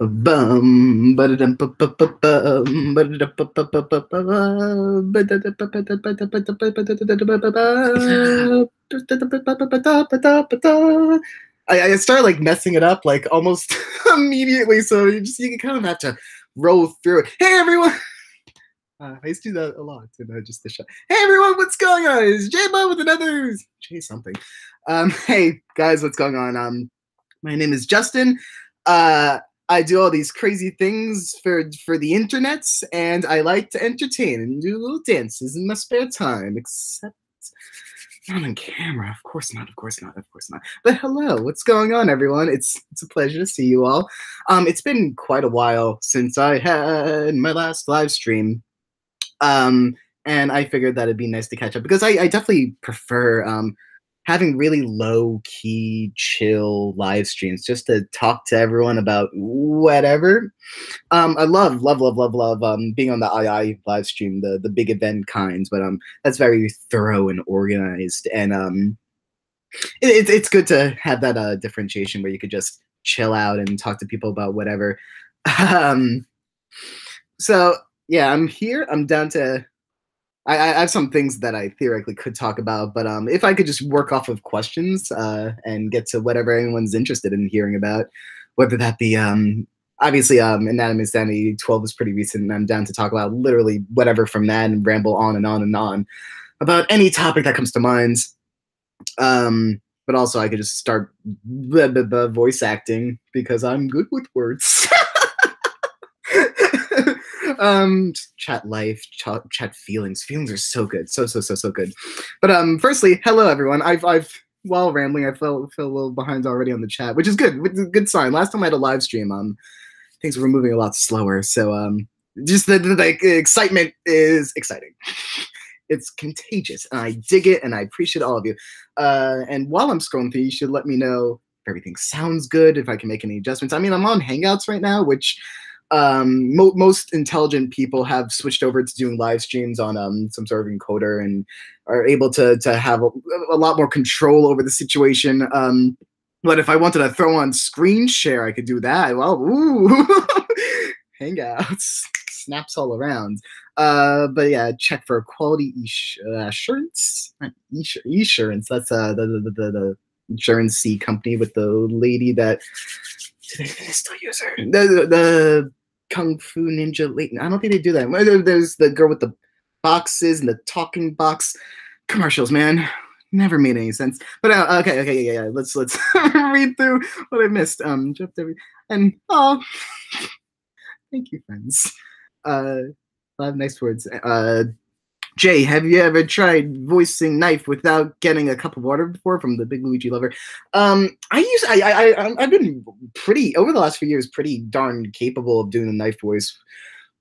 Bum, I started like messing it up like almost immediately, so you kind of have to roll through it. Hey everyone! I used to do that a lot in just the show. Hey everyone, what's going on? It's JayBud with another Jay something. Hey guys, what's going on? My name is Justin. I do all these crazy things for the internet, and I like to entertain and do little dances in my spare time. Except not on camera, of course not, of course not, of course not. But hello, what's going on, everyone? It's a pleasure to see you all. It's been quite a while since I had my last live stream. And I figured that it'd be nice to catch up because I definitely prefer having really low key, chill live streams just to talk to everyone about whatever. I love being on the II live stream, the big event kinds, but that's very thorough and organized, and it's good to have that differentiation where you could just chill out and talk to people about whatever. um, so yeah, I'm here. I'm down to. I have some things that I theoretically could talk about, but if I could just work off of questions and get to whatever anyone's interested in hearing about, whether that be obviously Inanimate Insanity 12 is pretty recent, and I'm down to talk about literally whatever from that and ramble on and on and on about any topic that comes to mind. But also I could just start voice acting because I'm good with words. Chat life, chat feelings. Feelings are so good, so good. But firstly, hello everyone. I've while rambling, I felt a little behind already on the chat, which is good. Which is a good sign. Last time I had a live stream, things were moving a lot slower. So just the excitement is exciting. It's contagious, and I dig it, and I appreciate all of you. And while I'm scrolling through, you should let me know if everything sounds good, if I can make any adjustments. I mean, I'm on Hangouts right now, which most intelligent people have switched over to doing live streams on some sort of encoder and are able to have a lot more control over the situation. But if I wanted to throw on screen share, I could do that. Well, ooh, Hangouts, snaps all around. But yeah, check for quality assurance. Assurance. That's the insurance company with the lady that. Do they still use her? The Kung Fu Ninja lady. I don't think they do that. There's the girl with the boxes and the talking box commercials, man. Never made any sense. But okay, yeah. Let's read through what I missed. And oh, thank you, friends. A lot of nice words. Jay, have you ever tried voicing Knife without getting a cup of water before from the Big Luigi Lover? I've been pretty over the last few years pretty darn capable of doing the Knife voice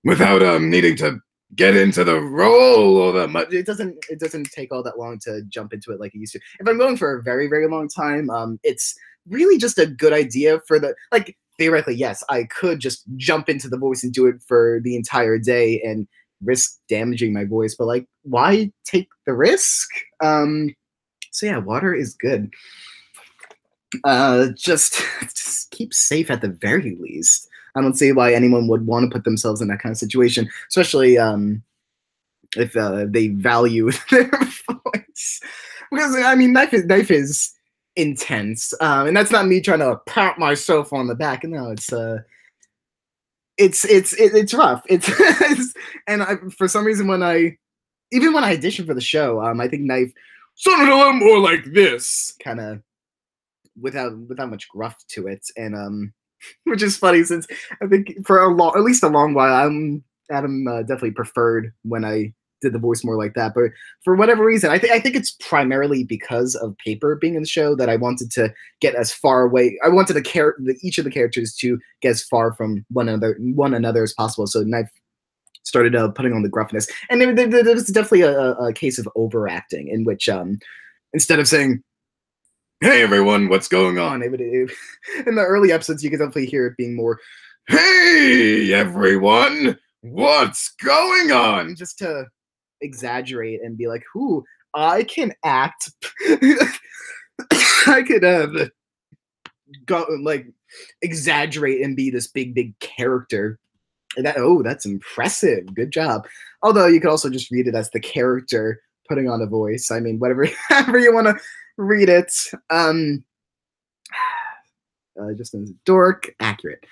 without needing to get into the role all that much. It doesn't take all that long to jump into it like it used to. If I'm going for a very, very long time, it's really just a good idea for the like theoretically, yes, I could just jump into the voice and do it for the entire day and risk damaging my voice, but like, why take the risk? So yeah, water is good. Just keep safe at the very least. I don't see why anyone would want to put themselves in that kind of situation, especially if they value their voice. Because I mean, knife is intense, and that's not me trying to pat myself on the back. No, it's rough. It's and for some reason when I auditioned for the show, I think Knife sounded a little more like this, kind of without much gruff to it, and which is funny since I think for at least a long while, Adam definitely preferred when I did the voice more like that. But for whatever reason, I think it's primarily because of Paper being in the show that I wanted to get as far away. I wanted each of the characters to get as far from one another as possible. So Knife started putting on the gruffness, and there was definitely a case of overacting in which instead of saying, "Hey everyone, what's going on?" in the early episodes, you could definitely hear it being more, "Hey everyone, what's going on?" Just to exaggerate and be like, "Who I can act." I could go like exaggerate and be this big character. That's impressive. Good job. Although you could also just read it as the character putting on a voice. I mean, whatever, however you want to read it. Just as a dork, accurate.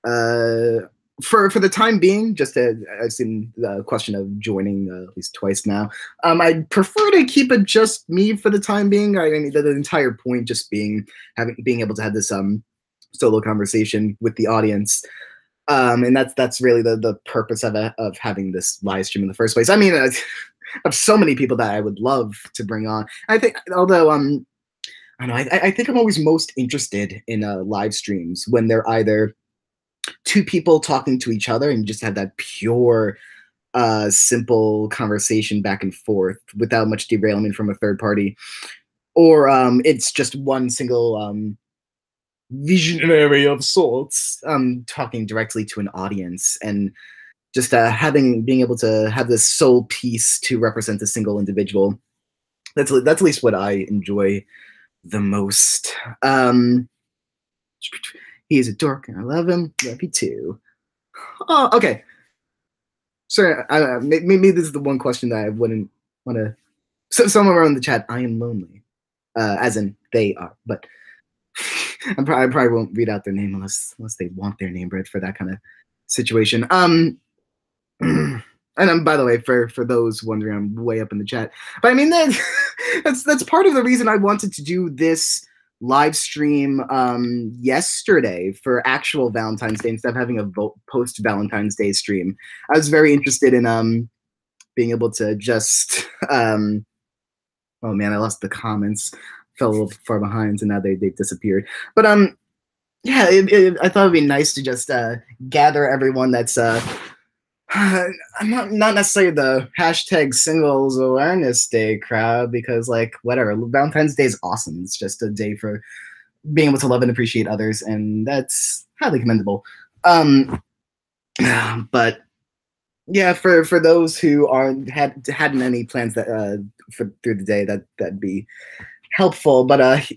For the time being, I've seen the question of joining at least twice now. I'd prefer to keep it just me for the time being. I mean, the entire point just being able to have this solo conversation with the audience. And that's really the purpose of having this live stream in the first place. I mean, I have so many people that I would love to bring on. I think, although I don't know, I think I'm always most interested in live streams when they're either two people talking to each other and you just have that pure, simple conversation back and forth without much derailment from a third party, or it's just one single visionary of sorts talking directly to an audience, and just being able to have this sole piece to represent a single individual. That's at least what I enjoy the most. He is a dork and I love him. Love you too. Oh, okay. Sorry, maybe this is the one question that I wouldn't want to. So someone around the chat, I am lonely, as in they are, but I probably won't read out their name unless they want their name read for that kind of situation. And by the way, for those wondering, I'm way up in the chat. But I mean, that's part of the reason I wanted to do this live stream yesterday for actual Valentine's Day instead of having a post-Valentine's Day stream. I was very interested in being able to just oh man, I lost the comments. Fell a little far behind, and now they've disappeared. But yeah, I thought it'd be nice to just gather everyone that's not necessarily the hashtag Singles Awareness Day crowd, because like whatever, Valentine's Day is awesome. It's just a day for being able to love and appreciate others, and that's highly commendable. But yeah, for those who hadn't any plans that through the day, that'd be helpful. But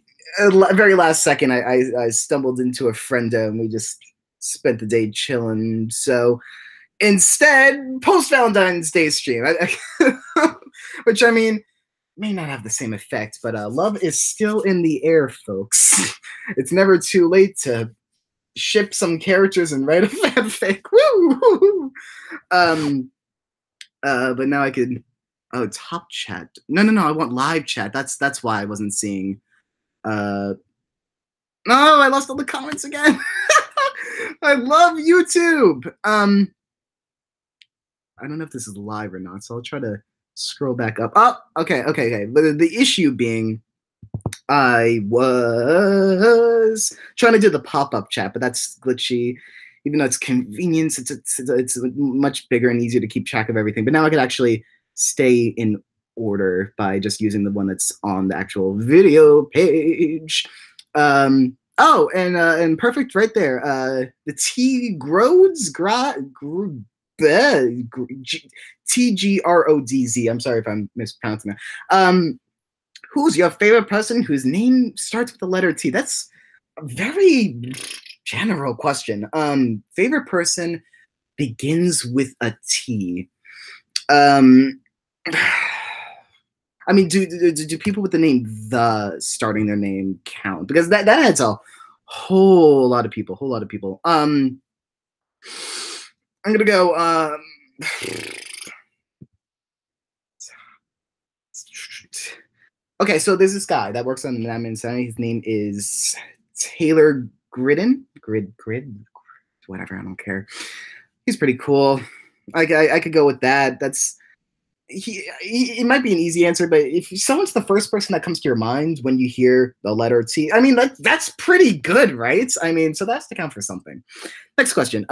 very last second, I stumbled into a friendo and we just spent the day chilling. So instead, post-Valentine's Day stream, which I mean may not have the same effect, but love is still in the air, folks. It's never too late to ship some characters and write a fanfic. Woo! But now I could. Oh, top chat. No, I want live chat. That's why I wasn't seeing. No, I lost all the comments again. I love YouTube. I don't know if this is live or not, so I'll try to scroll back up. Oh, okay. But the issue being, I was trying to do the pop-up chat, but that's glitchy. Even though it's convenience, it's much bigger and easier to keep track of everything. But now I could actually stay in order by just using the one that's on the actual video page. Oh, and perfect right there. The T Grodes TGRODZ. I'm sorry if I'm mispronouncing that. Who's your favorite person whose name starts with the letter T? That's a very general question. Favorite person begins with a T. I mean, do people with the name the starting their name count? Because that adds a whole lot of people. I'm gonna go. Okay, so there's this guy that works on Inanimate Insanity. His name is Taylor Grid, whatever. I don't care. He's pretty cool. I could go with that. That's it might be an easy answer, but if someone's the first person that comes to your mind when you hear the letter T, I mean that's pretty good, right? I mean, so that's to count for something. Next question.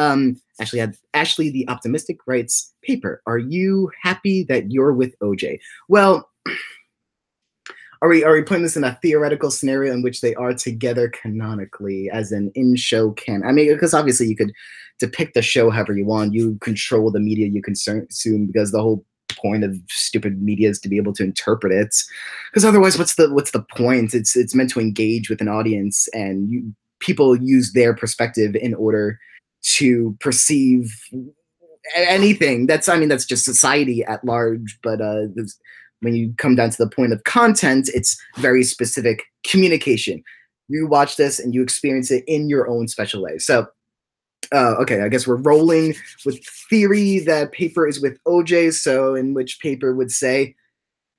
Ashley the Optimistic writes, Paper, are you happy that you're with OJ? Well, are we putting this in a theoretical scenario in which they are together canonically, as an in-show canon? I mean, because obviously you could depict the show however you want. You control the media you consume, because the whole point of stupid media is to be able to interpret it, because otherwise, what's the point? It's meant to engage with an audience, and people use their perspective in order to perceive anything. That's just society at large. But when you come down to the point of content, it's very specific communication. You watch this and you experience it in your own special way. So, okay, I guess we're rolling with theory that Paper is with OJ. So, in which Paper would say,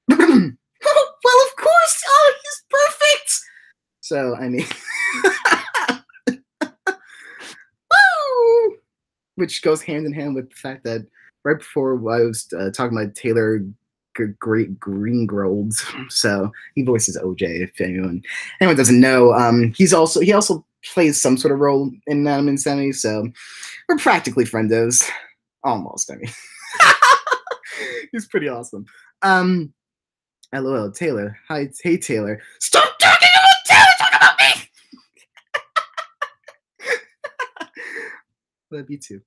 "Well, of course. Oh, he's perfect." So, I mean, woo! Which goes hand in hand with the fact that right before I was talking about Taylor Great Greengrold, so he voices OJ. If anyone doesn't know, he also plays some sort of role in Inanimate Insanity. So we're practically friendos, almost. I mean, he's pretty awesome. LOL, Taylor. Hi, hey Taylor. Stop talking about Taylor. Talk about me. Love you too.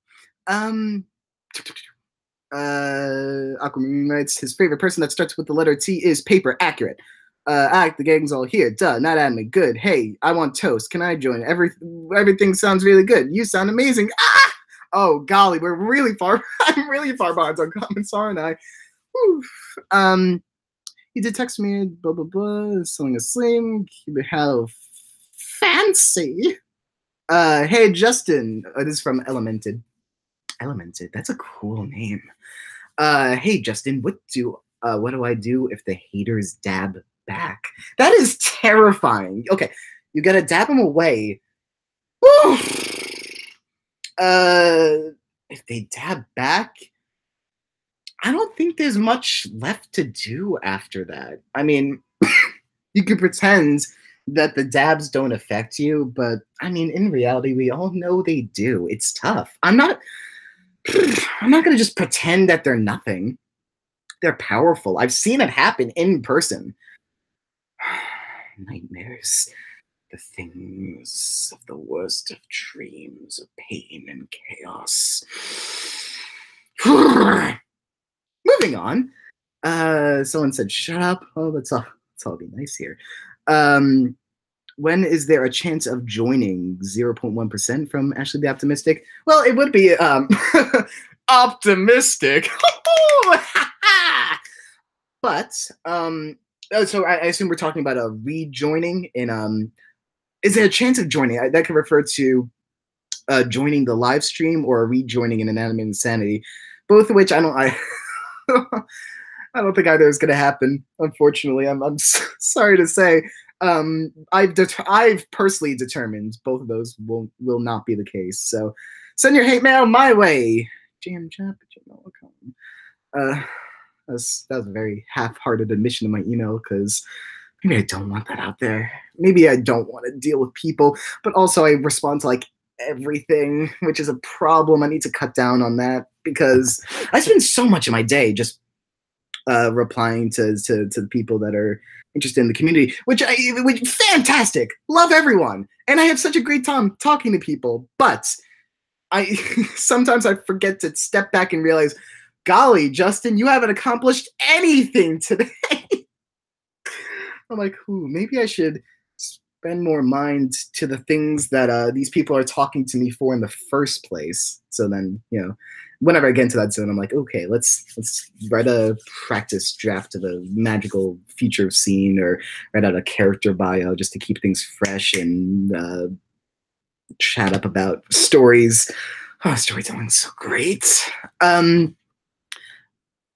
Aquamarine writes his favorite person that starts with the letter T is Paper. Accurate. The gang's all here. Duh, not anime. Good. Hey, I want toast. Can I join? Everything sounds really good. You sound amazing. Ah! Oh golly, we're really far. I'm really far behind on comments, aren't I? Whew. He did text me. Blah blah blah. Selling a sling. How fancy. Hey Justin. This is from Elemented. Elemented. That's a cool name. Hey Justin, what do I do if the haters dab back? That is terrifying. Okay, you gotta dab them away. Woo! If they dab back, I don't think there's much left to do after that. I mean, you could pretend that the dabs don't affect you, but I mean, in reality, we all know they do. It's tough. I'm not gonna just pretend that they're nothing. They're powerful. I've seen it happen in person. Nightmares, the things of the worst of dreams of pain and chaos. Moving on. Someone said, "Shut up." Oh, let's all be nice here. When is there a chance of joining? 0.1% from Ashley the Optimistic. Well, it would be optimistic. But so I assume we're talking about a rejoining in is there a chance of joining? That could refer to joining the live stream or rejoining in Inanimate Insanity, both of which I don't think either is going to happen. Unfortunately, I'm sorry to say. I've personally determined both of those will not be the case. So send your hate mail my way. jamchap@gmail.com. That was a very half-hearted admission to my email because maybe I don't want that out there. Maybe I don't want to deal with people, but also I respond to like everything, which is a problem. I need to cut down on that because I spend so much of my day just replying to the people that are interested in the community, which fantastic. Love everyone. And I have such a great time talking to people, but I sometimes I forget to step back and realize, golly, Justin, you haven't accomplished anything today. I'm like, maybe I should spend more mind to the things that these people are talking to me for in the first place. So then, whenever I get into that zone, I'm like, okay, let's write a practice draft of a magical future scene or write out a character bio just to keep things fresh and chat up about stories. Oh, storytelling's so great.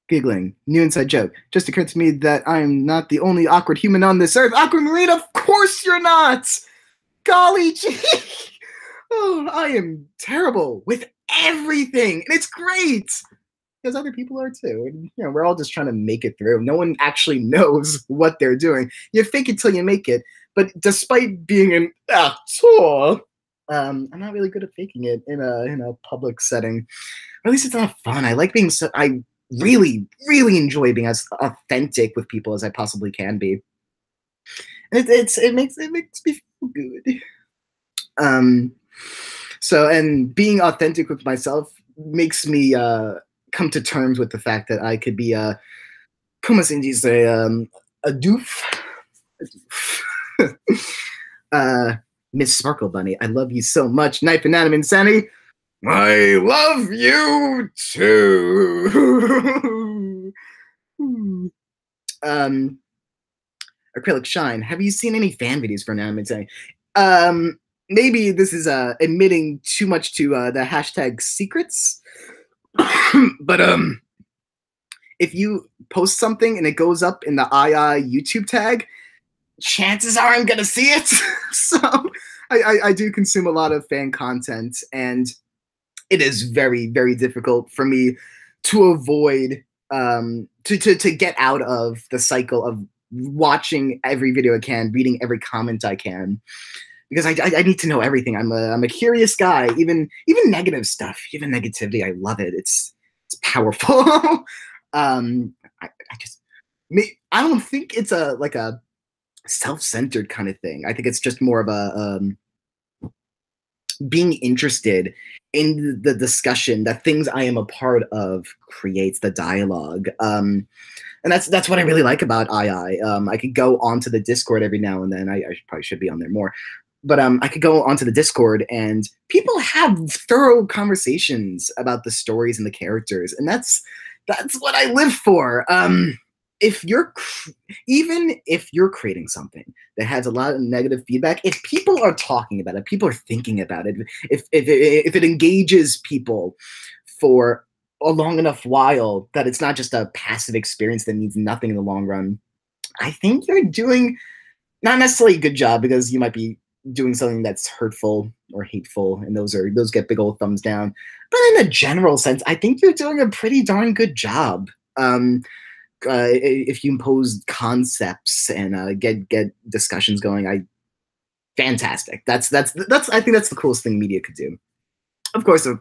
Giggling. New inside joke. Just occurred to me that I'm not the only awkward human on this earth. Aquamarine, of course you're not! Golly gee! Oh, I am terrible with everything, and it's great! Because other people are too. And, we're all just trying to make it through. No one actually knows what they're doing. You fake it till you make it, but despite being an actor, I'm not really good at faking it in a public setting. Or at least it's not fun. I like being I really, really enjoy being as authentic with people as I possibly can be. And it makes me feel good. So, and being authentic with myself makes me come to terms with the fact that I could be a, como se dice, a doof. Miss Sparkle Bunny, I love you so much. Knife Inanimate Insanity, I love you too. Acrylic Shine, have you seen any fan videos for Inanimate Insanity? Maybe this is admitting too much to the hashtag secrets, but if you post something and it goes up in the II YouTube tag, chances are I'm gonna see it. So I do consume a lot of fan content, and it is very, very difficult for me to avoid to get out of the cycle of watching every video I can, reading every comment I can, because I need to know everything. I'm a curious guy. Even negative stuff, even negativity, I love it. It's powerful. I just I don't think it's a self-centered kind of thing. I think it's just more of a being interested in the discussion that things I am a part of creates the dialogue. And that's what I really like about II. I could go onto the Discord every now and then. I probably should be on there more. But I could go onto the Discord and people have thorough conversations about the stories and the characters. And that's what I live for. Even if you're creating something that has a lot of negative feedback, if people are talking about it, people are thinking about it, if it engages people for a long enough while that it's not just a passive experience that means nothing in the long run, I think you're doing not necessarily a good job, because you might be doing something that's hurtful or hateful, and those get big old thumbs down. But in a general sense, I think you're doing a pretty darn good job. If you impose concepts and get discussions going, fantastic. I think that's the coolest thing media could do. Of course, I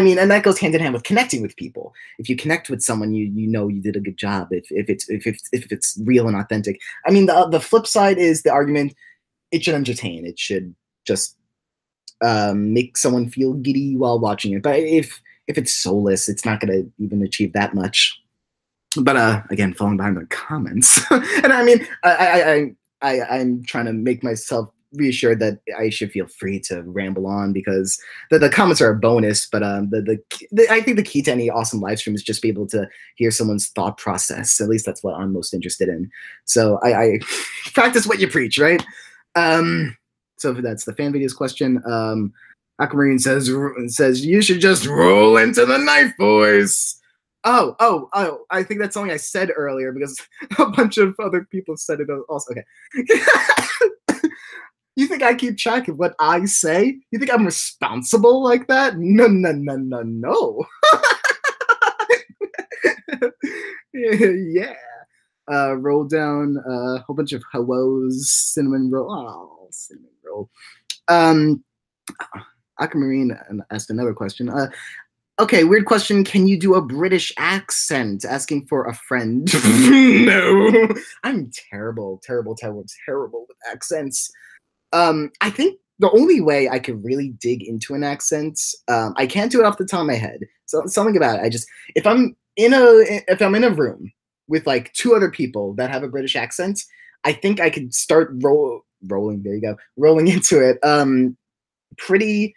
mean, and that goes hand in hand with connecting with people. If you connect with someone, you know you did a good job. If it's real and authentic. I mean, the flip side is the argument: it should entertain. It should just make someone feel giddy while watching it. But if it's soulless, it's not going to even achieve that much. But again, falling behind the comments, and I mean, I'm trying to make myself reassured that I should feel free to ramble on, because the comments are a bonus. But I think the key to any awesome live stream is just be able to hear someone's thought process. At least that's what I'm most interested in. So I practice what you preach, right? So that's the fan videos question. Aquamarine says you should just roll into the knife, boys. Oh, I think that's something I said earlier, because a bunch of other people said it also. Okay. You think I keep track of what I say? You think I'm responsible like that? No. Yeah. Roll down a whole bunch of hellos, cinnamon roll. Oh, cinnamon roll. Aquamarine asked another question. Okay, weird question. Can you do a British accent? Asking for a friend. No. I'm terrible with accents. I think the only way I could really dig into an accent, I can't do it off the top of my head. So something about it. If I'm in a room with like two other people that have a British accent, I think I could start rolling. There you go, rolling into it. Pretty,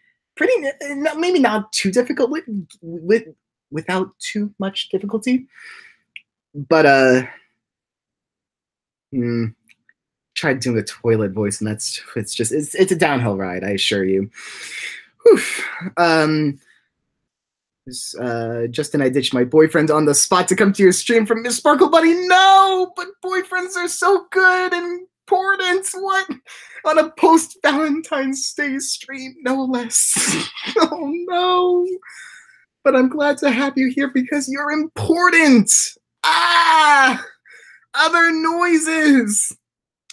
maybe not too difficult without too much difficulty. But tried doing a toilet voice, and it's a downhill ride, I assure you. Justin, I ditched my boyfriend on the spot to come to your stream from Miss Sparkle Buddy. No, but boyfriends are so good and important. What? On a post-Valentine's Day stream, no less. Oh no. But I'm glad to have you here because you're important. Other noises.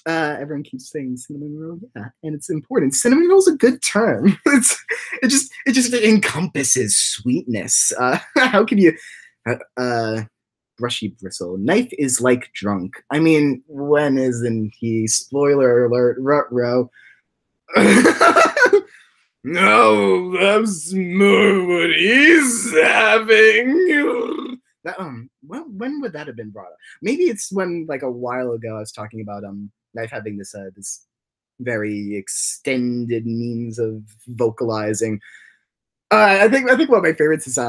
Everyone keeps saying cinnamon roll, yeah, and it's important. Cinnamon roll's a good term. It just encompasses sweetness. How can you brushy bristle? Knife is like drunk. I mean, when isn't he? Spoiler alert, rut row. No, that's more what he's having. That when would that have been brought up? Maybe it's when like a while ago I was talking about Knife having this very extended means of vocalizing. I think one of my favorites is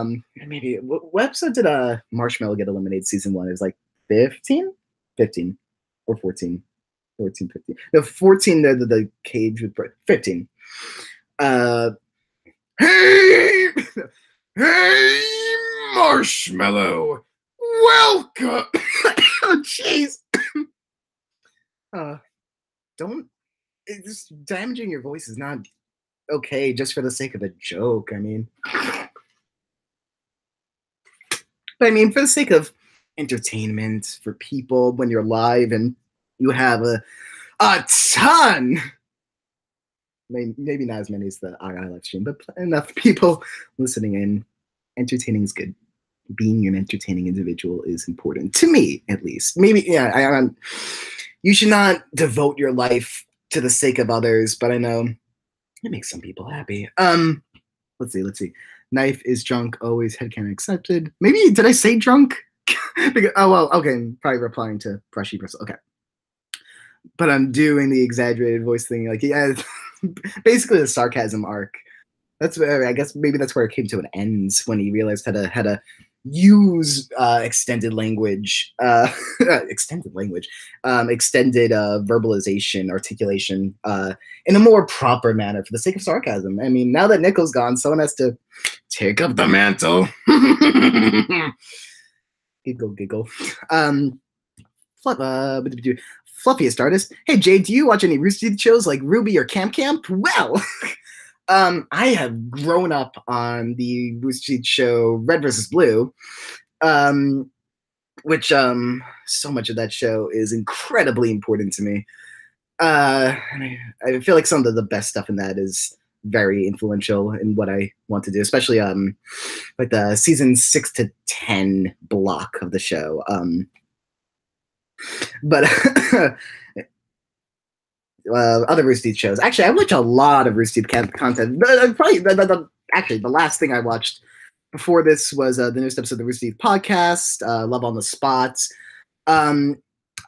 maybe what episode did Marshmallow get eliminated season 1? It was like 15? 15 or 14. 14, 15. No, 14 the cage with 15. Uh Hey, hey, Marshmallow, welcome. Oh, jeez. Don't. Just damaging your voice is not okay just for the sake of a joke. I mean, for the sake of entertainment for people when you're live and you have a ton. Maybe not as many as the II live stream, but enough people listening in. Entertaining is good. Being an entertaining individual is important to me, at least. Maybe, yeah. You should not devote your life to the sake of others, but I know it makes some people happy. Let's see. Knife is drunk, always headcanon accepted. Maybe did I say drunk? Because, oh well, okay. Probably replying to Brushy Bristle. Okay, but I'm doing the exaggerated voice thing. Like, yeah, basically the sarcasm arc. That's where I guess maybe that's where it came to an end when he realized how to use extended language, extended verbalization, articulation in a more proper manner for the sake of sarcasm. I mean, now that Nickel's gone, someone has to take up the mantle. Giggle. Fluffiest artist. Hey Jay, do you watch any Rooster Teeth shows like Ruby or Camp Camp? Well, I have grown up on the Rooster Teeth show Red vs. Blue, which so much of that show is incredibly important to me. And I feel like some of the best stuff in that is very influential in what I want to do, especially like the season 6 to 10 block of the show. But other Rooster Teeth shows. Actually, I watch a lot of Rooster Teeth content. Probably actually the last thing I watched before this was the newest episode of the Rooster Teeth podcast, Love on the Spot.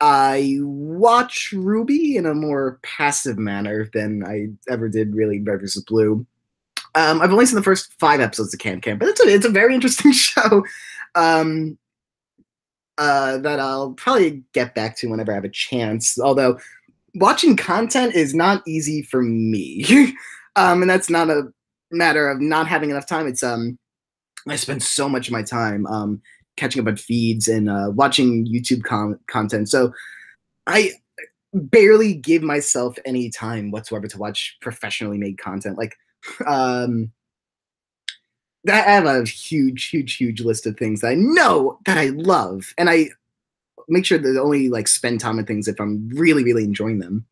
I watch Ruby in a more passive manner than I ever did really Red vs. Blue. I've only seen the first 5 episodes of Camp Camp, but it's a very interesting show that I'll probably get back to whenever I have a chance. Although watching content is not easy for me, and that's not a matter of not having enough time. It's I spend so much of my time catching up on feeds and watching YouTube content. So I barely give myself any time whatsoever to watch professionally made content. Like, I have a huge list of things that I know that I love, and I make sure to only like spend time on things if I'm really enjoying them.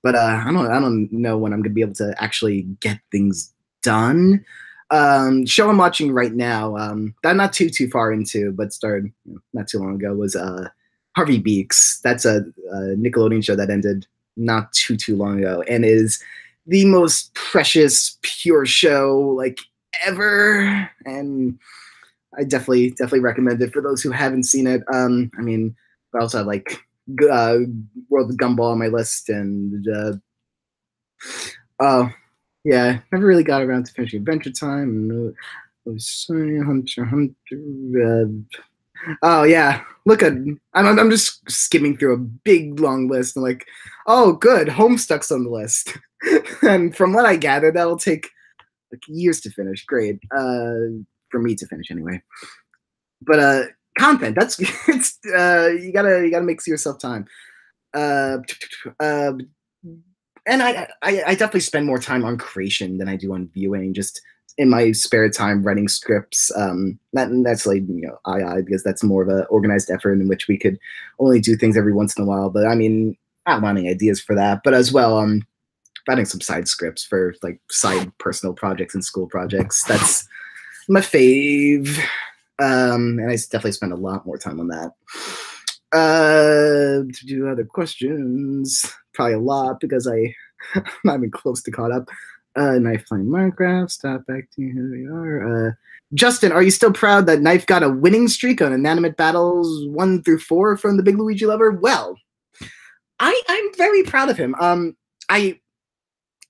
But I don't know when I'm gonna be able to actually get things done. Show I'm watching right now, that I'm not too far into, but started not too long ago, was Harvey Beaks. That's a Nickelodeon show that ended not too long ago, and is the most precious, pure show like ever. And I definitely recommend it for those who haven't seen it. I mean, I also have like World of Gumball on my list, and yeah, never really got around to finishing Adventure Time. Hunter. Oh yeah, look at I'm just skimming through a big long list and like, oh good, Homestuck's on the list, and from what I gather, that'll take like years to finish. Great, for me to finish anyway. But content, that's it's you gotta make yourself time. And I definitely spend more time on creation than I do on viewing. Just in my spare time, writing scripts. Not necessarily II, because that's more of an organized effort in which we could only do things every once in a while. But I mean, outlining ideas for that, but as well, writing some side scripts for like side personal projects and school projects. That's my fave. And I definitely spend a lot more time on that. To do other questions, probably a lot because I'm not even close to caught up. Knife playing Minecraft. Stop acting who we are. Justin, are you still proud that Knife got a winning streak on Inanimate Battles 1 through 4 from the Big Luigi Lover? Well, I'm very proud of him. I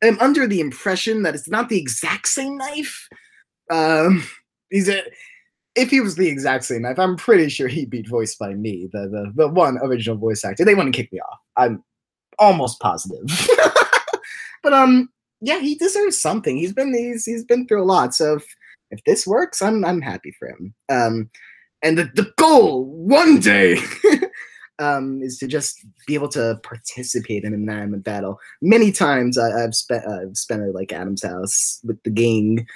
am under the impression that it's not the exact same Knife. He's a If he was the exact same Knife, I'm pretty sure he'd be voiced by me, the one original voice actor. They wouldn't kick me off. I'm almost positive. But yeah, he deserves something. He's been through a lot. So if this works, I'm happy for him. And the goal one day is to just be able to participate in an inanimate battle. Many times I've spent it like Adam's house with the gang,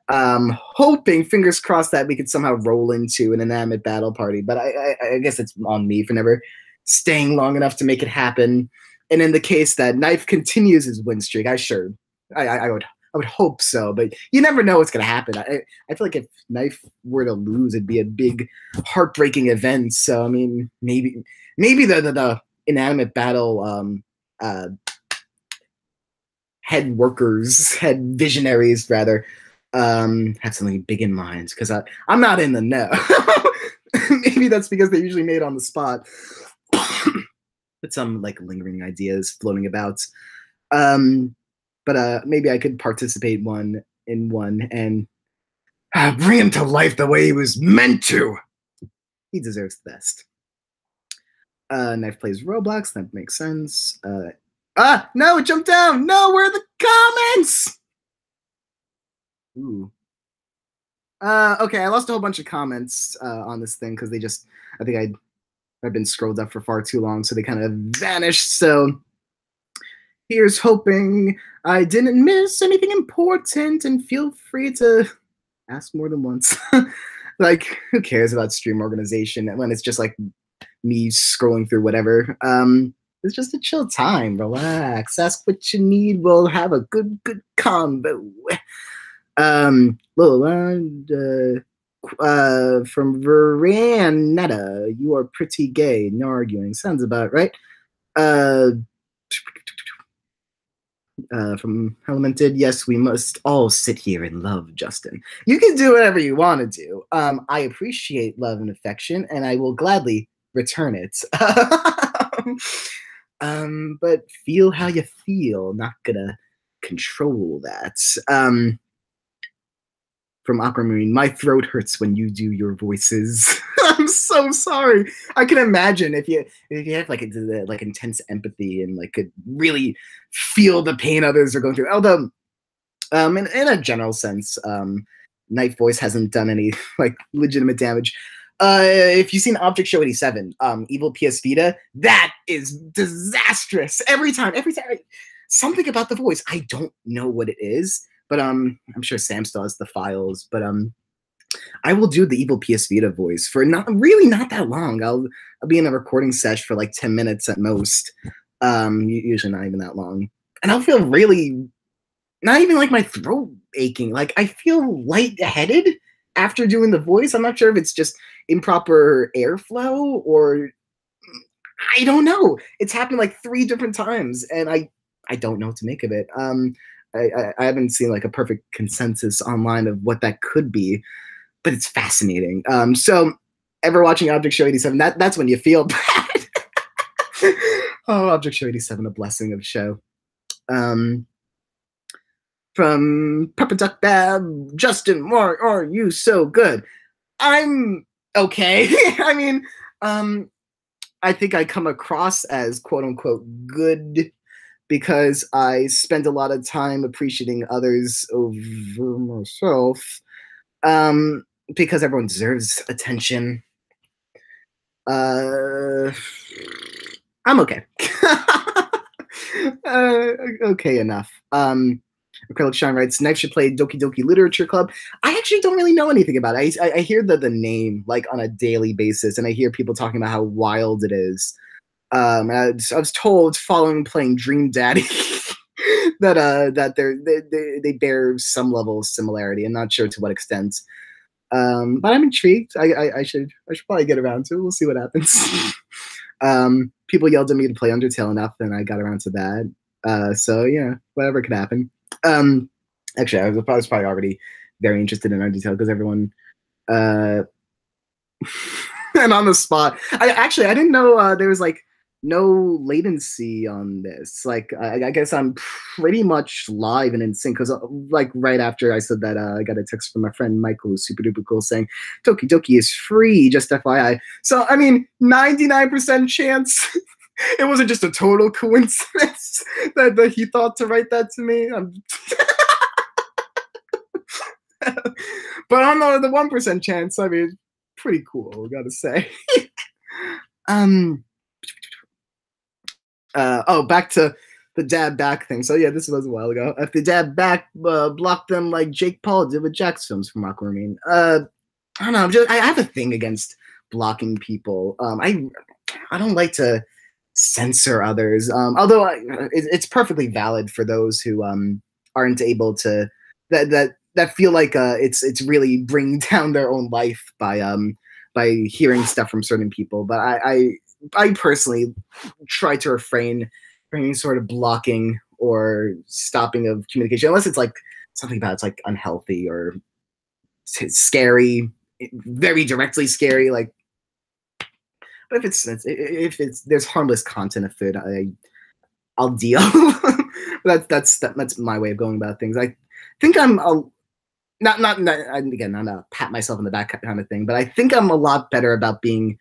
hoping, fingers crossed, that we could somehow roll into an inanimate battle party. But I guess it's on me for never staying long enough to make it happen. And in the case that Knife continues his win streak, I would hope so, but you never know what's gonna happen. I feel like if Knife were to lose, it'd be a big, heartbreaking event. So I mean, maybe the inanimate battle head visionaries rather, have something big in mind, because I'm not in the know. Maybe that's because they usually made on the spot. With some like lingering ideas floating about. But maybe I could participate in one and bring him to life the way he was meant to. He deserves the best. Knife plays Roblox. That makes sense. No, it jumped down. No, where are the comments? Ooh. Okay, I lost a whole bunch of comments on this thing because I think I've been scrolled up for far too long, so they kind of vanished. So here's hoping I didn't miss anything important, and feel free to ask more than once. Like, who cares about stream organization when it's just like me scrolling through whatever? It's just a chill time. Relax. Ask what you need. We'll have a good combo. From Veranetta, you are pretty gay. No arguing. Sounds about right. From Elemented, yes, we must all sit here and love Justin. You can do whatever you want to do. I appreciate love and affection, and I will gladly return it. But feel how you feel. Not gonna control that. From Aquamarine, my throat hurts when you do your voices. I'm so sorry. I can imagine if you have like intense empathy and like could really feel the pain others are going through. Although, in a general sense, Night Voice hasn't done any like legitimate damage. If you've seen Object Show 87, Evil PS Vita, that is disastrous every time. Something about the voice, I don't know what it is. But I'm sure Sam still has the files. But I will do the Evil PS Vita voice for not that long. I'll be in a recording session for like 10 minutes at most. Usually not even that long. And I'll feel really not even like my throat aching. Like I feel lightheaded after doing the voice. I'm not sure if it's just improper airflow or I don't know. It's happened like 3 different times, and I don't know what to make of it. I haven't seen like a perfect consensus online of what that could be, but it's fascinating. So ever watching Object Show 87, that's when you feel bad. Oh, Object Show 87, a blessing of a show. From Pepper Duck Bab, Justin, why are you so good? I'm okay. I mean, I think I come across as quote unquote good because I spend a lot of time appreciating others over myself, because everyone deserves attention. I'm okay. Okay enough. Acrylic Shine writes, Knife should play Doki Doki Literature Club. I actually don't really know anything about it. I hear the name like on a daily basis, and I hear people talking about how wild it is. I was told following playing Dream Daddy that they bear some level of similarity. I'm not sure to what extent, but I'm intrigued. I should probably get around to it. We'll see what happens. People yelled at me to play Undertale enough, and I got around to that. So yeah, whatever could happen. Actually, I was probably already very interested in our detail because everyone. Uh, and on the spot, I didn't know there was like no latency on this. Like, I guess I'm pretty much live and in sync because, like, right after I said that, I got a text from my friend Michael, who's super duper cool, saying Toki Doki is free, just FYI. So, I mean, 99% chance it wasn't just a total coincidence that he thought to write that to me. But on the 1% chance, I mean, pretty cool, gotta say. um. Back to the dab back thing. So yeah, this was a while ago. If the dab back blocked them like Jake Paul did with Jack's films from Aquamarine. I don't know. I have a thing against blocking people. I don't like to censor others. Although it's perfectly valid for those who aren't able to that feel like it's really bringing down their own life by hearing stuff from certain people. But I personally try to refrain from any sort of blocking or stopping of communication, unless it's like something about it's like unhealthy or scary, very directly scary. Like, but if it's there's harmless content of it, I'll deal. That's my way of going about things. I think I'm not again, not a pat myself in the back kind of thing, but I think I'm a lot better about being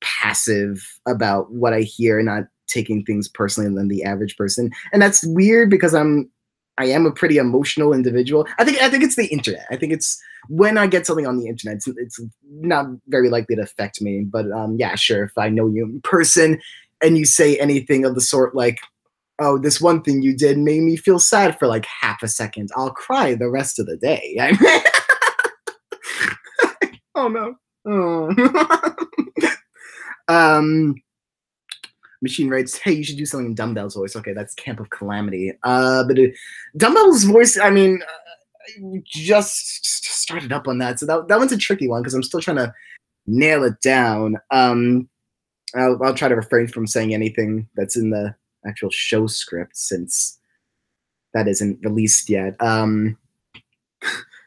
passive about what I hear and not taking things personally than the average person. And that's weird because I am a pretty emotional individual. I think it's the internet. I think it's when I get something on the internet, it's not very likely to affect me. But yeah, sure. If I know you in person and you say anything of the sort like, "Oh, this one thing you did made me feel sad for like half a second," I'll cry the rest of the day. Oh no. Oh. Machine writes, "Hey, you should do something in Dumbbell's voice." Okay, that's Camp of Calamity. But Dumbbell's voice, I mean, I just started up on that, so that one's a tricky one because I'm still trying to nail it down. I'll try to refrain from saying anything that's in the actual show script since that isn't released yet.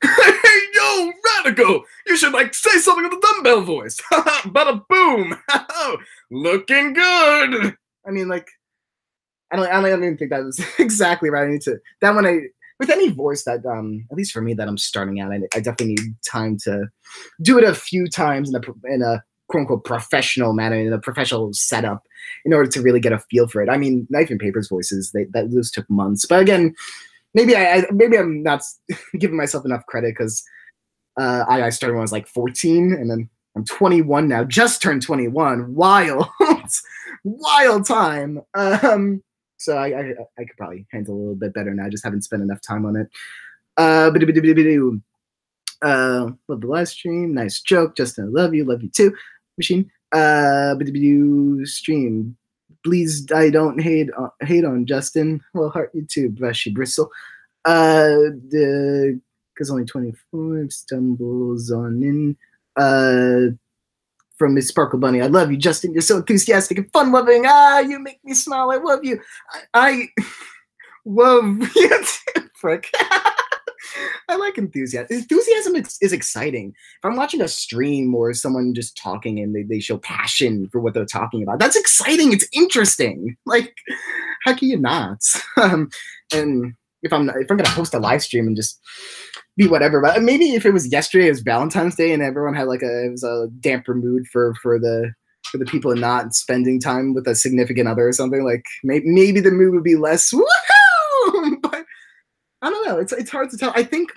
Hey, yo, Radical! You should like say something in the Dumbbell voice. Bada boom! Looking good. I mean, like, I don't even think that was exactly right. I need to that one. With any voice that at least for me that I'm starting out, I definitely need time to do it a few times in a quote unquote professional manner, in a professional setup, in order to really get a feel for it. I mean, Knife and Paper's voices those took months, but again, maybe I'm not giving myself enough credit because I started when I was like 14, and then I'm 21 now, just turned 21. Wild, wild time. So I could probably handle a little bit better now. I just haven't spent enough time on it. Love the live stream. Nice joke. Justin, I love you too. Machine. Stream. Please, I don't hate on Justin. Well, heart you too, Brushy Bristle. Because only 24 stumbles on in. From Miss Sparkle Bunny. I love you, Justin. You're so enthusiastic and fun loving. You make me smile. I love you. I love you, frick. I like enthusiasm. Enthusiasm is exciting. If I'm watching a stream or someone just talking and they show passion for what they're talking about, that's exciting. It's interesting. Like, how can you not? And if I'm gonna host a live stream and just be whatever, but maybe if it was yesterday, it was Valentine's Day, and everyone had like it was a damper mood for the people not spending time with a significant other or something. Like maybe the mood would be less woohoo. But I don't know. It's hard to tell. I think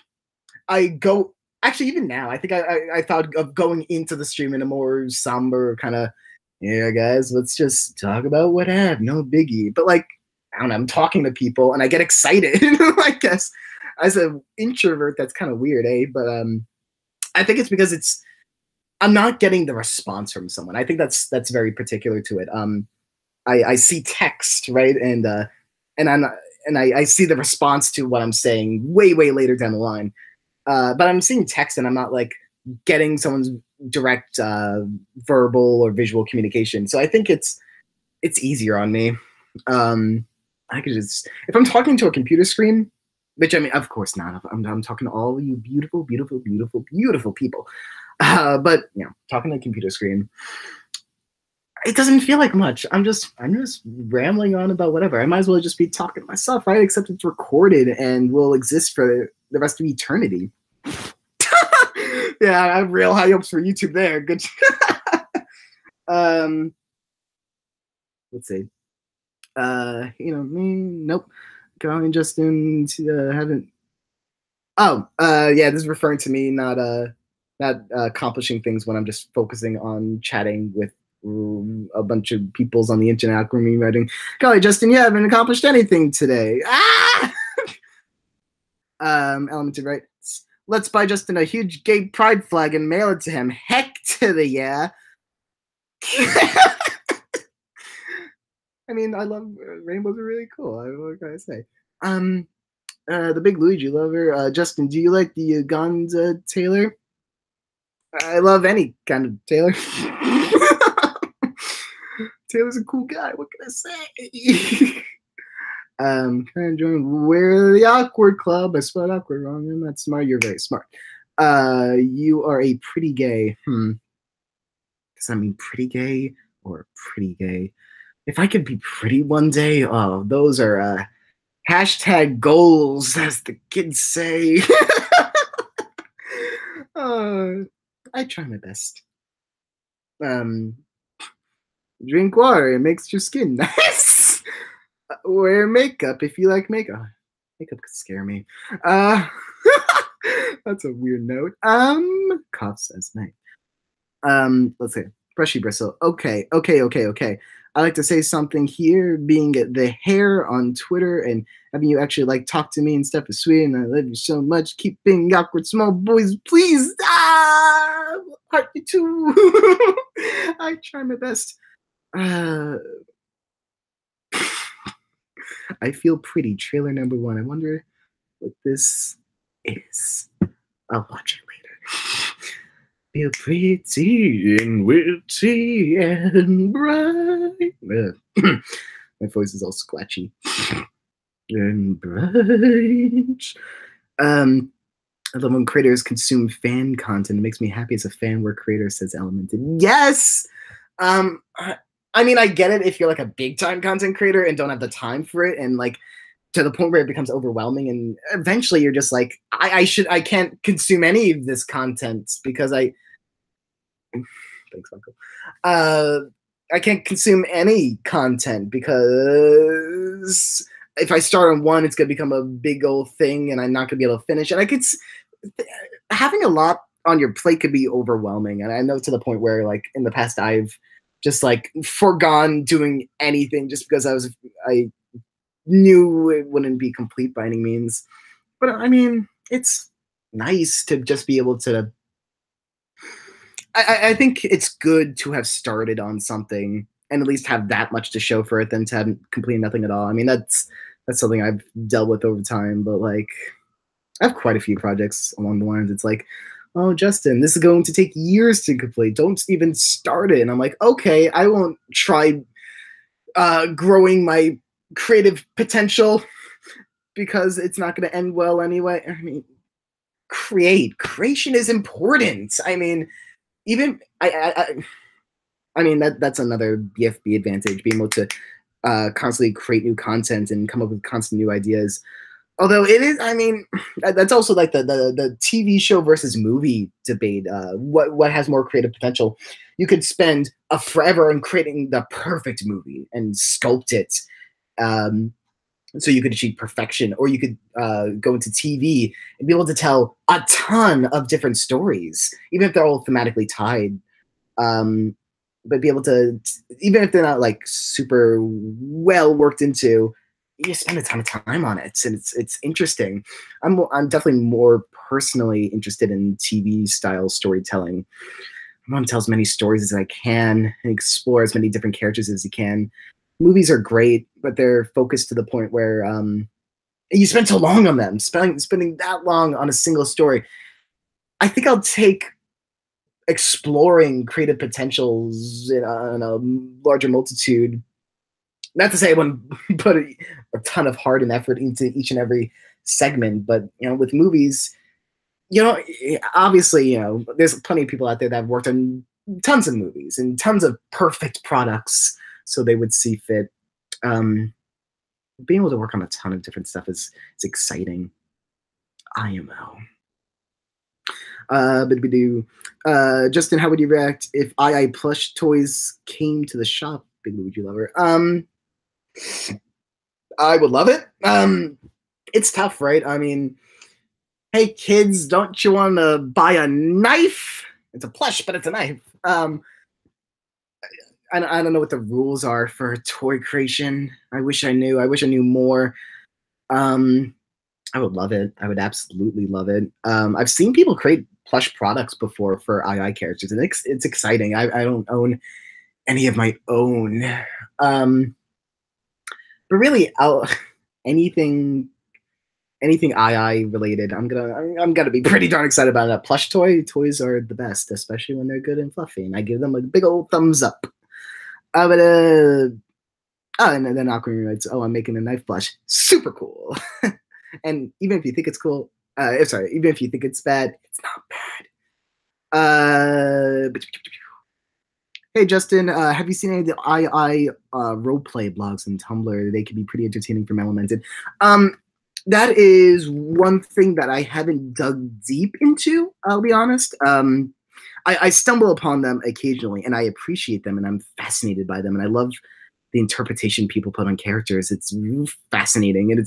I go actually even now. I think I thought of going into the stream in a more somber kind of, yeah, guys, let's just talk about what happened. No biggie. But like, I don't know. I'm talking to people and I get excited. I guess as an introvert, that's kind of weird, eh? But I think it's because I'm not getting the response from someone. I think that's very particular to it. I see text, right, and I see the response to what I'm saying way later down the line. But I'm seeing text and I'm not like getting someone's direct verbal or visual communication. So I think it's easier on me. I could just if I'm talking to a computer screen, Which, I mean, of course not. I'm talking to all you beautiful, beautiful, beautiful, beautiful people. But you know, talking to a computer screen, it doesn't feel like much. I'm just rambling on about whatever. I might as well just be talking to myself, right? Except it's recorded and will exist for the rest of eternity. Yeah, I have real high hopes for YouTube there. Good. Let's see. You know, nope. Going Justin haven't. Oh, yeah, this is referring to me not accomplishing things when I'm just focusing on chatting with a bunch of peoples on the internet. Me writing, golly, Justin, you haven't accomplished anything today. Ah! Elemented writes, let's buy Justin a huge gay pride flag and mail it to him. Heck to the yeah. I mean, I love rainbows are really cool. What can I say? The big Luigi lover. Justin, do you like the Uganda Taylor? I love any kind of Taylor. Taylor's a cool guy. What can I say? Kind of join We're the Awkward Club. I spelled awkward wrong. I'm not smart. You're very smart. You are a pretty gay. Does that mean pretty gay or pretty gay? If I could be pretty one day, oh, those are hashtag goals, as the kids say. I try my best. Drink water, it makes your skin nice. Wear makeup if you like makeup. Makeup could scare me. That's a weird note. Cough says night. Let's see. Brushy bristle. Okay. I like to say something here, being the hair on Twitter and having you actually like talk to me and stuff is sweet, and I love you so much. Keep being awkward, small boys, please. Heart you too. I try my best. I feel pretty. Trailer number 1. I wonder what this is. I'll watch it later. Feel pretty and witty and bright. My voice is all scratchy. And bright. I love when creators consume fan content. It makes me happy as a fan where creator says Elemented. Yes! I mean, I get it if you're like a big time content creator and don't have the time for it, and like to the point where it becomes overwhelming, and eventually you're just like, I can't consume any of this content because thanks, Michael. I can't consume any content because if I start on one, it's gonna become a big old thing, and I'm not gonna be able to finish. And I could having a lot on your plate could be overwhelming, and I know to the point where like in the past I've just like forgone doing anything just because I knew it wouldn't be complete by any means. But I mean, it's nice to just be able to. I think it's good to have started on something and at least have that much to show for it than to have completed nothing at all. I mean, that's something I've dealt with over time, but like I have quite a few projects along the lines. It's like, oh, Justin, this is going to take years to complete. Don't even start it. And I'm like, okay, I won't try growing my creative potential because it's not going to end well anyway. I mean, creation is important. I mean, even I mean that's another BFB advantage, being able to constantly create new content and come up with constant new ideas. Although it is, I mean, that's also like the TV show versus movie debate. What has more creative potential? You could spend forever in creating the perfect movie and sculpt it, so you could achieve perfection, or you could go into TV and be able to tell a ton of different stories, even if they're all thematically tied. But be able to, even if they're not like super well worked into, you spend a ton of time on it, and it's interesting. I'm definitely more personally interested in TV style storytelling. I want to tell as many stories as I can and explore as many different characters as you can. Movies are great, but they're focused to the point where you spend too long on them. Spending that long on a single story. I think I'll take exploring creative potentials in a larger multitude. Not to say I wouldn't put a ton of heart and effort into each and every segment. But with movies, obviously, there's plenty of people out there that have worked on tons of movies and tons of perfect products, so they would see fit. Being able to work on a ton of different stuff is exciting. IMO. Justin, how would you react if II plush toys came to the shop? Big Would You Lover? I would love it. It's tough, right? I mean, hey kids, don't you want to buy a knife? It's a plush, but it's a knife. I don't know what the rules are for toy creation. I wish I knew. I wish I knew more. I would love it. I would absolutely love it. I've seen people create plush products before for II characters, and it's exciting. I don't own any of my own, but really, anything II related, I'm gonna be pretty darn excited about it. Plush toys are the best, especially when they're good and fluffy, and I give them a big old thumbs up. And then Aquamarine writes, "Oh, I'm making a knife plush. Super cool." And even if you think it's cool, even if you think it's bad, it's not bad. Hey, Justin, have you seen any of the II roleplay blogs on Tumblr? They can be pretty entertaining from Elemented. That is one thing that I haven't dug deep into, I'll be honest. I stumble upon them occasionally, and I appreciate them, and I'm fascinated by them, and I love the interpretation people put on characters. It's fascinating, and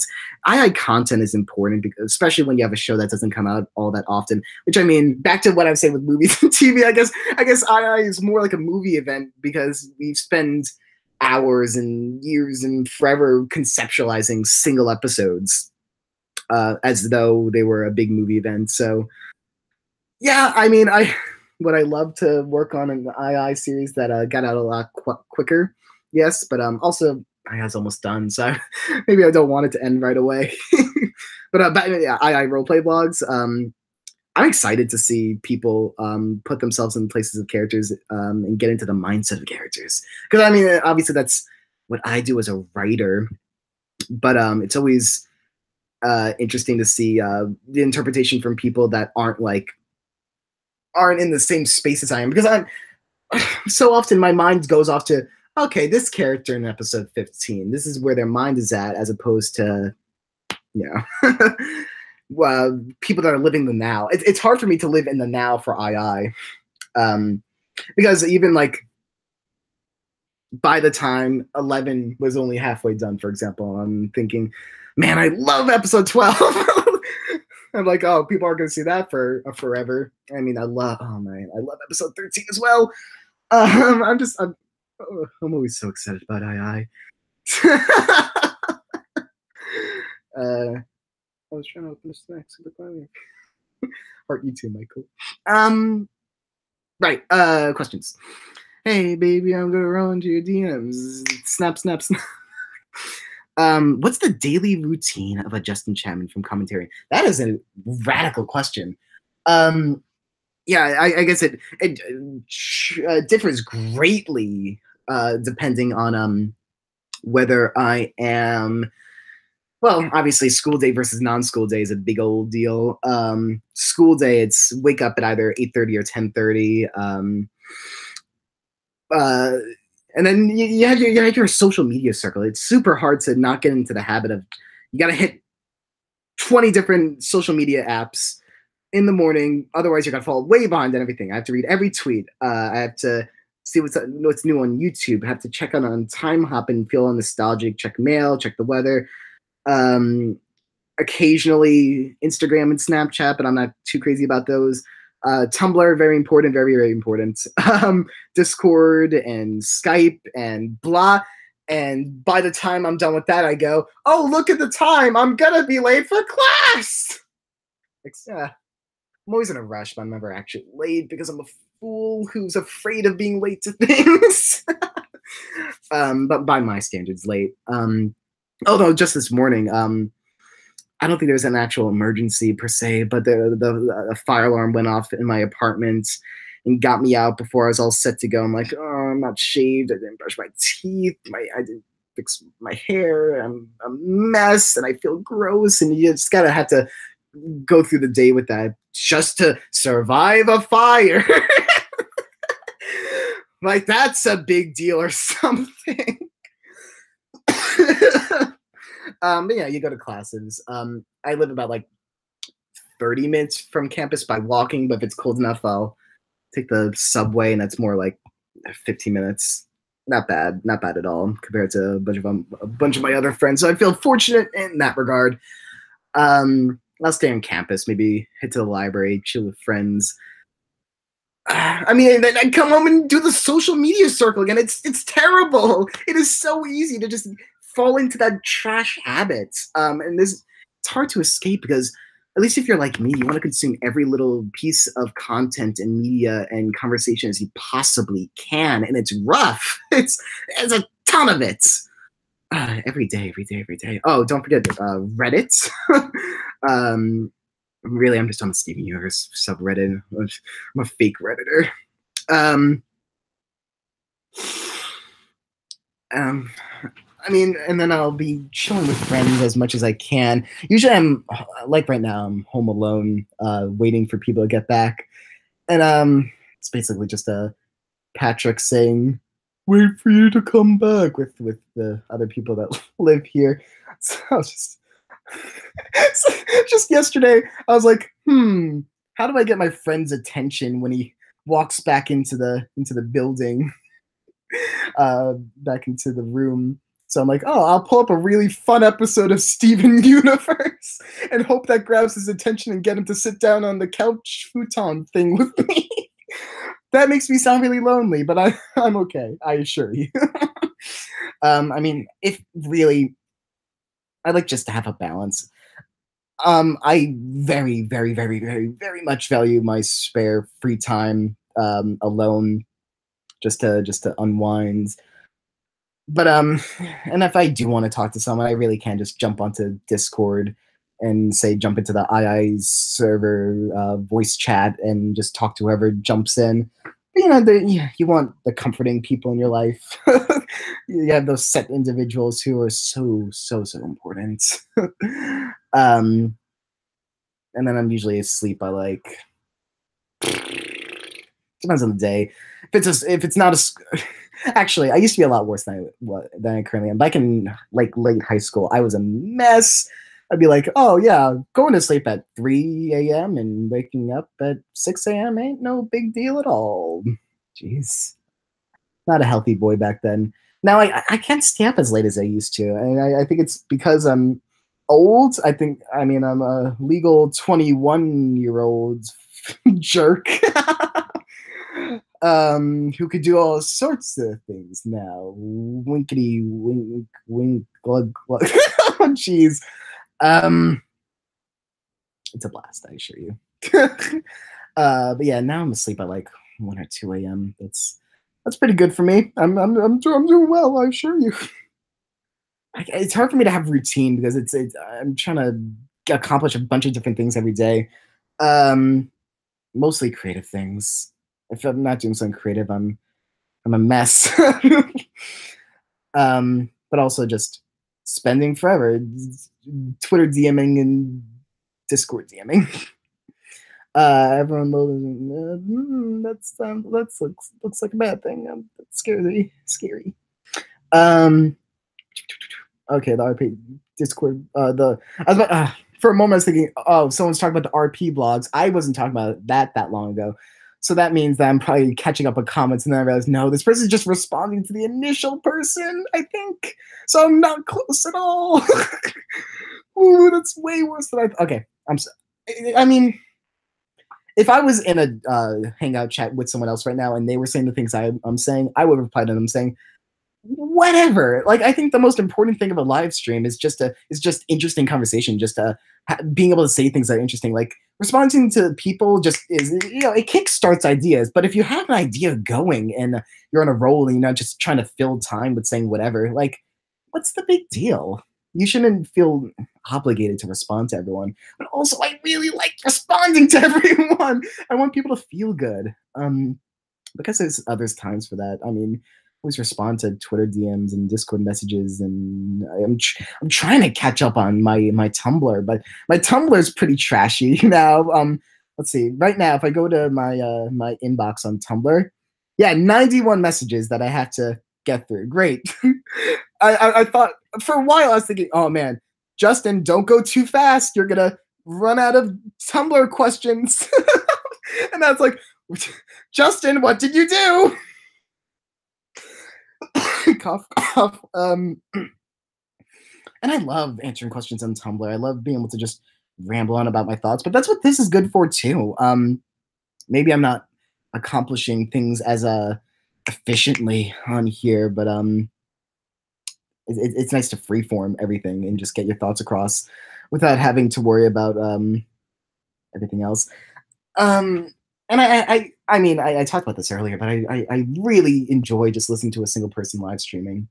II content is important, because, especially when you have a show that doesn't come out all that often. Which, I mean, back to what I was saying with movies and TV, I guess II is more like a movie event, because we spend hours and years and forever conceptualizing single episodes as though they were a big movie event. So, yeah, I mean, would I love to work on an II series that got out a lot quicker? Yes, but also II's almost done, so maybe I don't want it to end right away. But yeah, II roleplay blogs. I'm excited to see people put themselves in places of characters and get into the mindset of characters. Because I mean, obviously that's what I do as a writer, but it's always interesting to see the interpretation from people that aren't in the same space as I am. Because I'm so often my mind goes off to, okay, this character in episode 15, this is where their mind is at, as opposed to, people that are living the now. It's hard for me to live in the now for II, because even by the time 11 was only halfway done, for example, I'm thinking, man, I love episode 12. I'm like, oh, people aren't going to see that for forever. I mean, I love episode 13 as well. I'm always so excited about II. I was trying to open the snacks. Heart you too, Michael. Right. Questions. Hey, baby, I'm gonna run into your DMs. Snap, snap, snap. What's the daily routine of a Justin Chapman from commentary? That is a radical question. Yeah, I guess it differs greatly depending on whether I am. Well, obviously, school day versus non-school day is a big old deal. School day, it's wake up at either 8:30 or 10:30. And then you have your social media circle. It's super hard to not get into the habit of, you got to hit 20 different social media apps in the morning. Otherwise, you're going to fall way behind on everything. I have to read every tweet. I have to see what's new on YouTube. I have to check on Time Hop and feel nostalgic, check mail, check the weather. Occasionally Instagram and Snapchat, but I'm not too crazy about those. Tumblr, very important, very, very important. Discord and Skype and blah. And by the time I'm done with that, I go, oh, look at the time. I'm going to be late for class. I'm always in a rush, but I'm never actually late because I'm a fool who's afraid of being late to things. But by my standards, late. Although just this morning, I don't think there was an actual emergency per se, but the fire alarm went off in my apartment and got me out before I was all set to go. I'm like, oh, I'm not shaved. I didn't brush my teeth. I didn't fix my hair. I'm a mess and I feel gross, and you just gotta have to go through the day with that just to survive a fire. Like that's a big deal or something. But yeah, you go to classes. I live about like 30 minutes from campus by walking, but if it's cold enough, I'll take the subway, and that's more like 15 minutes. Not bad, not bad at all compared to a bunch of my other friends. So I feel fortunate in that regard. I'll stay on campus, maybe head to the library, chill with friends. I mean, then I come home and do the social media circle again. It's terrible. It is so easy to just fall into that trash habit. And this it's hard to escape because at least if you're like me, you want to consume every little piece of content and media and conversation as you possibly can, and it's rough. It's a ton of it. Every day, every day, every day. Oh, don't forget Reddit. Really, I'm just on the Steven Universe subreddit. I'm a fake Redditor. I mean, and then I'll be chilling with friends as much as I can. Usually I'm, like right now, I'm home alone, waiting for people to get back. And it's basically just Patrick saying, wait for you to come back with the other people that live here. So I was just yesterday, I was like, how do I get my friend's attention when he walks back into the building, back into the room? So I'm like, oh, I'll pull up a really fun episode of Steven Universe and hope that grabs his attention and get him to sit down on the couch futon thing with me. That makes me sound really lonely, but I'm okay, I assure you. I mean, if really, I like just to have a balance. I very, very, very, very, very much value my spare free time alone, just to unwind. But and if I do want to talk to someone, I really can just jump onto Discord and say jump into the II server voice chat and just talk to whoever jumps in. But, you want the comforting people in your life. You have those set individuals who are so important. And then I'm usually asleep by like, depends on the day. If it's not actually, I used to be a lot worse than I currently am. Back in like late high school, I was a mess. I'd be like, oh yeah, going to sleep at 3 a.m. and waking up at 6 a.m. ain't no big deal at all. Jeez, not a healthy boy back then. Now I can't stay up as late as I used to, and I think it's because I'm old. I mean I'm a legal 21-year-old jerk. Who could do all sorts of things now. Winkety wink wink glug glug. Oh jeez. It's a blast, I assure you. But yeah, now I'm asleep at like 1 or 2 a.m. That's pretty good for me. I'm doing well, I assure you. It's hard for me to have routine because I'm trying to accomplish a bunch of different things every day. Mostly creative things. If I'm not doing something creative, I'm a mess. But also just spending forever Twitter DMing and Discord DMing. Everyone knows that looks like a bad thing. That's scary. Okay, the RP Discord. For a moment I was thinking, oh, someone's talking about the RP blogs. I wasn't talking about that long ago. So that means that I'm probably catching up on comments, and then I realized, no, this person's just responding to the initial person, I think. So I'm not close at all. Ooh, that's way worse than okay, I mean, if I was in a hangout chat with someone else right now and they were saying the things I'm saying, I would reply to them saying, whatever. Like, I think the most important thing of a live stream is just interesting conversation, just being able to say things that are interesting. Like, responding to people just is, it kickstarts ideas. But if you have an idea going and you're on a roll and you're not just trying to fill time with saying whatever, like, what's the big deal? You shouldn't feel obligated to respond to everyone. But also, I really like responding to everyone. I want people to feel good. Because there's times for that. I mean, always respond to Twitter DMs and Discord messages, and I'm trying to catch up on my Tumblr, but my Tumblr is pretty trashy now. Let's see. Right now, if I go to my inbox on Tumblr, yeah, 91 messages that I have to get through. Great. I thought for a while I was thinking, oh man, Justin, don't go too fast. You're gonna run out of Tumblr questions. And I was like, Justin, what did you do? Cough, cough. And I love answering questions on Tumblr. I love being able to just ramble on about my thoughts, but that's what this is good for too. Maybe I'm not accomplishing things as efficiently on here, but it's nice to freeform everything and just get your thoughts across without having to worry about everything else. And I mean, I talked about this earlier, but I really enjoy just listening to a single person live streaming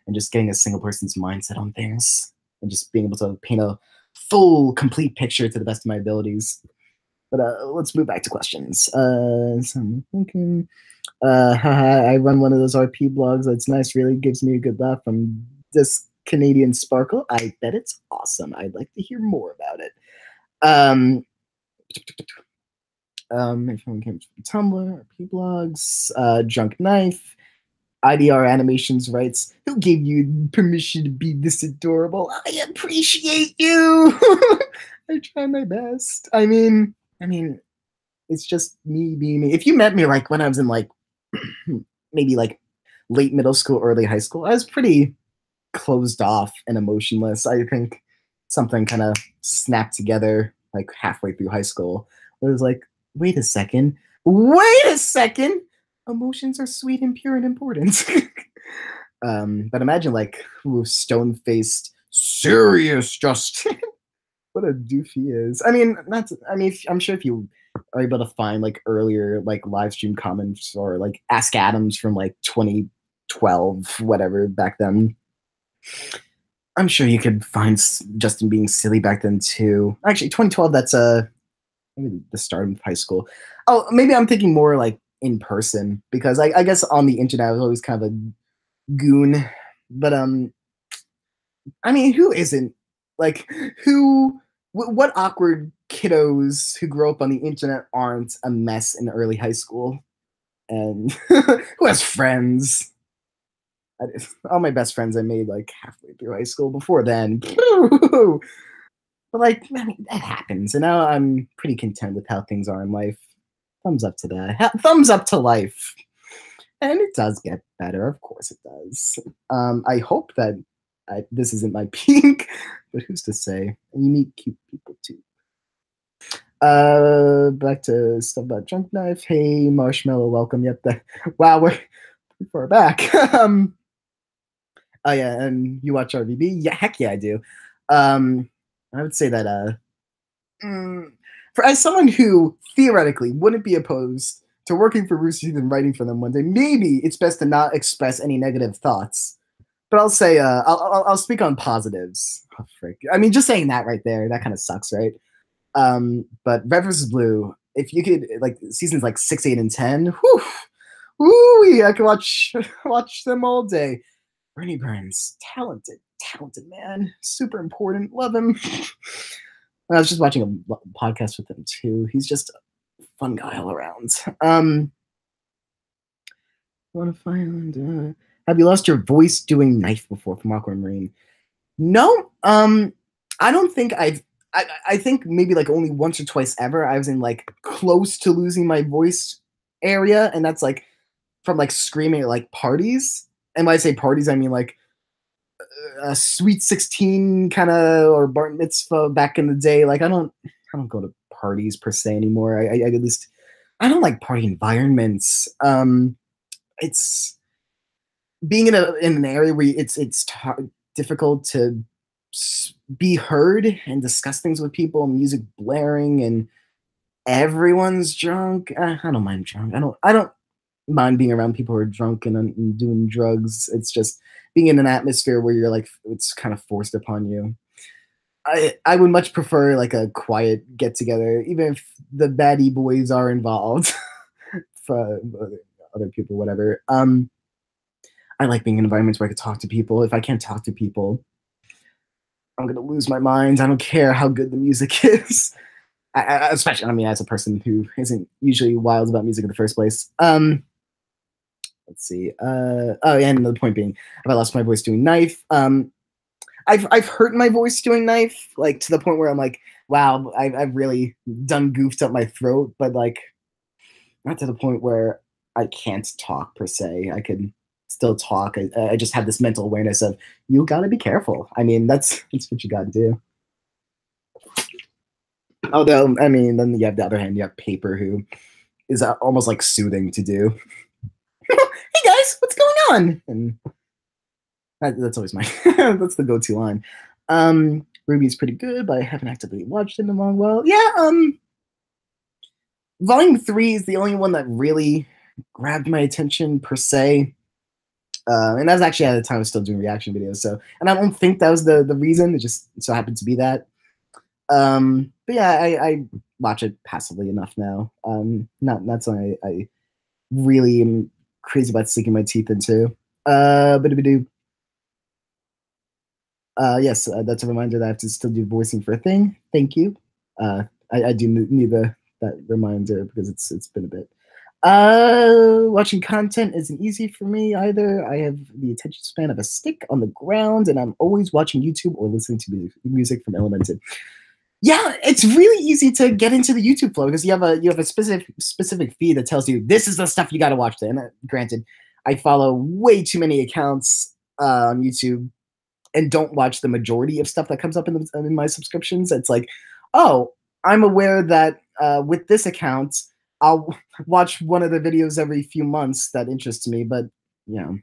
and just getting a single person's mindset on things and just being able to paint a full, complete picture to the best of my abilities. But let's move back to questions. So I'm thinking, I run one of those RP blogs. It's nice, really gives me a good laugh from this Canadian Sparkle. I bet it's awesome. I'd like to hear more about it. If someone came from Tumblr, RP blogs, Junk Knife, IDR Animations writes, who gave you permission to be this adorable? I appreciate you. I try my best. I mean, it's just me being me. If you met me like when I was in like maybe like late middle school, early high school, I was pretty closed off and emotionless. I think something kind of snapped together like halfway through high school. It was like, wait a second. Emotions are sweet and pure and important. But imagine like stone-faced, serious Justin. What a doof he is. I mean, I'm sure if you are able to find like earlier like live stream comments or like Ask Adams from like 2012, whatever back then, I'm sure you could find Justin being silly back then too. Actually, 2012, that's maybe the start of high school. Oh, maybe I'm thinking more like in person because I guess on the internet I was always kind of a goon. But I mean, who isn't? Like, what awkward kiddos who grow up on the internet aren't a mess in early high school? And who has friends? All my best friends I made like halfway through high school. Before then, but like, I mean, that happens. And now I'm pretty content with how things are in life. Thumbs up to that. Thumbs up to life. And it does get better. Of course it does. I hope that this isn't my peak, but who's to say? And you meet cute people too. Back to stuff about Junk Knife. Hey, Marshmallow, welcome. Yep. Wow, we're pretty far back. Oh yeah, and you watch RVB? Yeah, heck yeah, I do. I would say that for as someone who theoretically wouldn't be opposed to working for Rooster Teeth and writing for them one day, maybe it's best to not express any negative thoughts. But I'll say I'll speak on positives. Oh, frick. I mean, just saying that right there, that kind of sucks, right? But Red vs. Blue, if you could like seasons like 6, 8, and 10, whoo, I could watch them all day. Bernie Burns, talented man, super important, love him. I was just watching a podcast with him too. He's just a fun guy all around. Want to find? Have you lost your voice doing Knife before from Awkward Marine? No. I don't think I've. I think maybe like only once or twice ever I was in like close to losing my voice area, and that's like from like screaming at like parties. And when I say parties, I mean like a Sweet 16 kind of or bar mitzvah back in the day. Like I don't go to parties per se anymore. I at least I don't like party environments. It's being in an area where it's difficult to be heard and discuss things with people, music blaring, and everyone's drunk. I don't mind drunk. I don't mind being around people who are drunk and doing drugs. It's just being in an atmosphere where you're like it's kind of forced upon you. I would much prefer like a quiet get together, even if the baddie boys are involved for other people, whatever. I like being in environments where I can talk to people. If I can't talk to people, I'm gonna lose my mind. I don't care how good the music is. Especially, I mean, as a person who isn't usually wild about music in the first place. Let's see. Oh, yeah, and the point being, have I lost my voice doing Knife? I've hurt my voice doing Knife, like to the point where I'm like, wow, I've really done goofed up my throat, but like not to the point where I can't talk per se. I could still talk. I just have this mental awareness of you got to be careful. I mean, that's what you got to do. Although, I mean, then you have the other hand, you have Paper, who is almost like soothing to do. Hey guys, what's going on? And that's always my that's the go-to line. Ruby's pretty good, but I haven't actively watched it in a long while. Yeah, Volume 3 is the only one that really grabbed my attention per se. And that was actually at the time I was still doing reaction videos. So, and I don't think that was the reason. It just so happened to be that. But yeah, I watch it passively enough now. Not something I really am crazy about sinking my teeth into. Yes, that's a reminder that I have to still do voicing for a thing. Thank you. I do need that reminder because it's been a bit. Watching content isn't easy for me either. I have the attention span of a stick on the ground, and I'm always watching YouTube or listening to music from Elemented. Yeah, it's really easy to get into the YouTube flow because you have a specific feed that tells you this is the stuff you got to watch. And granted, I follow way too many accounts on YouTube and don't watch the majority of stuff that comes up in my subscriptions. It's like, oh, I'm aware that with this account, I'll watch one of the videos every few months that interests me, but you know,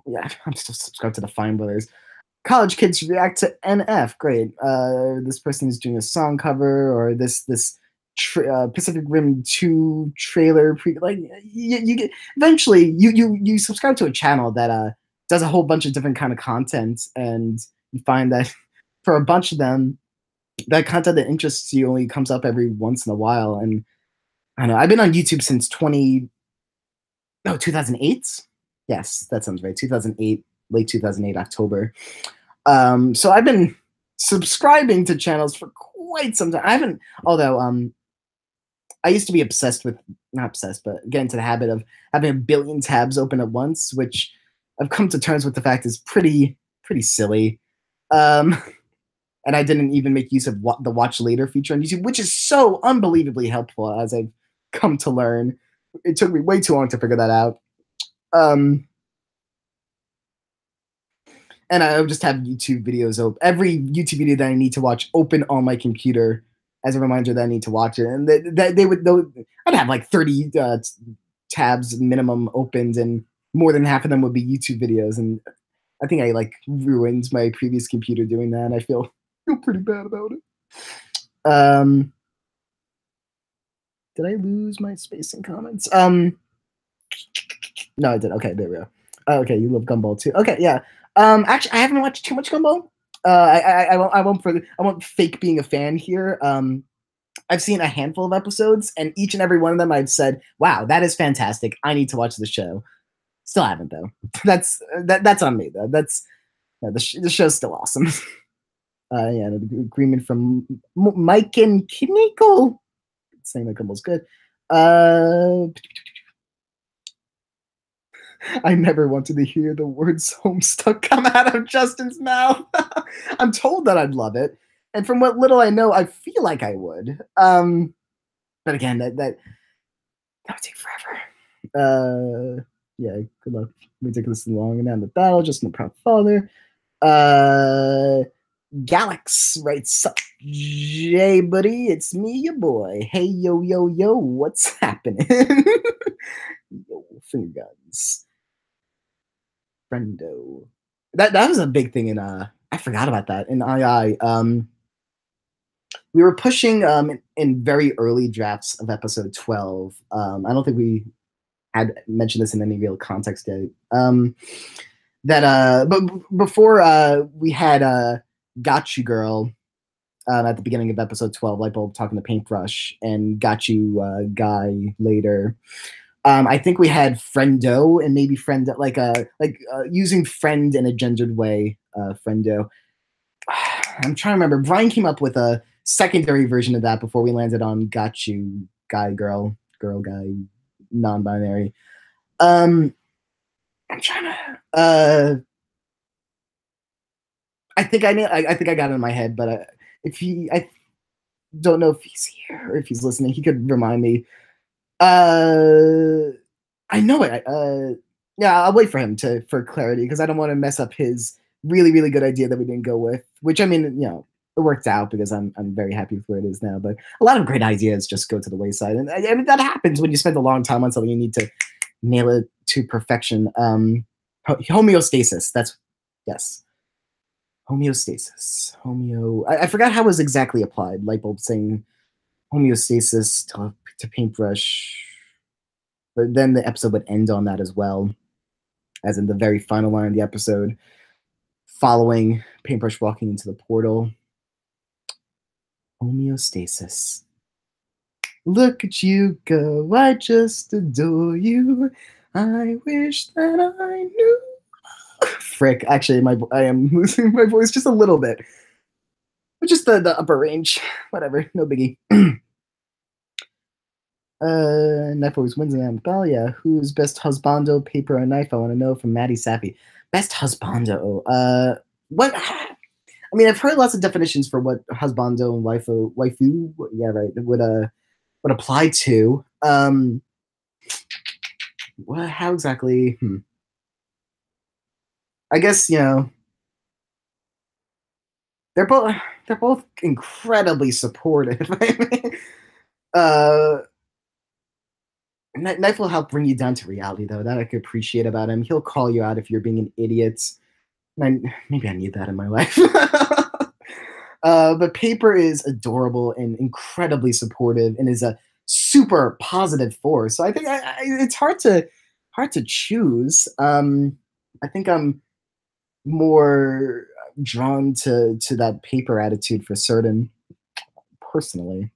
yeah, I'm still subscribed to the Fine Brothers. College kids react to NF. Great. This person is doing a song cover, or this Pacific Rim 2 trailer. Like you get eventually you subscribe to a channel that does a whole bunch of different kind of content, and you find that for a bunch of them, that content that interests you only comes up every once in a while. And I don't know. I've been on YouTube since 2008. Yes, that sounds right. 2008, late 2008, October. So I've been subscribing to channels for quite some time. I haven't, although I used to be obsessed with, not obsessed, but get into the habit of having a billion tabs open at once, which I've come to terms with the fact is pretty silly. And I didn't even make use of the watch later feature on YouTube, which is so unbelievably helpful, as I've come to learn. It took me way too long to figure that out. And I would just have YouTube videos open. Every YouTube video that I need to watch open on my computer as a reminder that I need to watch it. And I'd have like 30 tabs minimum opened, and more than half of them would be YouTube videos. And I think I like ruined my previous computer doing that. And I feel pretty bad about it. Did I lose my spacing comments? No, I did. Okay, there we go. Okay, you love Gumball too. Okay, yeah. Actually, I haven't watched too much Gumball. I won't fake being a fan here. I've seen a handful of episodes, and each and every one of them I've said, "Wow, that is fantastic. I need to watch the show." Still haven't though. That's on me though. The show's still awesome. Yeah, the agreement from Mike and Kineko saying that Gumball's good. I never wanted to hear the words Homestuck come out of Justin's mouth. I'm told that I'd love it, and from what little I know, I feel like I would. But again, that would take forever. Yeah, good luck. Ridiculously long and down the battle, just in the proud father. Galax writes up, JayBuddy, it's me, your boy. Hey, yo, what's happening? Yo, finger guns. Friendo. That was a big thing in I forgot about that in II. We were pushing in very early drafts of episode 12. I don't think we had mentioned this in any real context yet. But before we had Got You Girl at the beginning of episode 12, Lightbulb talking to Paintbrush, and Got You Guy later. I think we had friendo and maybe friend using friend in a gendered way. Friendo. I'm trying to remember. Brian came up with a secondary version of that before we landed on got you, guy, girl, girl, guy, non-binary. I'm trying to. I think I think I got it in my head, but I don't know if he's here or if he's listening. He could remind me. I know it. Yeah, I'll wait for him for clarity because I don't want to mess up his really really good idea that we didn't go with. Which I mean, it worked out because I'm very happy with where it is now. But a lot of great ideas just go to the wayside, and I mean that happens when you spend a long time on something. You need to nail it to perfection. Homeostasis. That's yes. Homeostasis. I forgot how it was exactly applied. Lightbulb saying homeostasis to paintbrush. But then the episode would end on that as well, as in the very final line of the episode, following paintbrush walking into the portal. Homeostasis. Look at you go, I just adore you. I wish that I knew. Frick, actually, I am losing my voice just a little bit. But just the upper range. Whatever, no biggie. Knife always wins in Bell. Yeah, who's best husbando, paper or knife? I want to know from Maddie Sappy. Best husbando. What? I mean, I've heard lots of definitions for what husbando and waifu. Yeah, right. Would apply to. What? How exactly? I guess they're both incredibly supportive. Knife will help bring you down to reality, though. That I could appreciate about him. He'll call you out if you're being an idiot. Maybe I need that in my life. But Paper is adorable and incredibly supportive, and is a super positive force. So I think it's hard to choose. I think I'm more drawn to that Paper attitude for certain, personally.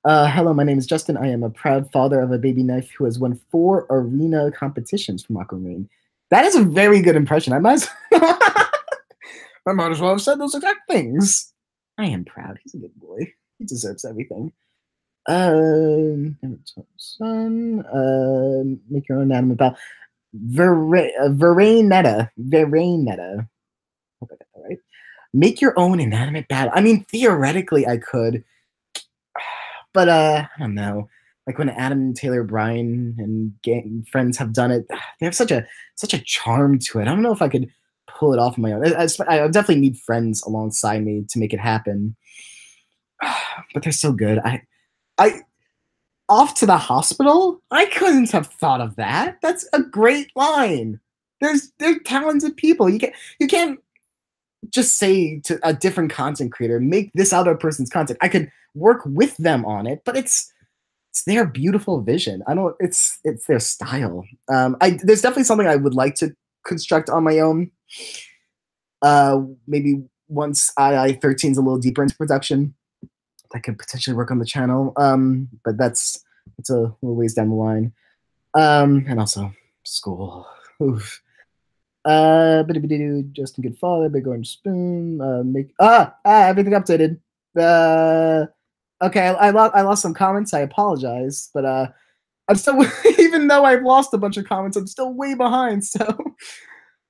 Hello, my name is Justin. I am a proud father of a baby knife who has won 4 arena competitions from Aquamarine. That is a very good impression. I might as well have said those exact things. I am proud. He's a good boy. He deserves everything. Son, make your own inanimate bell. Veranetta. Hope I got that right. Make your own inanimate battle. I mean, theoretically, I could. But I don't know. Like when Adam, Taylor, Brian, and friends have done it, they have such a charm to it. I don't know if I could pull it off on my own. I definitely need friends alongside me to make it happen. But they're so good. I off to the hospital. I couldn't have thought of that. That's a great line. They're talented people. You can't just say to a different content creator, make this other person's content. I could work with them on it, but it's their beautiful vision. It's their style. There's definitely something I would like to construct on my own. Maybe once II13 is a little deeper into production, that could potentially work on the channel. But it's a little ways down the line. And also school. Oof. Justin Good Father, Big Orange Spoon, everything updated. Okay, I lost some comments. I apologize, but I'm still even though I've lost a bunch of comments, I'm still way behind. So,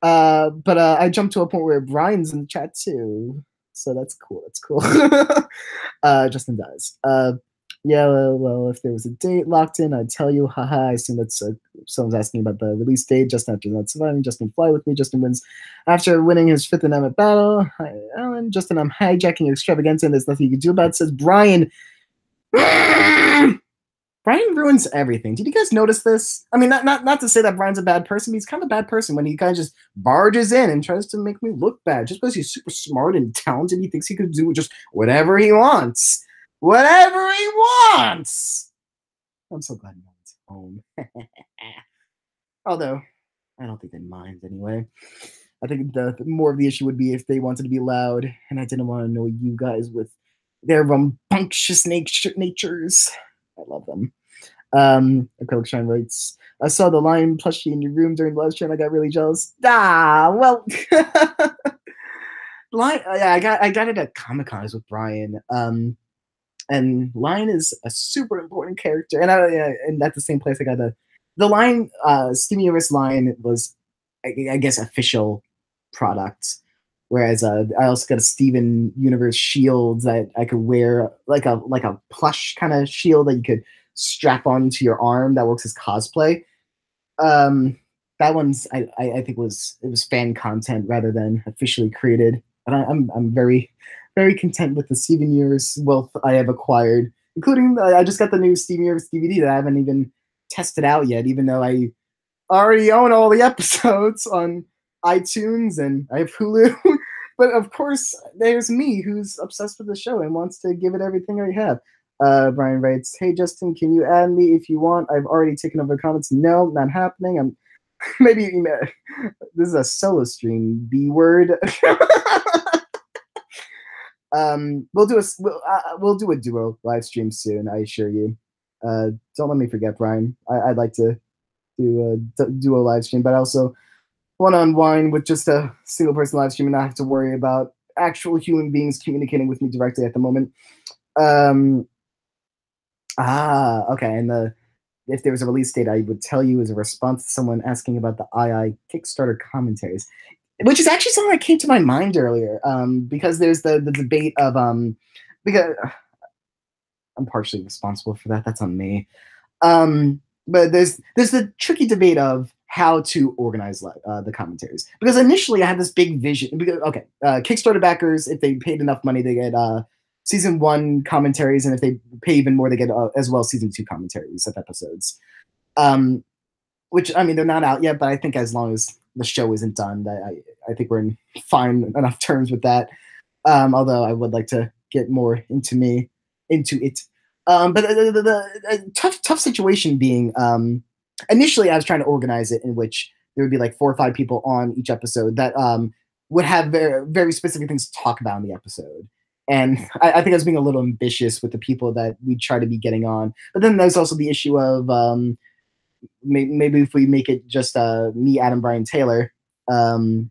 but I jumped to a point where Brian's in the chat too, so that's cool. Justin dies. Yeah, well, if there was a date locked in, I'd tell you. Haha, I assume that's someone's asking about the release date. Justin after not surviving. Justin fly with me. Justin wins after winning his 5th inanimate battle. Hi, Alan. Justin, I'm hijacking Extravaganza, and there's nothing you can do about it. Says Brian. Brian ruins everything. Did you guys notice this? I mean, not to say that Brian's a bad person. But he's kind of a bad person when he kind of just barges in and tries to make me look bad. Just because he's super smart and talented, he thinks he could do just whatever he wants. Whatever he wants. I'm so glad no one's home. Although, I don't think they mind anyway. I think the more of the issue would be if they wanted to be loud, and I didn't want to annoy you guys with their rambunctious natures. I love them. Acrylic Shrine writes, I saw the lion plushie in your room during the live stream. I got really jealous. Ah, well, lion. Yeah, I got it at Comic Cons with Brian. And Lion is a super important character, and and at the same place I got the Lion. Steam Universe Lion was, I guess, official product. Whereas I also got a Steven Universe shield that I could wear, like a plush kind of shield that you could strap onto your arm that works as cosplay. Um, that one's I think it was fan content rather than officially created, and I'm very content with the Steven Universe wealth I have acquired, including I just got the new Steven Universe DVD that I haven't even tested out yet, even though I already own all the episodes on iTunes and I have Hulu. But of course, there's me who's obsessed with the show and wants to give it everything I have. Brian writes, "Hey Justin, can you add me if you want? I've already taken over the comments. No, not happening. I'm maybe this is a solo stream. B word." We'll do a duo live stream soon. I assure you. Don't let me forget, Brian. I'd like to do a duo live stream, but also one-on-one with just a single person live stream and not have to worry about actual human beings communicating with me directly at the moment. Okay. And if there was a release date, I would tell you as a response to someone asking about the II Kickstarter commentaries, which is actually something that came to my mind earlier. Because there's the debate of because I'm partially responsible for that. That's on me. But there's the tricky debate of how to organize the commentaries, because initially I had this big vision. Because, okay, Kickstarter backers, if they paid enough money, they get season 1 commentaries, and if they pay even more, they get as well season 2 commentaries of episodes. Which, I mean, they're not out yet, but I think as long as the show isn't done, I think we're in fine enough terms with that. Although I would like to get more into it. But the tough situation being, initially I was trying to organize it in which there would be like 4 or 5 people on each episode that would have very, very specific things to talk about in the episode. And I think I was being a little ambitious with the people that we try to be getting on. But then there's also the issue of maybe if we make it just me, Adam, Brian, Taylor, it'd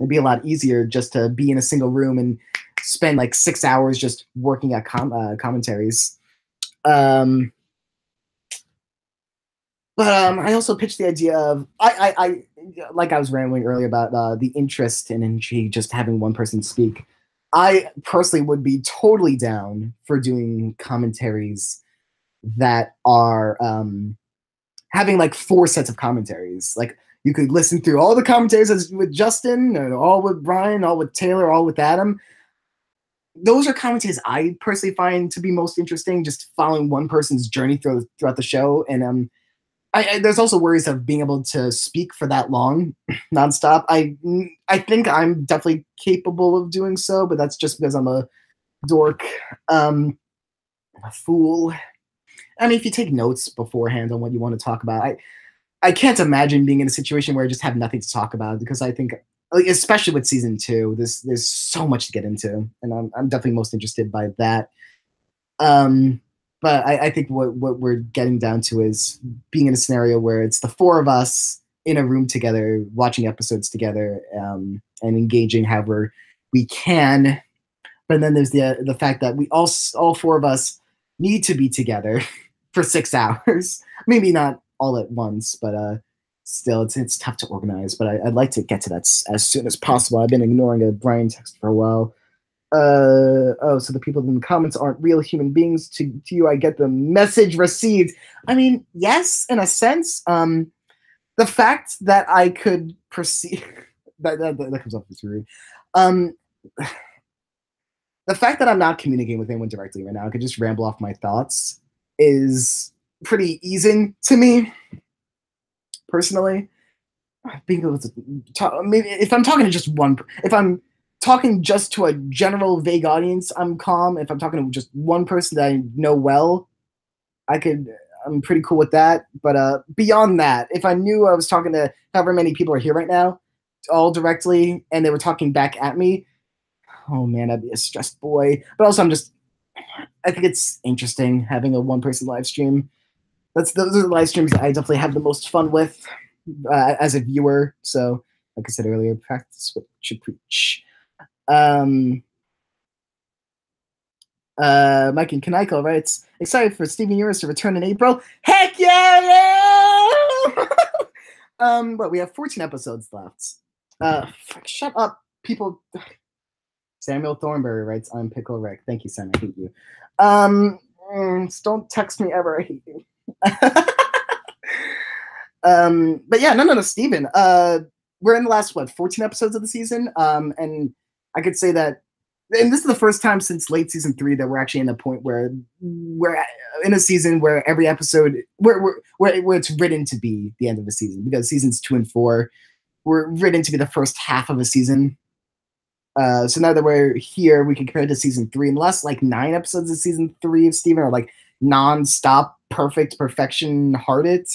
be a lot easier just to be in a single room and spend like 6 hours just working at commentaries. But I also pitched the idea of I like I was rambling earlier about the interest and intrigue just having one person speak. I personally would be totally down for doing commentaries that are having like 4 sets of commentaries. Like you could listen through all the commentaries with Justin, and all with Brian, all with Taylor, all with Adam. Those are commentaries I personally find to be most interesting, just following one person's journey throughout the show. And there's also worries of being able to speak for that long, nonstop. I think I'm definitely capable of doing so, but that's just because I'm a dork, a fool. I mean, if you take notes beforehand on what you want to talk about, I can't imagine being in a situation where I just have nothing to talk about, because I think, like, especially with season 2, there's so much to get into, and I'm definitely most interested by that. But I think what we're getting down to is being in a scenario where it's the 4 of us in a room together, watching episodes together, and engaging however we can. But then there's the fact that we all 4 of us need to be together for 6 hours. Maybe not all at once, but still, it's tough to organize. But I'd like to get to that as soon as possible. I've been ignoring a Brian text for a while. So the people in the comments aren't real human beings to you. I get the message received. I mean, yes, in a sense. The fact that I could perceive that comes off as rude. The fact that I'm not communicating with anyone directly right now, I could just ramble off my thoughts, is pretty easing to me, personally. Being able to talk, maybe if I'm talking to just one, if I'm talking just to a general vague audience, I'm calm. If I'm talking to just one person that I know well, I'm pretty cool with that. But beyond that, if I knew I was talking to however many people are here right now, all directly, and they were talking back at me, oh man, I'd be a stressed boy. But also, I think it's interesting having a one-person live stream. those are the live streams that I definitely have the most fun with as a viewer. So, like I said earlier, practice what you preach. Mike and Kaneko writes, excited for Steven Universe to return in April. Heck yeah! But we have 14 episodes left. Shut up, people. Samuel Thornberry writes, I'm Pickle Rick. Thank you, Sam. I hate you. Don't text me ever. I hate you. But yeah, no, Steven. We're in the last 14 episodes of the season. And I could say that, and this is the first time since late season 3 that we're actually in a point where we're in a season where every episode where it's written to be the end of the season, because seasons 2 and 4 were written to be the first half of a season. So now that we're here, we can compare it to season 3. And the last 9 episodes of season 3 of Steven are non-stop perfection hearted.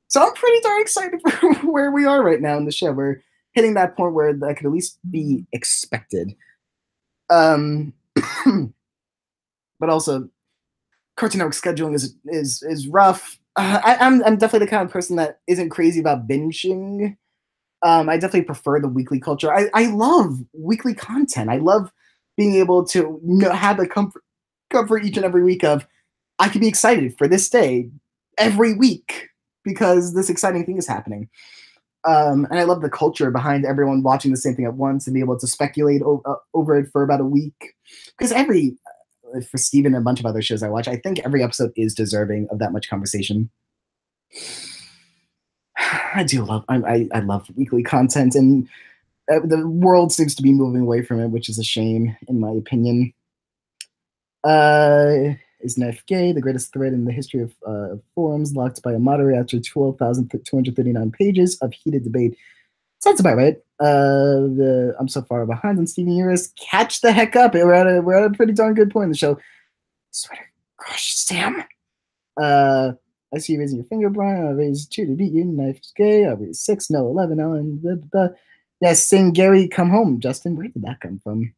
So I'm pretty darn excited for where we are right now in the show. We're hitting that point where that could at least be expected. But also, Cartoon Network scheduling is rough. I'm definitely the kind of person that isn't crazy about binging. I definitely prefer the weekly culture. I love weekly content. I love being able to have the comfort each and every week of I can be excited for this day every week because this exciting thing is happening. And I love the culture behind everyone watching the same thing at once and be able to speculate over it for about a week. Because for Steven and a bunch of other shows I watch, I think every episode is deserving of that much conversation. I love weekly content, and the world seems to be moving away from it, which is a shame, in my opinion. Is Knife gay? The greatest thread in the history of forums, locked by a moderator after 12,239 pages of heated debate. Sounds about right. I'm so far behind on Steven Universe. Catch the heck up! We're at a pretty darn good point in the show. Sweater crush, Sam. I see you raising your finger, Brian. I raised 2 to beat you. Knife is gay. I raised 6. No, 11. Ellen. Blah, blah, blah. Yes, sing Gary, come home. Justin, where did that come from?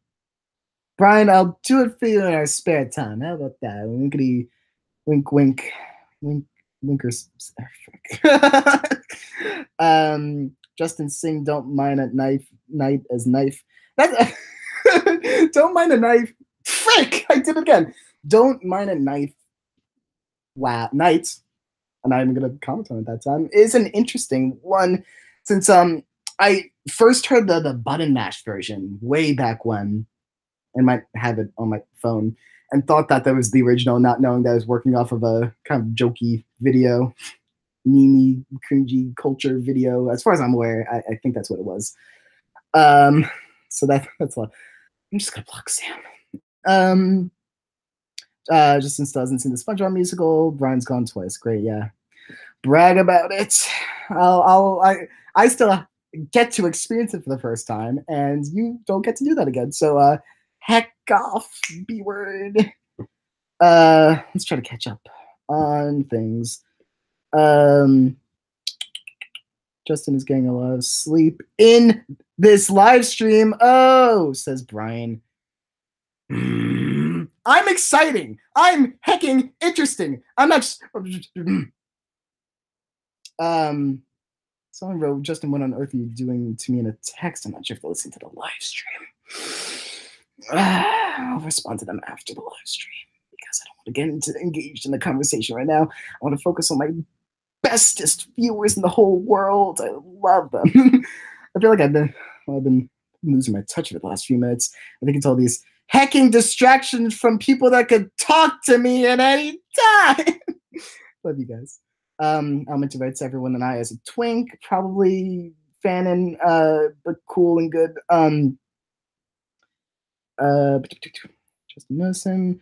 Brian, I'll do it for you in our spare time. How about that? Winkety, wink, wink, wink, winkers. Justin, sing "Don't Mind a Knife" night as knife. Don't mind a knife. Frick! I did it again. Don't mind a knife. Wow, night. And I'm gonna comment on it that time. Is an interesting one since I first heard the button mash version way back when. And might have it on my phone, and thought that was the original, not knowing that I was working off of a kind of jokey video, meme, cringy culture video. As far as I'm aware, I think that's what it was. So that's a lot. I'm just gonna block Sam. Justin still hasn't seen the SpongeBob musical. Brian's gone twice. Great, yeah. Brag about it. I still get to experience it for the first time, and you don't get to do that again. So heck off, B word. Let's try to catch up on things. Justin is getting a lot of sleep in this live stream. Oh, says Brian. I'm exciting. I'm hecking interesting. I'm not just. Someone wrote, Justin, what on earth are you doing to me in a text? I'm not sure if they'll listen to the live stream. I'll respond to them after the live stream because I don't want to get engaged in the conversation right now. I want to focus on my bestest viewers in the whole world. I love them. I feel like I've been losing my touch for the last few minutes. I think it's all these hacking distractions from people that could talk to me at any time. Love you guys. Almond writes everyone and I as a twink, probably fanon, but cool and good. Justin Nothin.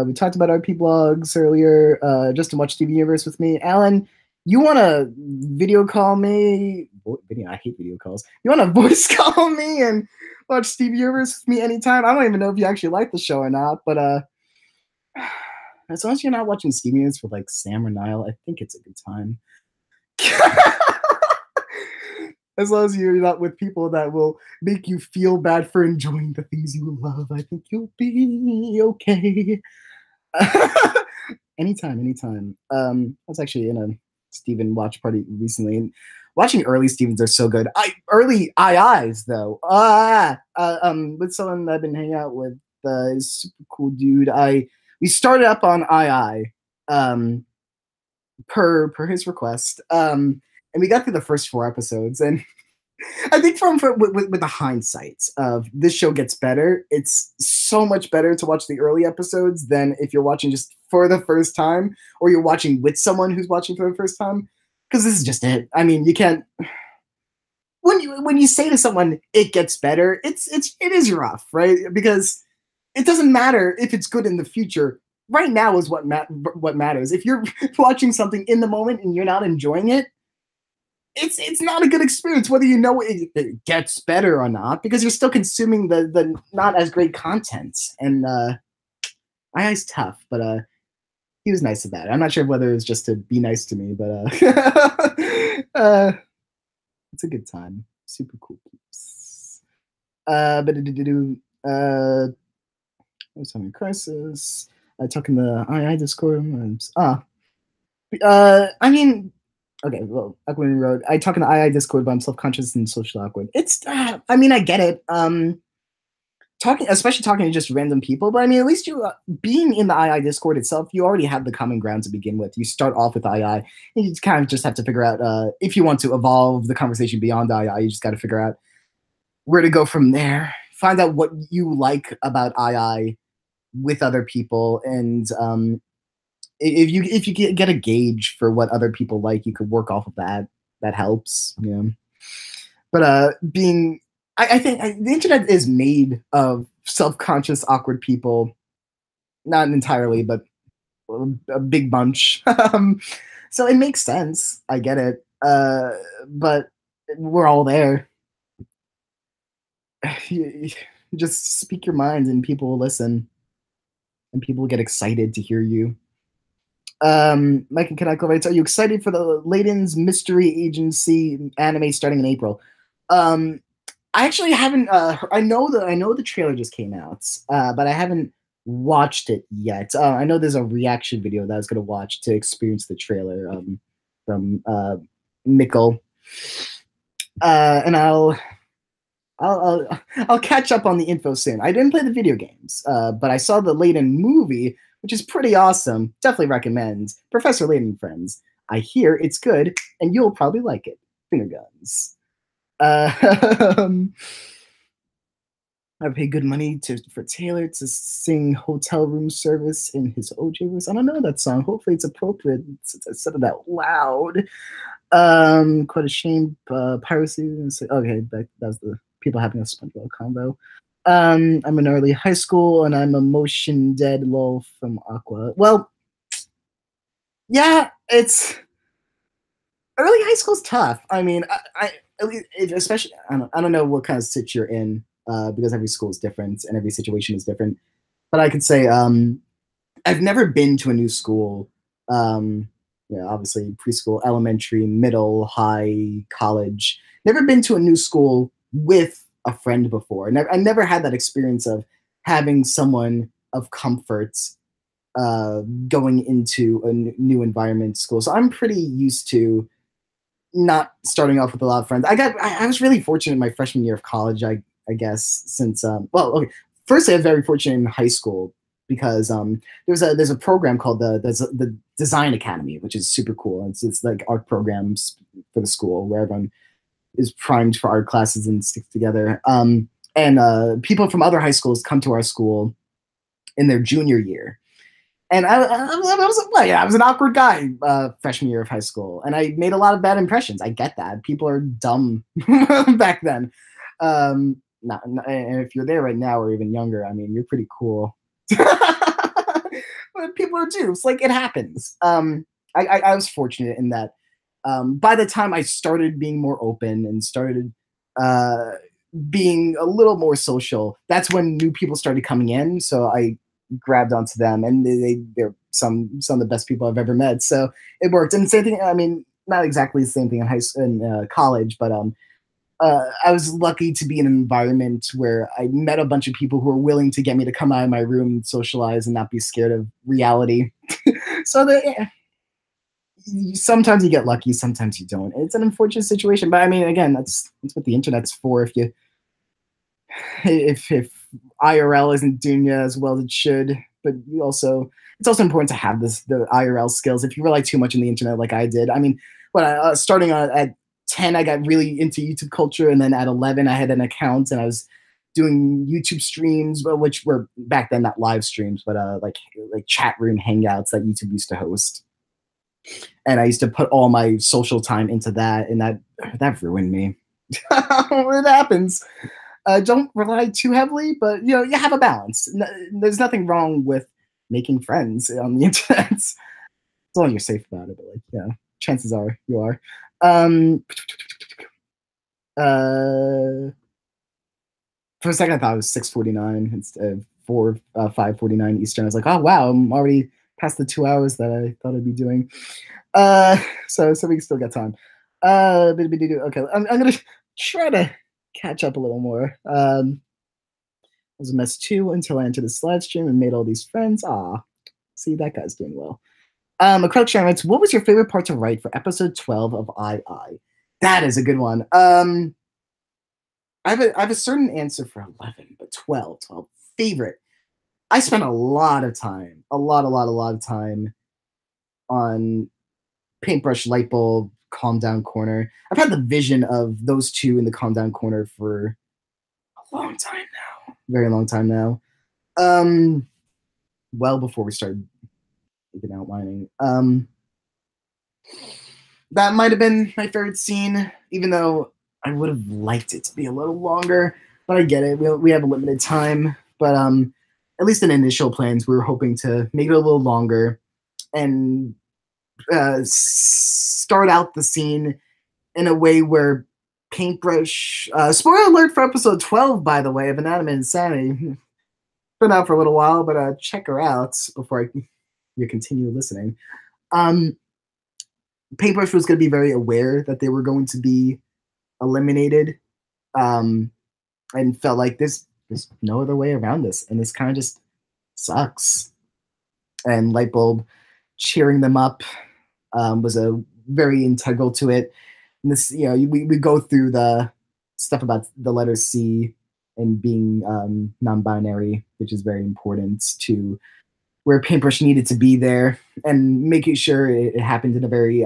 We talked about RP blogs earlier. Justin watched TV Universe with me. Alan, you want to video call me? I hate video calls. You want to voice call me and watch Stevie Universe with me anytime? I don't even know if you actually like the show or not, but as long as you're not watching Stevie Universe with like Sam or Niall, I think it's a good time. As long as you're not with people that will make you feel bad for enjoying the things you love, I think you'll be okay. Anytime, anytime. I was actually in a Steven watch party recently, and watching early Stevens are so good. Early eyes though. With someone I've been hanging out with, is super cool dude. We started up on um, per his request, and we got through the first 4 episodes, and I think with the hindsight of this show gets better, it's so much better to watch the early episodes than if you're watching just for the first time or you're watching with someone who's watching for the first time. Because this is just it. I mean, you can't when you say to someone it gets better, it is rough, right? Because it doesn't matter if it's good in the future. Right now is what matters. If you're watching something in the moment and you're not enjoying it, it's not a good experience whether you know it gets better or not, because you're still consuming the not as great content. And I's tough, but he was nice about it. I'm not sure whether it was just to be nice to me, but it's a good time. Super cool peeps. But I was having a crisis. Talking the II Discord. I mean, okay, well, Aquaman Road. I talk in the II Discord, but I'm self-conscious and socially awkward. It's, I mean, I get it. Especially talking to just random people, but I mean, at least you, being in the II Discord itself, you already have the common ground to begin with. You start off with II, and you kind of just have to figure out, if you want to evolve the conversation beyond II, you just got to figure out where to go from there. Find out what you like about II with other people, and if you get a gauge for what other people like, you could work off of that. That helps, you know. But I think the internet is made of self-conscious, awkward people. Not entirely, but a big bunch. So it makes sense. I get it. But we're all there. Just speak your mind, and people will listen, and people will get excited to hear you. Mike and Kaneko writes, are you excited for the Layden's Mystery Agency anime starting in April? I actually haven't. I know the trailer just came out, but I haven't watched it yet. I know there's a reaction video that I was gonna watch to experience the trailer from Mikkel, and I'll catch up on the info soon. I didn't play the video games, but I saw the Layden movie, which is pretty awesome. Definitely recommend Professor Layden and Friends. I hear it's good, and you'll probably like it. Finger guns. I pay good money for Taylor to sing hotel room service in his OJ voice. I don't know that song. Hopefully it's appropriate since I said it out loud. Quite a shame. Piracy. Okay, that was the people having a SpongeBob combo. I'm in early high school and I'm a motion dead lol from Aqua. Well, yeah, it's early high school's tough. I mean, especially I don't know what kind of sit you're in, because every school is different and every situation is different. But I could say I've never been to a new school. Obviously preschool, elementary, middle, high, college. Never been to a new school with a friend before. I never had that experience of having someone of comfort going into a new environment school. So I'm pretty used to not starting off with a lot of friends. I was really fortunate in my freshman year of college, I guess, since okay. Firstly, I was very fortunate in high school because there's a program called the Design Academy, which is super cool. It's like art programs for the school where everyone is primed for art classes and sticks together. And people from other high schools come to our school in their junior year. And I was an awkward guy freshman year of high school, and I made a lot of bad impressions. I get that. People are dumb back then. And if you're there right now or even younger, I mean, you're pretty cool. But people are too. It's like it happens. I was fortunate in that by the time I started being more open and started being a little more social, that's when new people started coming in. So I grabbed onto them, and they're some of the best people I've ever met. So it worked. And same thing. I mean, not exactly the same thing in college, but I was lucky to be in an environment where I met a bunch of people who were willing to get me to come out of my room and socialize and not be scared of reality. So sometimes you get lucky, sometimes you don't. It's an unfortunate situation, but I mean, again, that's what the internet's for. If IRL isn't doing as well as it should, but it's also important to have the IRL skills. If you rely too much on the internet, like I did, I mean, starting at 10, I got really into YouTube culture, and then at 11, I had an account and I was doing YouTube streams, which were back then not live streams, but like chat room hangouts that YouTube used to host. And I used to put all my social time into that, and that ruined me. It happens. Don't rely too heavily, but you have a balance. There's nothing wrong with making friends on the internet, as long as you're safe about it. But chances are you are. For a second, I thought it was 6:49 instead of 5:49 Eastern. I was like, oh wow, I'm already past the 2 hours that I thought I'd be doing. So we still got time. Okay, I'm gonna try to catch up a little more. I was a mess too until I entered this live stream and made all these friends. See, that guy's doing well. A crowd writes, what was your favorite part to write for episode 12 of II? That is a good one. I have a certain answer for 11, but 12 favorite. I spent a lot of time, a lot of time on Paintbrush, Lightbulb, Calm Down Corner. I've had the vision of those two in the Calm Down Corner for a long time now. Very long time now. Well before we started outlining. That might have been my favorite scene, even though I would have liked it to be a little longer, but I get it. We have a limited time, but at least in initial plans, we were hoping to make it a little longer and start out the scene in a way where Paintbrush, spoiler alert for episode 12, by the way, of Inanimate Insanity. Been out for a little while, but check her out before you continue listening. Paintbrush was going to be very aware that they were going to be eliminated, and felt like there's no other way around this, and this kind of just sucks. And Lightbulb cheering them up was a very integral to it. And this, we go through the stuff about the letter C and being non-binary, which is very important to where Paintbrush needed to be there, and making sure it happened in a very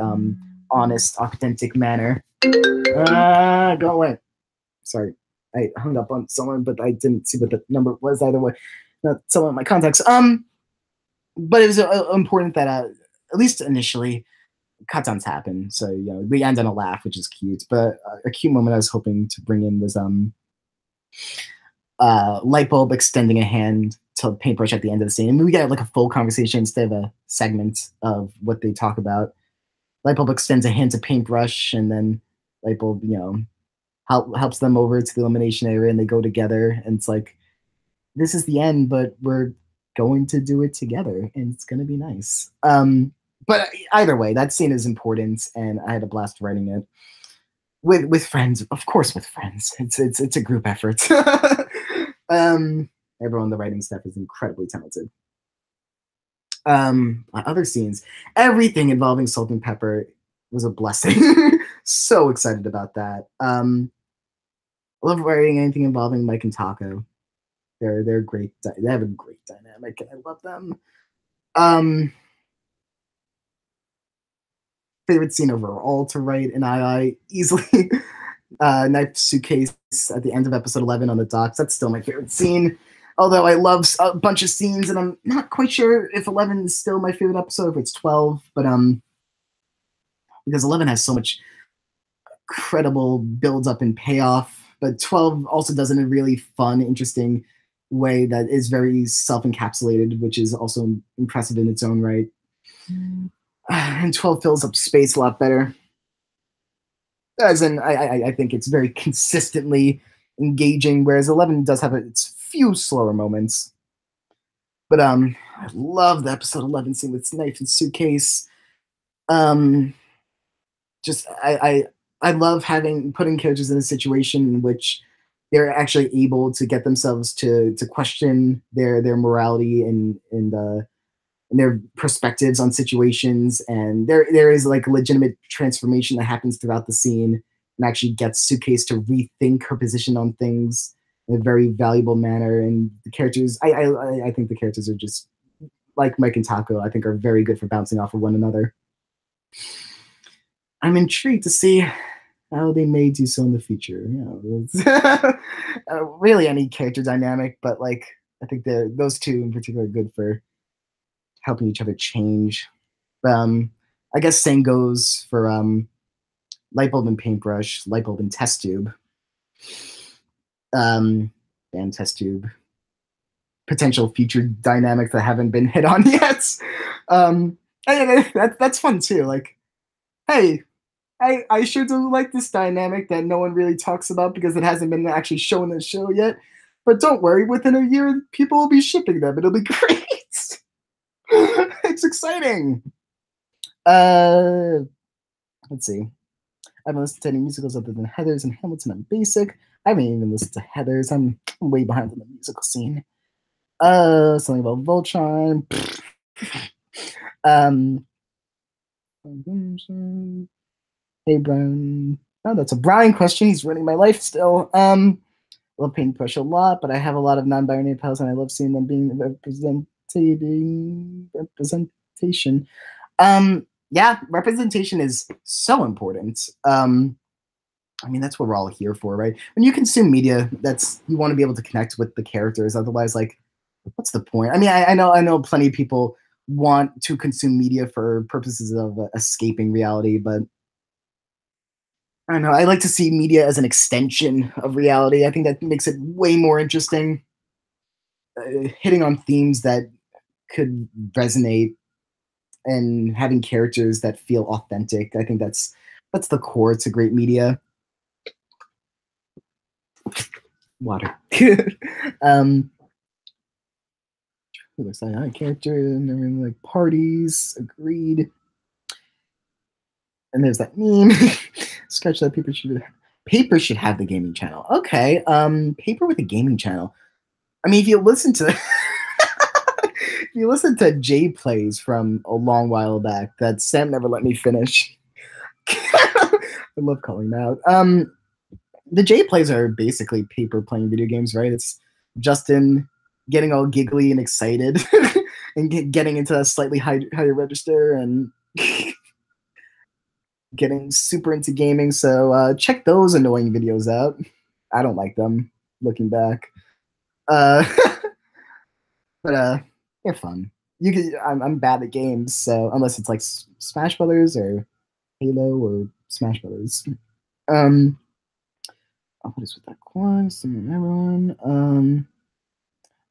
honest, authentic manner. Go away. Sorry, I hung up on someone, but I didn't see what the number was either way. Not someone in my contacts. But it was important that at least initially, cut-downs happen. So we end on a laugh, which is cute. But a cute moment I was hoping to bring in was Lightbulb extending a hand to Paintbrush at the end of the scene. And we get like a full conversation instead of a segment of what they talk about. Lightbulb extends a hand to Paintbrush, and then Lightbulb, helps them over to the elimination area, and they go together. And it's like, this is the end, but we're going to do it together, and it's going to be nice. But either way, that scene is important, and I had a blast writing it with friends. Of course, with friends. It's a group effort. Everyone on the writing staff is incredibly talented. On other scenes, everything involving Salt and Pepper was a blessing. So excited about that. I love writing anything involving Mike and Taco. They're great. They have a great dynamic, and I love them. Favorite scene overall to write in II, easily. Knife suitcase at the end of episode 11 on the docks. That's still my favorite scene. Although I love a bunch of scenes, and I'm not quite sure if 11 is still my favorite episode, if it's 12. But because 11 has so much credible build-up and payoff, but 12 also does it in a really fun, interesting way that is very self-encapsulated, which is also impressive in its own right. And 12 fills up space a lot better. As in, I think it's very consistently engaging, whereas 11 does have its few slower moments. But I love the episode 11 scene with Knife and Suitcase. Just I love putting characters in a situation in which they're actually able to get themselves to question their morality and and their perspectives on situations, and there is like a legitimate transformation that happens throughout the scene and actually gets Suitcase to rethink her position on things in a very valuable manner. And the characters, I think the characters are just like Mike and Taco. I think are very good for bouncing off of one another. I'm intrigued to see how they may do so in the future. You know, really any character dynamic, but like I think those two in particular are good for helping each other change. I guess same goes for light bulb and paintbrush, light bulb and test tube, and test tube. Potential future dynamics that haven't been hit on yet. That's fun too. Like, hey, I sure do like this dynamic that no one really talks about because it hasn't been actually shown in the show yet. But don't worry, within a year, people will be shipping them. It'll be great. It's exciting. Let's see. I haven't listened to any musicals other than Heathers and Hamilton and Basic. I haven't even listened to Heathers. I'm way behind on the musical scene. Something about Voltron. Hey, Brian. Oh, that's a Brian question. He's ruining my life still. I love Paintbrush a lot, but I have a lot of non-binary pals, and I love seeing them being representation. Yeah, representation is so important. I mean, that's what we're all here for, right? When you consume media, you want to be able to connect with the characters. Otherwise, like, what's the point? I mean, I know plenty of people want to consume media for purposes of escaping reality, but I don't know. I like to see media as an extension of reality. I think that makes it way more interesting. Hitting on themes that could resonate and having characters that feel authentic. I think that's the core to great media. Water. Looks like a character and everything, like parties. Agreed. And there's that meme. Sketch that Paper should have the gaming channel. Okay. Paper with a gaming channel. I mean, if you listen to Jay Plays from a long while back, that Sam never let me finish. I love calling him out. The Jay Plays are basically Paper playing video games, right? It's Justin getting all giggly and excited and getting into a slightly higher register and getting super into gaming. So check those annoying videos out. I don't like them, looking back. But they're fun. I'm bad at games, so unless it's like Smash Brothers or Halo or Smash Brothers. What is with that question? Everyone.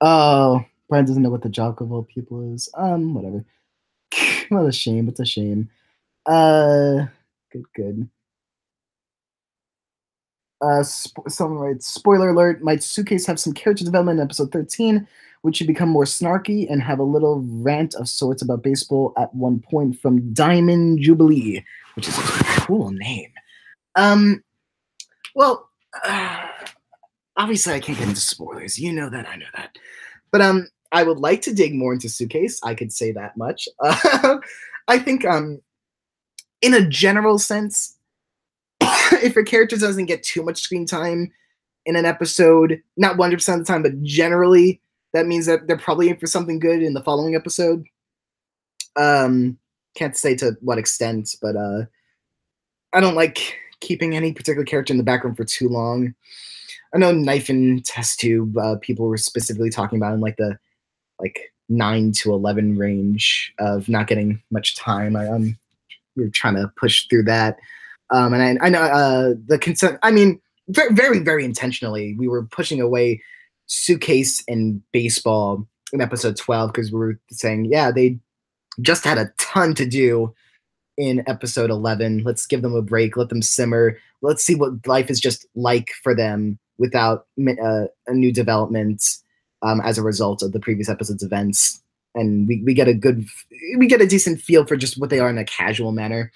Oh, Brian doesn't know what the jock of all people is. Whatever. What a shame. It's a shame. Good. Someone writes, spoiler alert, might Suitcase have some character development in episode 13, which should become more snarky and have a little rant of sorts about baseball at one point from Diamond Jubilee, which is a cool name. Well, obviously I can't get into spoilers. You know that, I know that. But I would like to dig more into Suitcase. I could say that much. I think in a general sense, if your character doesn't get too much screen time in an episode, not 100% of the time, but generally, that means that they're probably in for something good in the following episode. Can't say to what extent, but I don't like keeping any particular character in the background for too long. I know Knife and Test Tube people were specifically talking about in like the 9 to 11 range of not getting much time. We're trying to push through that. And I know the consent. I mean, very, very, very intentionally, we were pushing away Suitcase and baseball in episode 12 because we were saying, yeah, they just had a ton to do in episode 11. Let's give them a break. Let them simmer. Let's see what life is just like for them without a new development as a result of the previous episode's events. And we get a decent feel for just what they are in a casual manner.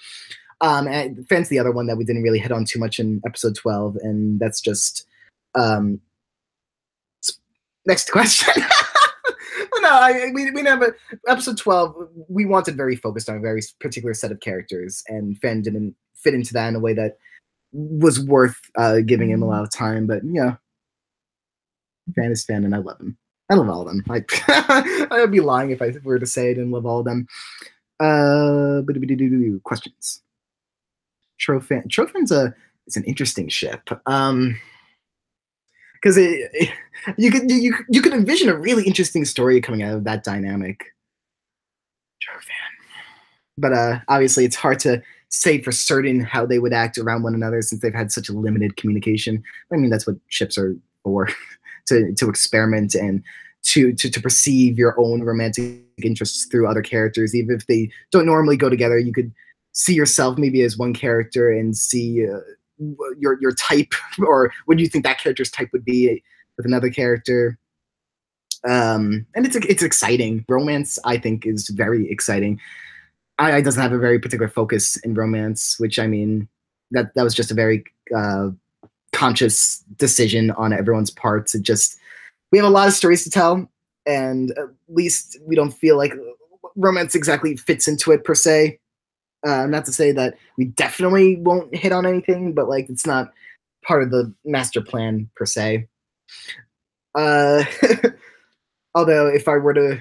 And Fan's the other one that we didn't really hit on too much in episode 12, and that's just next question. we never episode 12. We wanted very focused on a very particular set of characters, and Fen didn't fit into that in a way that was worth giving him a lot of time. But yeah, Fan is Fan, and I love him. I love all of them. I'd be lying if I were to say I didn't love all of them. Questions. Trophan's it's an interesting ship. Because you could envision a really interesting story coming out of that dynamic. But obviously, it's hard to say for certain how they would act around one another since they've had such a limited communication. I mean, that's what ships are for, to experiment and to perceive your own romantic interests through other characters, even if they don't normally go together. You could see yourself maybe as one character and see your type, or what do you think that character's type would be with another character. And it's exciting. Romance, I think, is very exciting. I doesn't have a very particular focus in romance, which, I mean, that was just a very conscious decision on everyone's part. We have a lot of stories to tell, and at least we don't feel like romance exactly fits into it per se. Not to say that we definitely won't hit on anything, but like it's not part of the master plan per se. Although if I were to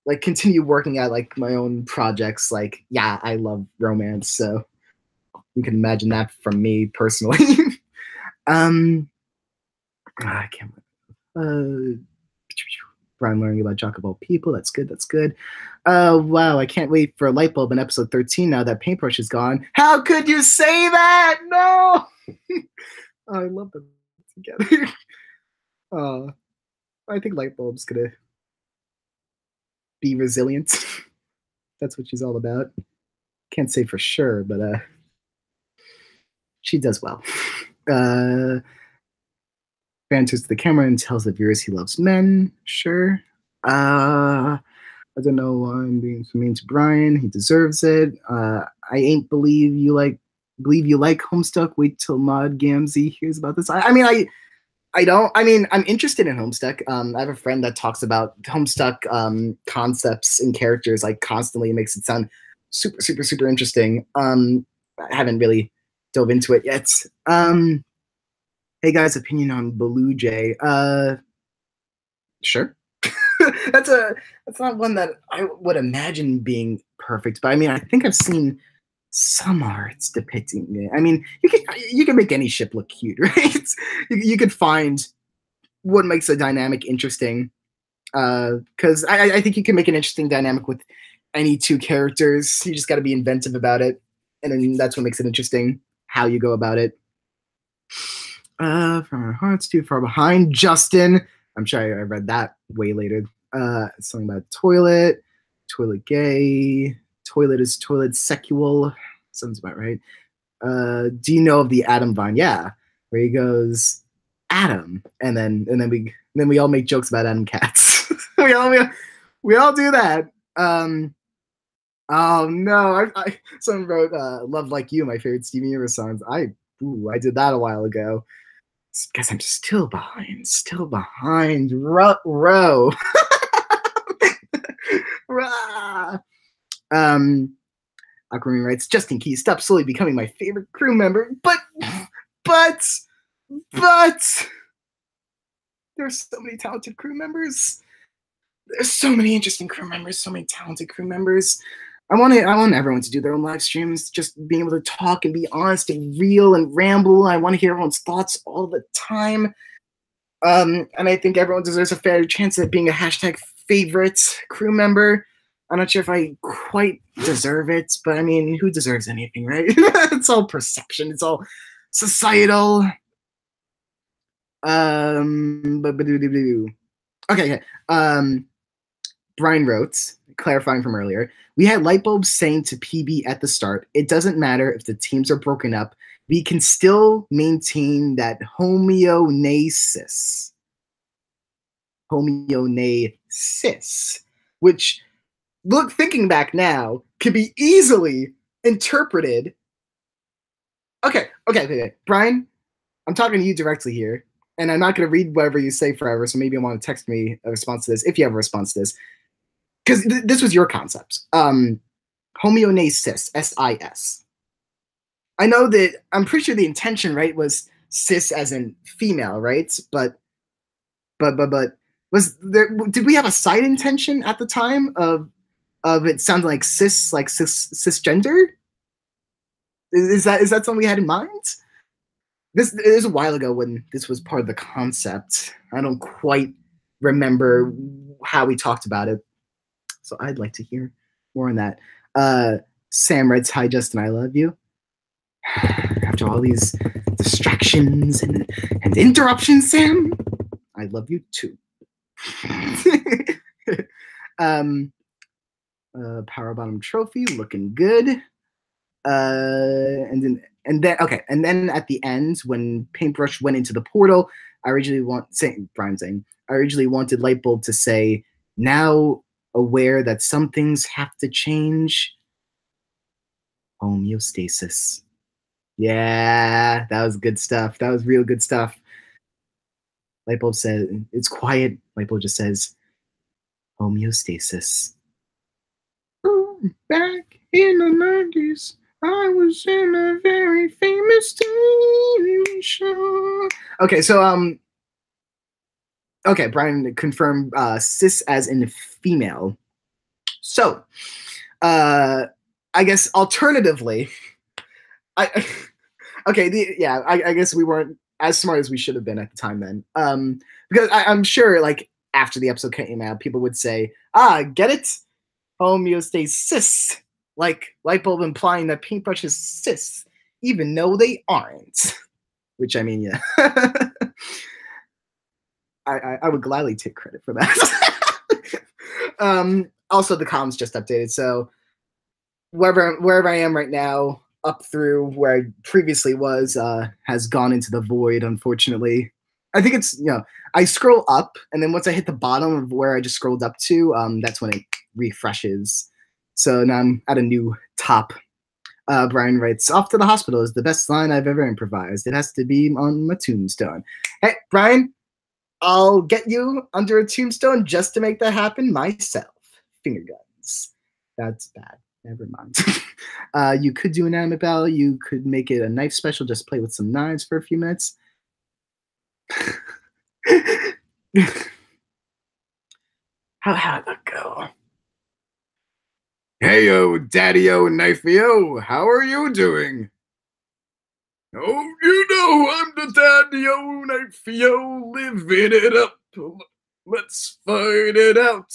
like continue working at like my own projects, like yeah, I love romance, so you can imagine that from me personally. I can't. Brian learning about Jock of all people. That's good. That's good. Wow, I can't wait for a light bulb in episode 13 now that paintbrush is gone. How could you say that? No. Oh, I love them together. I think light bulb's gonna be resilient. That's what she's all about. Can't say for sure, but she does well. Fan turns to the camera and tells the viewers he loves men. Sure. I don't know why I'm being so mean to Brian. He deserves it. I ain't believe you like Homestuck. Wait till Mod Gamzee hears about this. I mean, I'm interested in Homestuck. I have a friend that talks about Homestuck concepts and characters like constantly. It makes it sound super, super, super interesting. I haven't really dove into it yet. Hey guys, opinion on Blue Jay. Sure. That's not one that I would imagine being perfect, but I mean, I think I've seen some arts depicting it. I mean, you can make any ship look cute, right? You could find what makes a dynamic interesting. Because I think you can make an interesting dynamic with any two characters. You just got to be inventive about it, and then that's what makes it interesting. How you go about it. From our hearts, too far behind. Justin. I'm sure I read that way later. Something about toilet gay, toilet is toilet sexual. Sounds about right. Do you know of the Adam Vine? Yeah, where he goes, Adam, and then we all make jokes about Adam Cats. we all do that. Oh no, someone wrote "Love Like You," my favorite Steven Universe songs. I did that a while ago. Guess I'm still behind. Row. Aquamarine writes, Justin Key, stop slowly becoming my favorite crew member, but there's so many talented crew members. There's so many interesting crew members, so many talented crew members. I want everyone to do their own live streams, just being able to talk and be honest and real and ramble. I want to hear everyone's thoughts all the time. And I think everyone deserves a fair chance at being a hashtag favorite crew member. I'm not sure if I quite deserve it, but I mean, who deserves anything, right? It's all perception. It's all societal. Okay. Brian wrote, clarifying from earlier, we had light bulbs saying to PB at the start, it doesn't matter if the teams are broken up, we can still maintain that homeostasis, which, thinking back now, could be easily interpreted. Okay. Brian, I'm talking to you directly here. and I'm not going to read whatever you say forever, so maybe you want to text me a response to this, if you have a response to this. Because this was your concept. Homeostasis, S-I-S. I know that, I'm pretty sure the intention, right, was cis as in female, right? But was there, did we have a side intention at the time of it sounding like cisgender? Is that something we had in mind? This is a while ago when this was part of the concept. I don't quite remember how we talked about it, so I'd like to hear more on that. Sam writes, "Hi Justin, I love you." After all these distractions and interruptions, Sam, I love you too. Power bottom trophy, looking good. And then at the end, when Paintbrush went into the portal, I originally wanted Lightbulb to say, "Now aware that some things have to change, homeostasis." Yeah, that was good stuff. That was real good stuff. Lightbulb said, "It's quiet." Lightbulb just says, "Homeostasis." Back in the 90s, I was in a very famous TV show. Okay, so okay, Brian confirmed cis as in female. So, I guess alternatively, I guess we weren't as smart as we should have been at the time then. Because I'm sure, like, after the episode came out, people would say, get it? Homeostasis. Like Lightbulb implying that Paintbrush is cis, even though they aren't. Which, I mean, yeah. I would gladly take credit for that. Also, the comms just updated, so wherever I am right now, up through where I previously was, has gone into the void, unfortunately. I think it's, I scroll up, and then once I hit the bottom of where I just scrolled up to, that's when it refreshes. So now I'm at a new top. Brian writes, "Off to the hospital is the best line I've ever improvised. It has to be on my tombstone." Hey, Brian, I'll get you under a tombstone just to make that happen myself. Finger guns. That's bad. Never mind. You could do Inanimate Bell. You could make it a knife special. Just play with some knives for a few minutes. How'd that go? "Hey-o, daddy-o, knifey-o, how are you doing?" "Oh, I'm the daddy-o, knifey-o, living it up. Let's fight it out.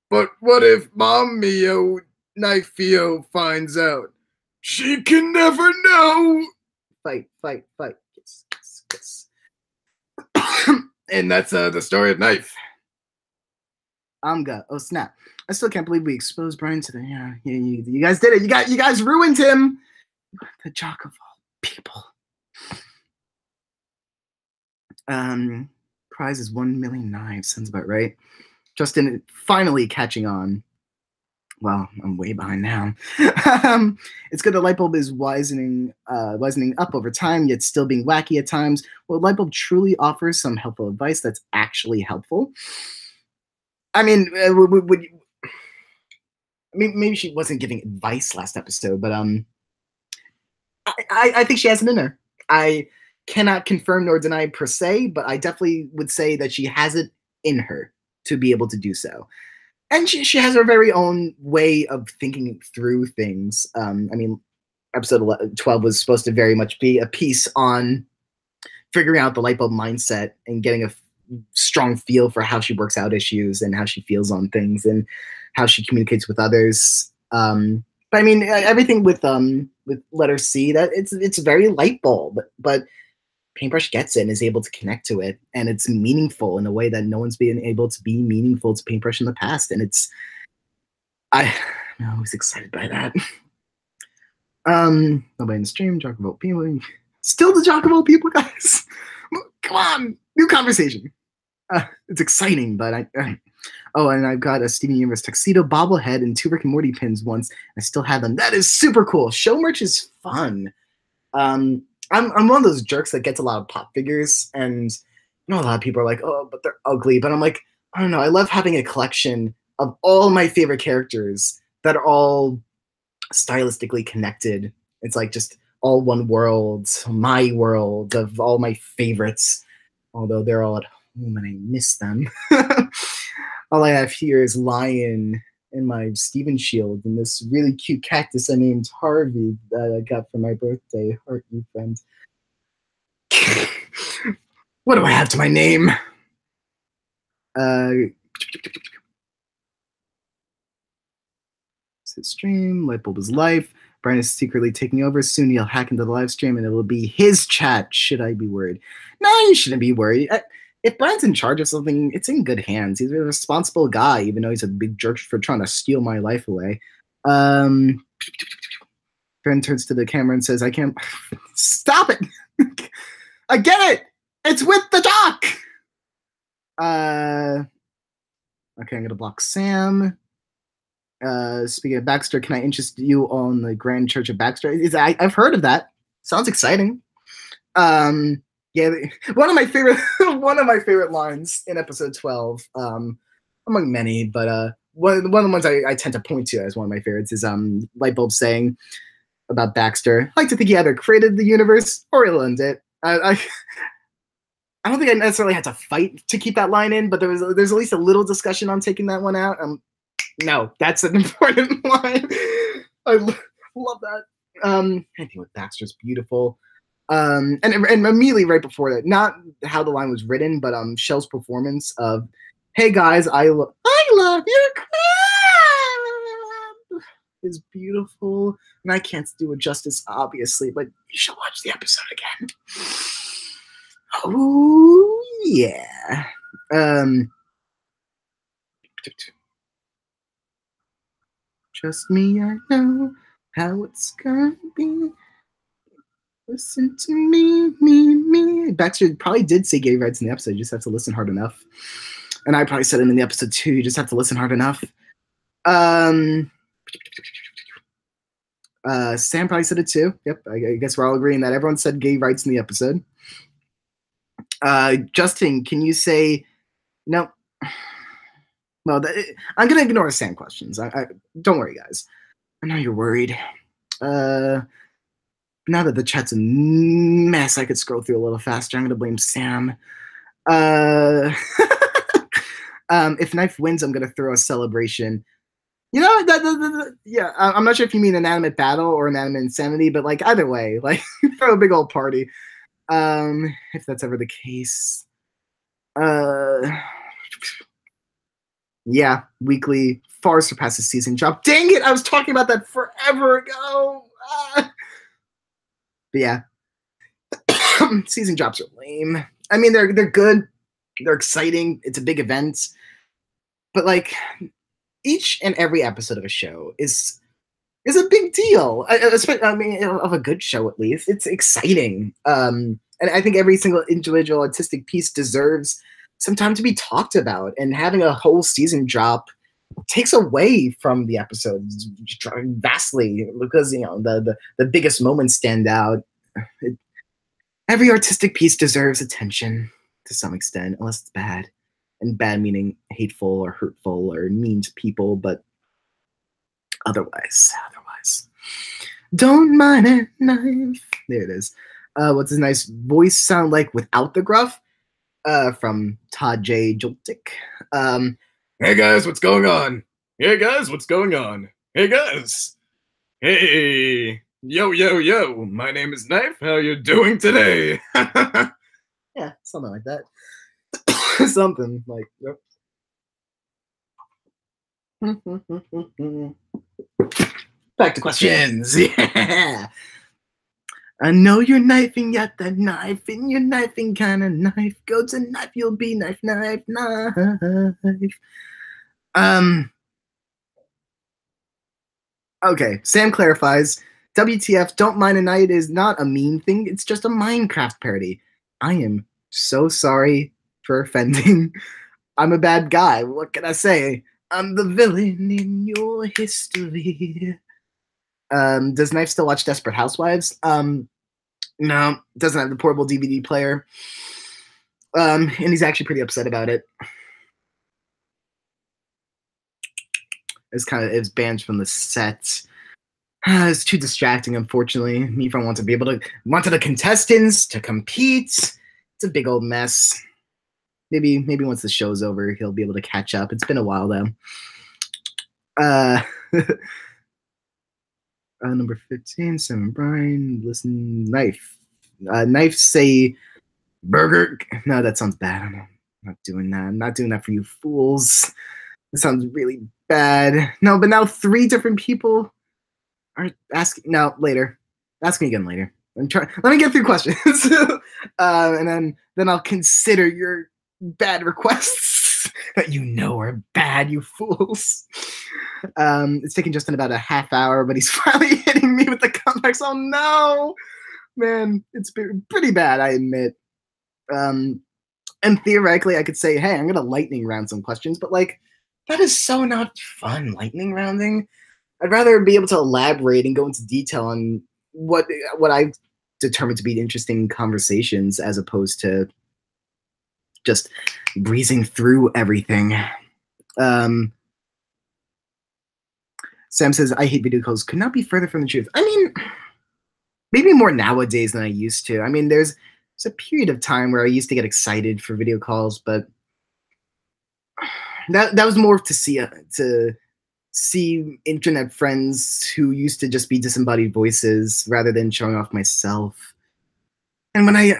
But what if mommy-o, knifey-o finds out? She can never know." Fight. Yes. And that's the story of Knife. Amga. Oh snap! I still can't believe we exposed Brian to the. Yeah. You guys did it. You guys ruined him. The jock of all people. Prize is 1 million knives. Sounds about right. Justin finally catching on. Well, I'm way behind now. It's good that Lightbulb is wisening up over time, yet still being wacky at times. Well, Lightbulb truly offers some helpful advice that's actually helpful. I mean, maybe she wasn't giving advice last episode, but I think she has it in her. I cannot confirm nor deny per se, but I definitely would say that she has it in her to be able to do so. And she has her very own way of thinking through things. I mean, episode 12 was supposed to very much be a piece on figuring out the Lightbulb mindset and getting a strong feel for how she works out issues and how she feels on things and how she communicates with others. But I mean, everything with letter C, that it's very Lightbulb, but Paintbrush gets it and is able to connect to it, and it's meaningful in a way that no one's been able to be meaningful to Paintbrush in the past, and I'm always excited by that. Nobody in the stream, jock of all people. Still the jock of all people, guys. Come on, new conversation. It's exciting, but oh, and I've got a Steven Universe tuxedo bobblehead and 2 Rick and Morty pins once. I still have them. That is super cool. Show merch is fun. I'm one of those jerks that gets a lot of pop figures, and you know a lot of people are like, oh, but they're ugly. But I'm like, I don't know. I love having a collection of all my favorite characters that are all stylistically connected. It's like just all one world, my world of all my favorites. Although they're all at home and I miss them. All I have here is Lion and my Steven Shield and this really cute cactus I named Harvey that I got for my birthday. Heart you, friend. What do I have to my name? His stream, Lightbulb is life. Brian is secretly taking over. Soon he'll hack into the live stream and it will be his chat. Should I be worried? No, you shouldn't be worried. If Brian's in charge of something, it's in good hands. He's a responsible guy, even though he's a big jerk for trying to steal my life away. Brian turns to the camera and says, I can't... Stop it! I get it! It's with the doc! Okay, I'm going to block Sam. Speaking of Baxter, can I interest you on the Grand Church of Baxter? I've heard of that. Sounds exciting. Yeah, one of my favorite lines in episode 12, among many, but one of the ones I tend to point to as one of my favorites is Lightbulb saying about Baxter, I like to think he either created the universe or he owned it. I don't think I necessarily had to fight to keep that line in, but there's at least a little discussion on taking that one out. No, that's an important line. I love that. Anything with Baxter's beautiful. And immediately right before that, not how the line was written, but Shell's performance of, "Hey guys, I love your crab," is beautiful, and I can't do it justice, obviously, but you should watch the episode again. Oh yeah. Just me, I know how it's gonna be. Listen to me. Baxter probably did say gay rights in the episode. You just have to listen hard enough. And I probably said it in the episode too. You just have to listen hard enough. Sam probably said it too. Yep, I guess we're all agreeing that everyone said gay rights in the episode. Justin, can you say no? Well, I'm gonna ignore Sam questions. Don't worry, guys. I know you're worried. Now that the chat's a mess, I could scroll through a little faster. I'm gonna blame Sam. If Knife wins, I'm gonna throw a celebration. You know, yeah, I'm not sure if you mean Inanimate Battle or Inanimate Insanity, but like either way, like throw a big old party. If that's ever the case. Yeah, weekly far surpasses season drop. Dang it, I was talking about that forever ago. But yeah, season drops are lame. I mean, they're good, they're exciting. It's a big event, but like each and every episode of a show is a big deal. I mean, of a good show at least. It's exciting, and I think every single individual artistic piece deserves some time to be talked about. And having a whole season drop takes away from the episodes vastly because you know the biggest moments stand out. Every artistic piece deserves attention to some extent, unless it's bad, and bad meaning hateful or hurtful or mean to people, but otherwise, don't mind it, knife. There it is. What's his nice voice sound like without the gruff? From Todd J. Joltik. Hey guys, what's going on? Hey guys, what's going on? Hey guys. Hey. Yo. My name is Knife. How you doing today? Yeah, something like that. Something like that. Back to questions. Yeah. I know you're knifing yet, that knife in your knifing kind of knife. Go to knife, you'll be knife. Okay, Sam clarifies. WTF, don't mind a night is not a mean thing. It's just a Minecraft parody. I am so sorry for offending. I'm a bad guy. What can I say? I'm the villain in your history. Does Knife still watch Desperate Housewives? No, doesn't have the portable DVD player. And he's actually pretty upset about it. It's banned from the set. It's too distracting, unfortunately. Mifron wanted the contestants to compete. It's a big old mess. Maybe once the show's over, he'll be able to catch up. It's been a while though. Number 15, Simon Bryan. Listen, knife. Knife say burger. No, that sounds bad. I'm not doing that. I'm not doing that for you fools. It sounds really bad. No, but now 3 different people are asking. No, later. Ask me again later. Let me get through questions, and then I'll consider your bad requests that you know are bad, you fools. It's taken Justin about a half hour, but he's finally hitting me with the comebacks. Oh no, man, it's been pretty bad, I admit. And theoretically, I could say, hey, I'm gonna lightning round some questions, but like, that is so not fun. Lightning rounding. I'd rather be able to elaborate and go into detail on what I determined to be interesting conversations, as opposed to just breezing through everything. Sam says, I hate video calls. Could not be further from the truth. I mean, maybe more nowadays than I used to. I mean, there's a period of time where I used to get excited for video calls, but that was more to see internet friends who used to just be disembodied voices rather than showing off myself. And when I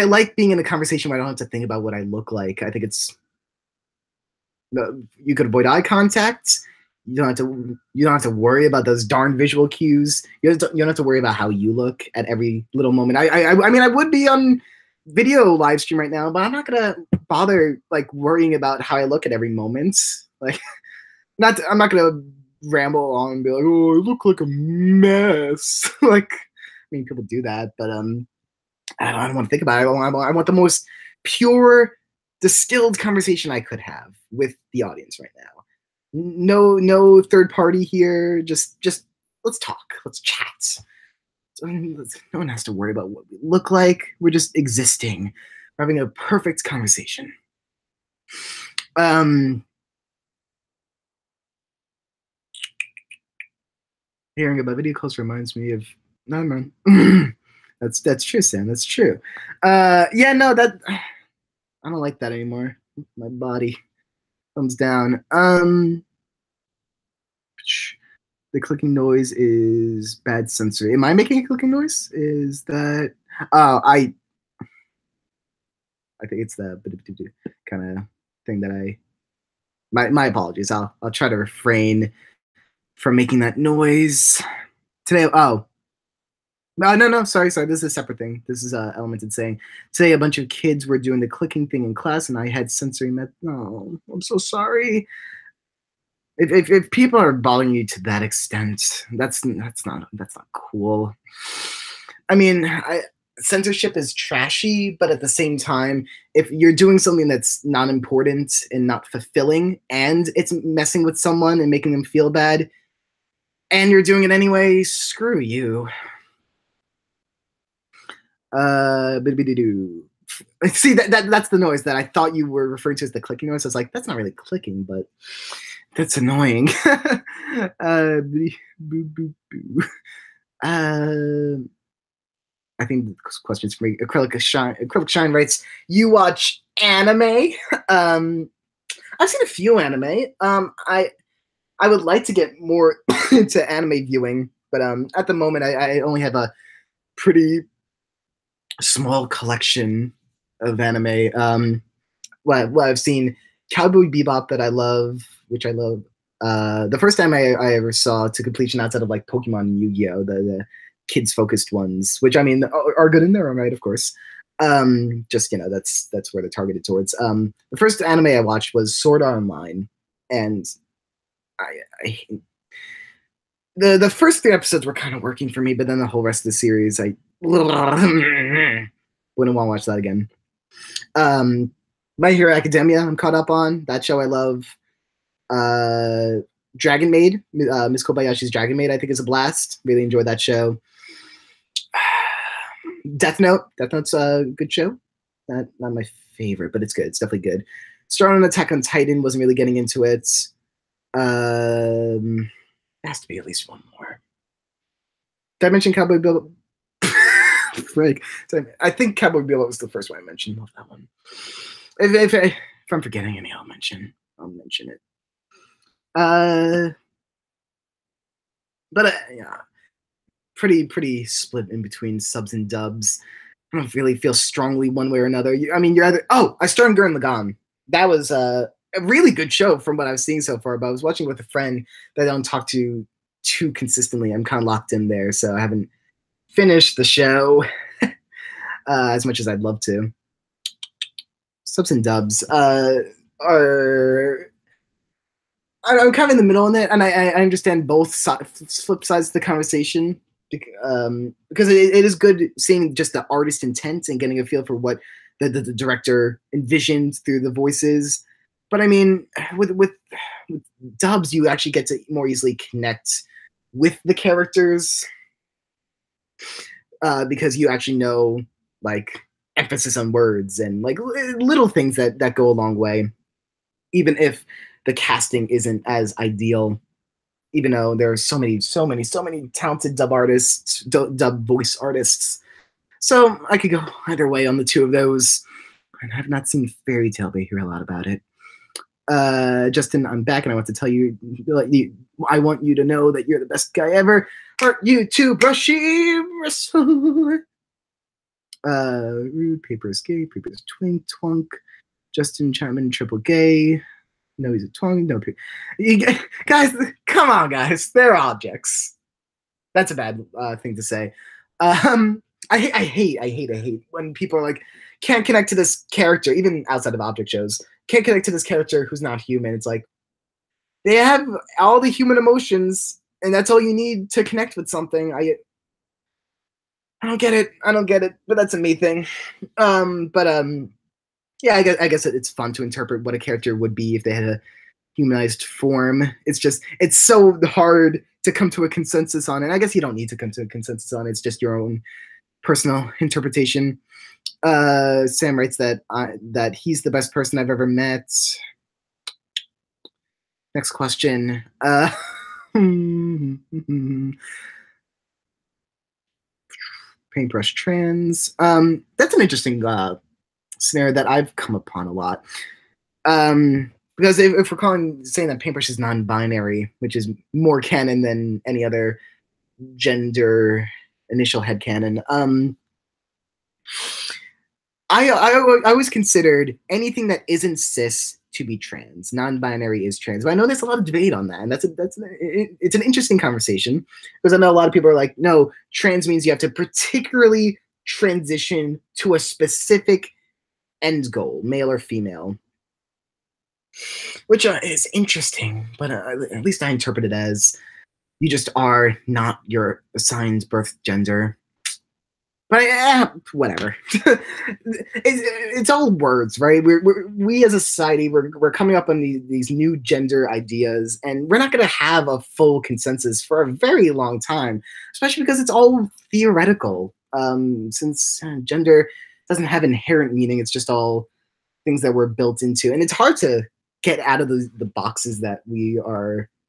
like being in a conversation where I don't have to think about what I look like. I think you could avoid eye contact. You don't have to worry about those darn visual cues. You don't have to worry about how you look at every little moment. I mean, I would be on video live stream right now, but I'm not gonna bother like worrying about how I look at every moment. Like, I'm not gonna ramble on and be like, oh, I look like a mess. Like, I mean, people do that, but I don't want to think about it. I want the most pure, distilled conversation I could have with the audience right now. No third party here. Just let's talk. Let's chat. No one has to worry about what we look like. We're just existing. We're having a perfect conversation. Hearing about video calls reminds me of no man. That's true, Sam. That's true. Yeah, no, that I don't like that anymore. My body thumbs down. The clicking noise is bad sensory. Am I making a clicking noise? Is that? Oh, I think it's the kind of thing that I. My apologies. I'll try to refrain from making that noise today. Oh. No. Sorry. This is a separate thing. This is Elemented saying today a bunch of kids were doing the clicking thing in class, and I had sensory met. Oh, I'm so sorry. If people are bothering you to that extent, that's not cool. I mean, censorship is trashy, but at the same time, if you're doing something that's not important and not fulfilling, and it's messing with someone and making them feel bad, and you're doing it anyway, screw you. See, that's the noise that I thought you were referring to as the clicking noise. I was like, that's not really clicking, but that's annoying. I think the question's for me. Acrylic Shine writes, you watch anime? I've seen a few anime. I would like to get more into anime viewing, but at the moment I only have a pretty small collection of anime. Well, I've seen Cowboy Bebop that I love, which I love. The first time I ever saw to completion outside of like Pokemon and Yu-Gi-Oh, the kids focused ones, which I mean are good in their own right, of course. Just that's where they're targeted towards. The first anime I watched was Sword Art Online, and the first 3 episodes were kind of working for me, but then the whole rest of the series, I wouldn't want to watch that again. My Hero Academia, I'm caught up on. That show I love. Dragon Maid, Miss Kobayashi's Dragon Maid, I think is a blast. Really enjoyed that show. Death Note. Death Note's a good show. Not my favorite, but it's good. It's definitely good. Started on Attack on Titan. Wasn't really getting into it. There has to be at least one more. Did I mention Cowboy Bebop? Frick. I think Cowboy Bebop was the first one I mentioned. Love that one. If I'm forgetting any, I'll mention it. But yeah, pretty split in between subs and dubs. I don't really feel strongly one way or another. I mean, you're either I started Gurren Lagann. That was a really good show from what I've seen so far. But I was watching with a friend that I don't talk to too consistently. I'm kind of locked in there, so I haven't finished the show as much as I'd love to. Subs and dubs are. I'm kind of in the middle on it, and I understand both flip sides of the conversation. Because it is good seeing just the artist intent and getting a feel for what the director envisioned through the voices. But I mean, with dubs, you actually get to more easily connect with the characters because you actually know like emphasis on words and like little things that go a long way, even if the casting isn't as ideal. Even though there are so many talented dub artists, dub voice artists. So I could go either way on the two of those. And I have not seen Fairy Tail, but I hear a lot about it. Justin, I'm back, and I want to tell you, I want you to know that you're the best guy ever. Are you too, Brushy? Rude, Paper is gay, Paper is twink, twunk. Justin Chapman, triple gay. No, he's a twunk. No, guys, come on, guys. They're objects. That's a bad thing to say. I hate when people are like, can't connect to this character, even outside of object shows. Can't connect to this character who's not human. It's like they have all the human emotions, and that's all you need to connect with something. I don't get it. But that's a me thing. Yeah, I guess it's fun to interpret what a character would be if they had a humanized form. It's so hard to come to a consensus on it. I guess you don't need to come to a consensus on it. It's just your own personal interpretation. Sam writes that he's the best person I've ever met. Next question. Paintbrush trans. That's an interesting scenario that I've come upon a lot. Because if we're saying that Paintbrush is non-binary, which is more canon than any other gender initial headcanon, I always considered anything that isn't cis to be trans. Non-binary is trans, but I know there's a lot of debate on that, and it's an interesting conversation because I know a lot of people are like, no, trans means you have to particularly transition to a specific end goal, male or female, which is interesting, but at least I interpret it as you just are not your assigned birth gender. But whatever. It's all words, right? We as a society, we're coming up on these new gender ideas, and we're not going to have a full consensus for a very long time, especially because it's all theoretical. Since gender doesn't have inherent meaning, it's just all things that were built into, and it's hard to get out of the boxes that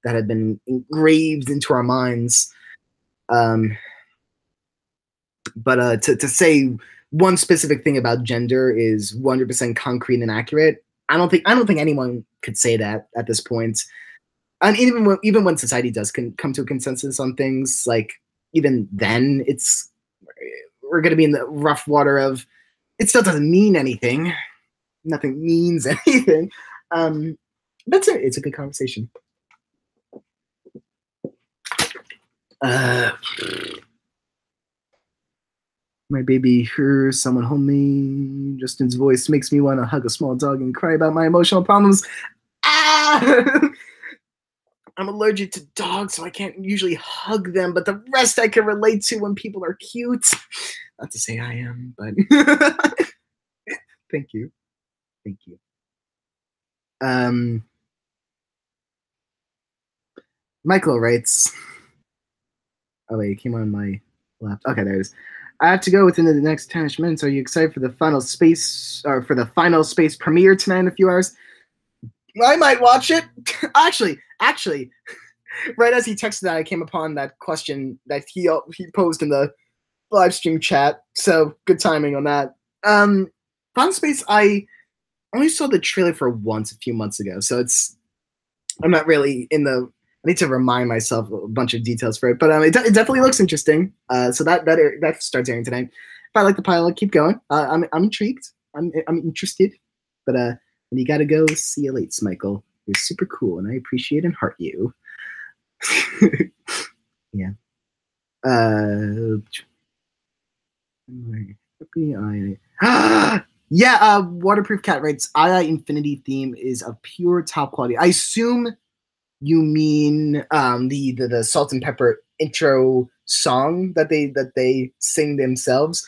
have been engraved into our minds. But to say one specific thing about gender is 100% concrete and accurate, I don't think anyone could say that at this point. And even when society does come to a consensus on things, like even then, we're going to be in the rough water of it still doesn't mean anything. Nothing means anything. That's it. It's a good conversation. My baby hears someone homely. Justin's voice makes me want to hug a small dog and cry about my emotional problems. Ah! I'm allergic to dogs, so I can't usually hug them, but the rest I can relate to when people are cute. Not to say I am, but thank you. Michael writes, oh wait, it came on my lap. Okay, there it is. I have to go within the next 10-ish minutes. Are you excited for the final space or for the final space premiere tonight in a few hours? I might watch it. actually, right as he texted that, I came upon that question that he posed in the live stream chat. So good timing on that. Final Space, I only saw the trailer for once a few months ago, so I'm not really in the. I need to remind myself a bunch of details for it, but it definitely looks interesting. So that starts airing tonight. If I like the pilot, keep going. I'm intrigued. I'm interested, but you gotta go. See you later, Michael. You're super cool, and I appreciate and heart you. Yeah. Yeah, Waterproof Cat writes, Infinity theme is of pure top quality. I assume you mean the Salt and Pepper intro song that they sing themselves.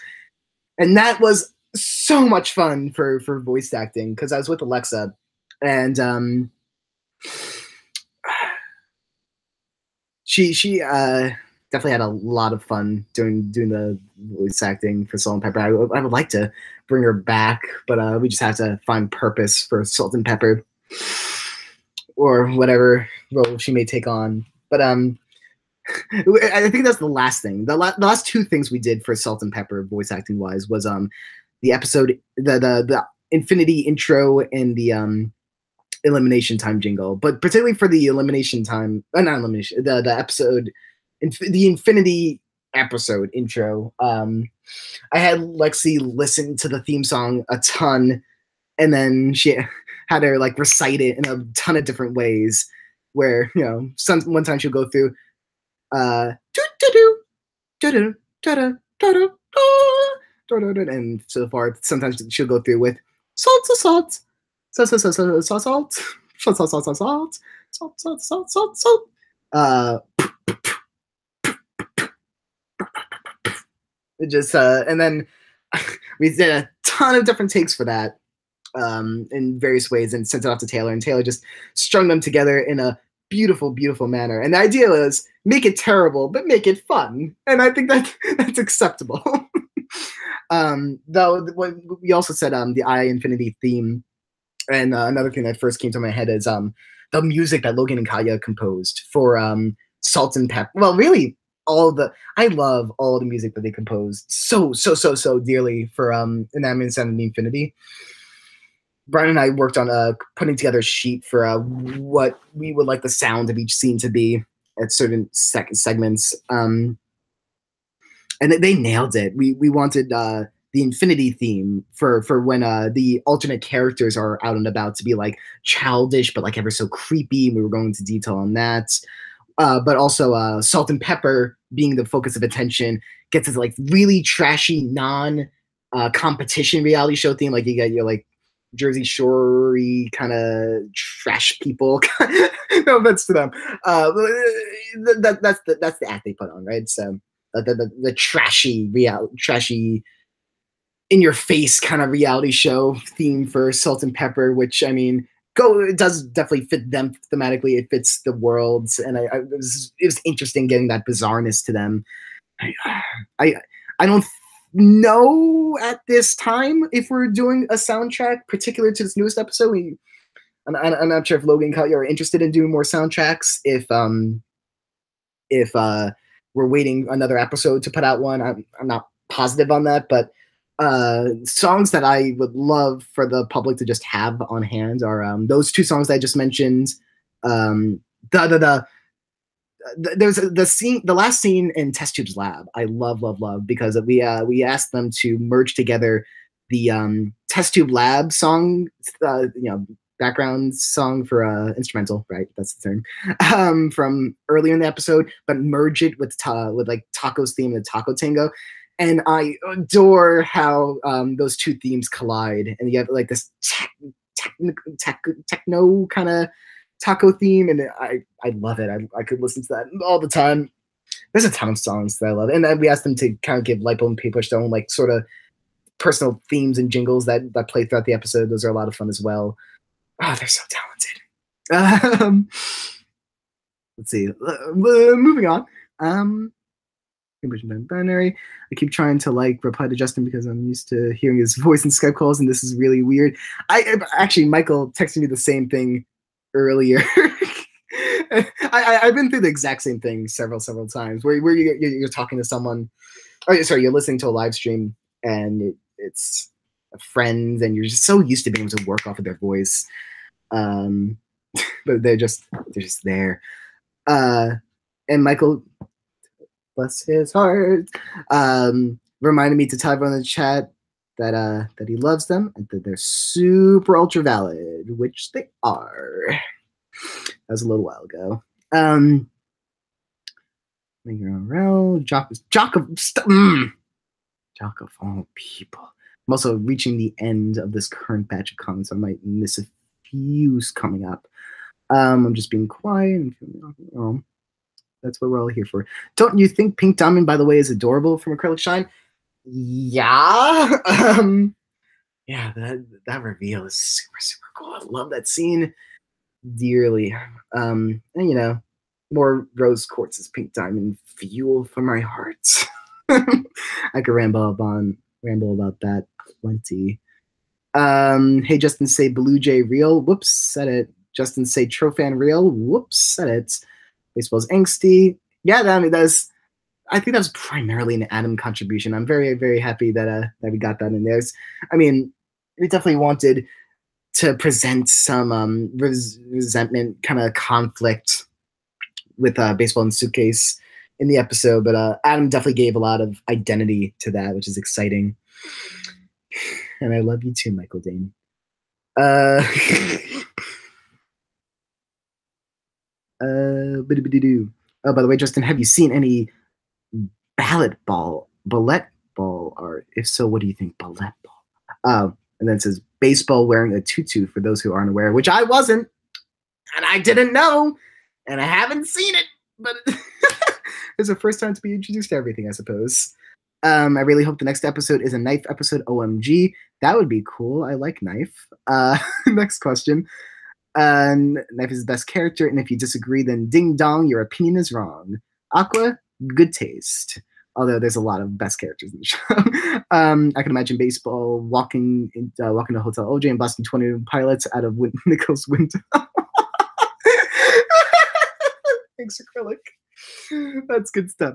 And that was so much fun for voice acting because I was with Alexa and she definitely had a lot of fun doing the voice acting for Salt and Pepper. I would like to bring her back, but we just have to find purpose for Salt and Pepper or whatever role she may take on. But I think that's the last thing. The last two things we did for Salt and Pepper voice acting wise was the episode the Infinity intro and the elimination time jingle, but particularly for the elimination time, not elimination, the episode, the Infinity episode intro. I had Lexi listen to the theme song a ton, and then she had her like recite it in a ton of different ways. Where one time she'll go through, and so forth. Sometimes she'll go through with salt, salt, salt, salt, salt, salt, salt, salt, salt, salt, salt, salt, salt, salt, salt, salt. It just and then we did a ton of different takes for that in various ways and sent it off to Taylor, and Taylor just strung them together in a beautiful, beautiful manner. And the idea was make it terrible, but make it fun. And I think that's acceptable. Though we also said the Infinity theme, and another thing that first came to my head is the music that Logan and Kaya composed for Salt and Pepper. Well, really, I love all the music that they composed so dearly for Inanimate Insanity Infinity. Brian and I worked on putting together a sheet for what we would like the sound of each scene to be at certain segments. And they nailed it. We wanted the Infinity theme for when the alternate characters are out and about to be like childish, but like ever so creepy. We were going into detail on that. But also Salt and Pepper being the focus of attention gets this like really trashy non-competition reality show theme. Like you got your like Jersey Shore-y kind of trash people. No offense to them. That's the act they put on, right? So the trashy in your face kind of reality show theme for Salt and Pepper, which I mean, it does definitely fit them thematically. It fits the worlds, and it was interesting getting that bizarreness to them. I don't know at this time if we're doing a soundtrack particular to this newest episode. I'm not sure if Logan and Kaya are interested in doing more soundtracks. If we're waiting another episode to put out one, I'm not positive on that, but songs that I would love for the public to just have on hand are those two songs that I just mentioned. There's the last scene in Test Tube's lab. I love because we asked them to merge together the Test Tube lab song, background song for instrumental, right? That's the term, from earlier in the episode, but merge it with like Taco's theme and the Taco Tango. And I adore how those two themes collide, and you have like this techno kind of taco theme, and I love it. I could listen to that all the time. There's a ton of songs that I love, and then we asked them to kind of give Lipo and Paper's own like sort of personal themes and jingles that play throughout the episode. Those are a lot of fun as well. Oh, they're so talented. Let's see. Moving on. binary. I keep trying to like reply to Justin because I'm used to hearing his voice in Skype calls, and this is really weird. I actually, Michael texted me the same thing earlier. I've been through the exact same thing several times where you're talking to someone, or sorry, you're listening to a live stream and it's a friend, and you're just so used to being able to work off of their voice, but they're just there. And Michael, bless his heart, reminded me to tell everyone in the chat that he loves them and that they're super ultra valid, which they are. That was a little while ago. Jock of all people. I'm also reaching the end of this current batch of comments. I might miss a few coming up. I'm just being quiet. And that's what we're all here for. Don't you think Pink Diamond, by the way, is adorable from Acrylic Shine? Yeah. Yeah, that reveal is super cool. I love that scene dearly. And you know, more rose quartz Pink Diamond fuel for my heart. I could ramble about that plenty. Hey, Justin, say Blue Jay real. Whoops, said it. Justin, say Trofan real. Whoops, said it. Baseball's angsty. Yeah, I think that was primarily an Adam contribution. I'm very happy that we got that in there. I mean, we definitely wanted to present some resentment, kind of conflict with Baseball and Suitcase in the episode, but Adam definitely gave a lot of identity to that, which is exciting. And I love you too, Michael Dane. Oh, by the way, Justin, have you seen any ballet ball art? If so, what do you think? Ballet ball. And then it says baseball wearing a tutu for those who aren't aware, which I wasn't, and I didn't know, and I haven't seen it, but it's the first time to be introduced to everything, I suppose. I really hope the next episode is a knife episode. OMG, that would be cool. I like Knife. Next question. Knife is the best character, and if you disagree, then ding dong, your opinion is wrong. Aqua, good taste. Although there's a lot of best characters in the show. I can imagine baseball walking to Hotel OJ and busting 20 pilots out of Nichols' window. Thanks, Acrylic. That's good stuff.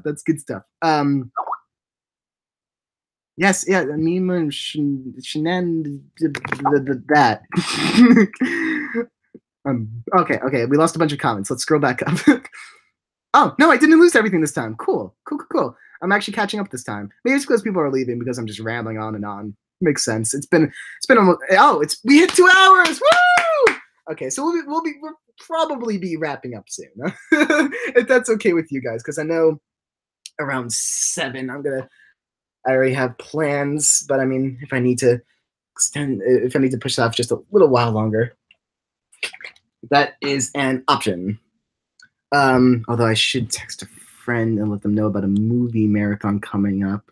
Yes, yeah, meme and shenan that. Okay, we lost a bunch of comments. Let's scroll back up. Oh, no, I didn't lose everything this time. Cool. I'm actually catching up this time. Maybe it's because people are leaving because I'm just rambling on and on. Makes sense. It's been almost, we hit 2 hours. Woo! Okay, so we'll probably be wrapping up soon. If that's okay with you guys, because I know around 7 I already have plans, but I mean, if I need to push it off just a little while longer, that is an option. Although I should text a friend and let them know about a movie marathon coming up.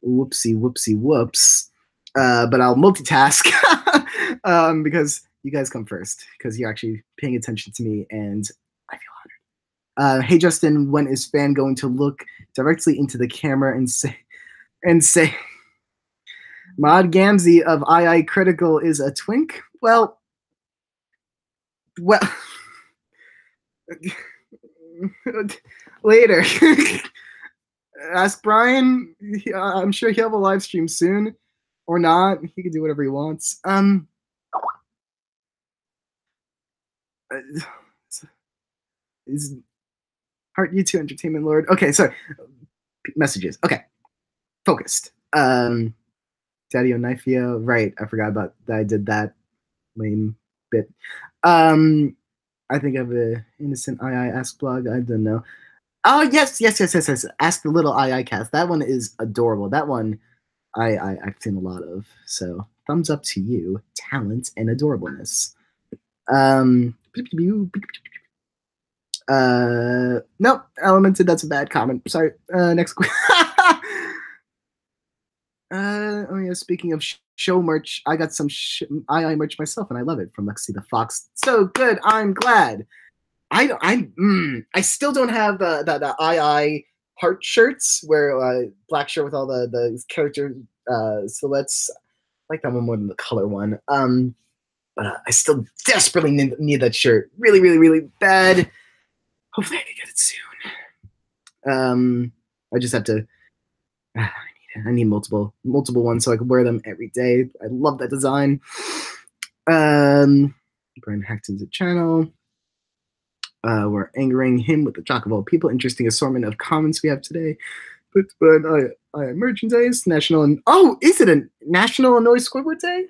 Whoopsie whoops. But I'll multitask because you guys come first, because you're actually paying attention to me, and I feel honored. Hey, Justin, when is Fan going to look directly into the camera and say, Mod Gamzee of II Critical is a twink? Well, later. Ask Brian. I'm sure he'll have a live stream soon, or not. He can do whatever he wants. Is Heart YouTube Entertainment Lord? Okay, sorry. Messages. Okay, focused. Daddy Onifio. Right, I forgot about that. I did that lame bit. I think I have an innocent II Ask blog. I don't know. Oh, yes. Ask the Little II Cast. That one is adorable. That one I've seen a lot of. So thumbs up to you. Talent and adorableness. Nope. Elemented, that's a bad comment. Sorry. Next question. Oh yeah, speaking of show merch, I got some II merch myself, and I love it, from Lexi the Fox. So good. I'm glad. I still don't have the II heart shirts, where black shirt with all the character silhouettes. I like that one more than the color one. But I still desperately need that shirt. Really, really, really bad. Hopefully I can get it soon. I just have to. I need multiple ones so I can wear them every day. I love that design. Brian hacked into the channel. We're angering him with the jock of all people. Interesting assortment of comments we have today. But I merchandise national and is it a National Annoy Squidward Day?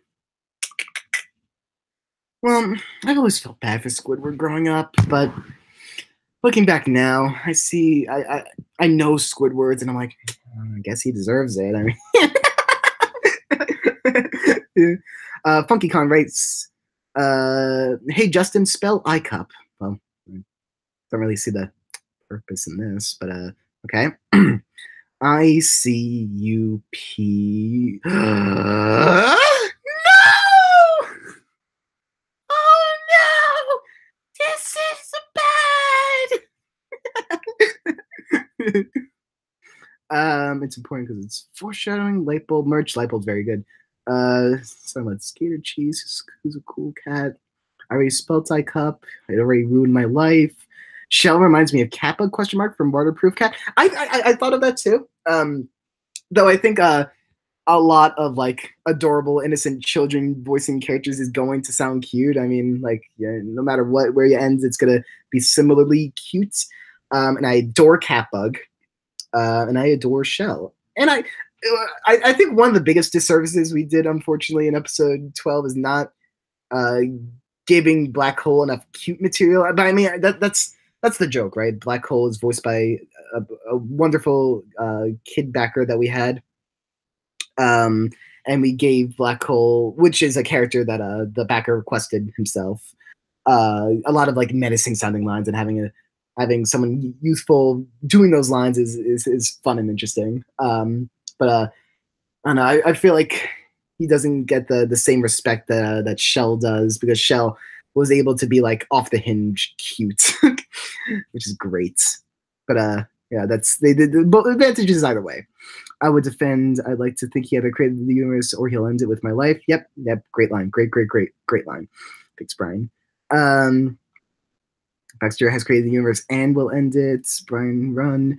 Well, I've always felt bad for Squidward growing up, but looking back now, I see I know Squidward's, and I'm like, I guess he deserves it. I mean, Funky Con writes, "Hey Justin, spell iCup." Well, don't really see the purpose in this, but okay. ICUP. No! Oh no! This is bad. It's important because it's foreshadowing. Lightbulb merch. Lightbulb's very good. Something about Skater Cheese. Who's a cool cat? I already spelled iCup. It already ruined my life. Shell reminds me of Kappa ? From Waterproof Cat. I thought of that too. Though I think a lot of like adorable, innocent children voicing characters is going to sound cute. I mean, like, yeah, no matter where you end, it's gonna be similarly cute. And I adore Catbug, and I adore Shell. And I think one of the biggest disservices we did, unfortunately, in episode 12 is not giving Black Hole enough cute material. But I mean, that's the joke, right? Black Hole is voiced by a wonderful kid backer that we had. And we gave Black Hole, which is a character that the backer requested himself, a lot of like menacing sounding lines, and having someone youthful doing those lines is fun and interesting. But I don't know. I feel like he doesn't get the same respect that Shell does, because Shell was able to be like off the hinge cute, which is great. But yeah, that's they did both advantages either way. I would defend. I'd like to think he either created the universe or he'll end it with my life. Yep. Great line. Great line. Thanks, Brian. Baxter has created the universe and will end it. Brian, run.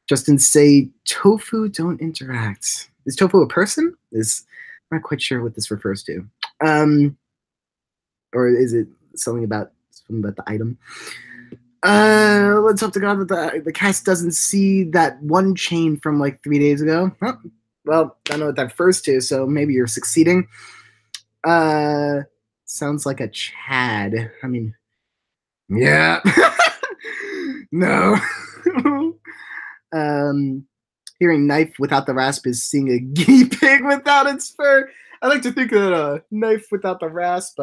Justin, say tofu don't interact. Is tofu a person? I'm not quite sure what this refers to. Or is it something about the item? Let's hope to God that the cast doesn't see that one chain from like 3 days ago. Oh, well, I don't know what that refers to, so maybe you're succeeding. Sounds like a Chad. I mean, yeah. No. Hearing knife without the rasp is seeing a guinea pig without its fur. I like to think that a knife without the rasp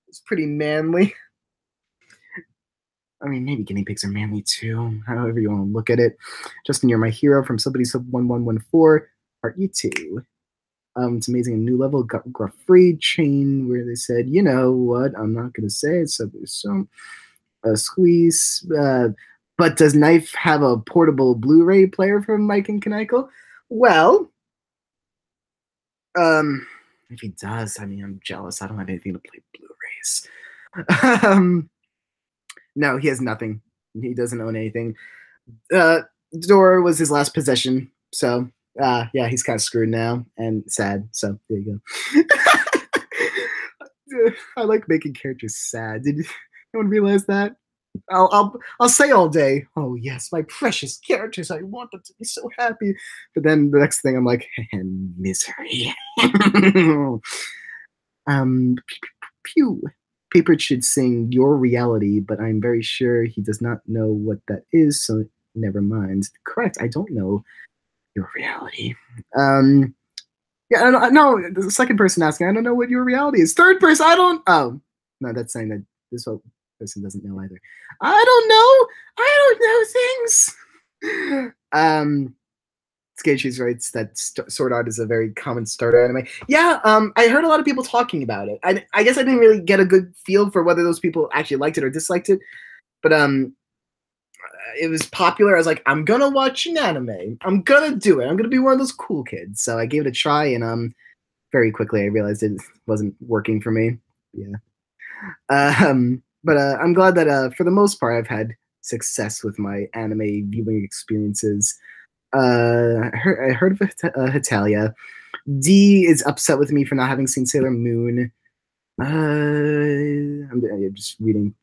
is pretty manly. I mean, maybe guinea pigs are manly too, however you want to look at it. Justin, you're my hero from somebody sub 1114. Are you too? It's amazing. A new level, Gruff Free chain where they said, you know what? I'm not going to say it. So there's some squeeze. But does Knife have a portable Blu-ray player from Mike and Kanikel? Well, if he does, I mean, I'm jealous. I don't have anything to play Blu-rays. No, he has nothing. He doesn't own anything. Dora was his last possession, so yeah, he's kind of screwed now and sad. So there you go. I like making characters sad. Did anyone realize that? I'll say all day, oh yes, my precious characters, I want them to be so happy. But then the next thing I'm like, and misery. Pew. Paper should sing Your Reality, but I'm very sure he does not know what that is, so never mind. Correct, I don't know Your Reality. Yeah, no, the second person asking, I don't know what Your Reality is. Third person, I don't. Oh, no, that's saying that this person doesn't know either. I don't know things. Sketchy's writes that Sword Art is a very common starter anime. Yeah, I heard a lot of people talking about it. I guess I didn't really get a good feel for whether those people actually liked it or disliked it. But it was popular. I was like, I'm gonna watch an anime. I'm gonna do it. I'm gonna be one of those cool kids. So I gave it a try, and very quickly I realized it wasn't working for me. Yeah. But I'm glad that for the most part I've had success with my anime viewing experiences. I heard of Hetalia. D is upset with me for not having seen Sailor Moon. I'm just reading.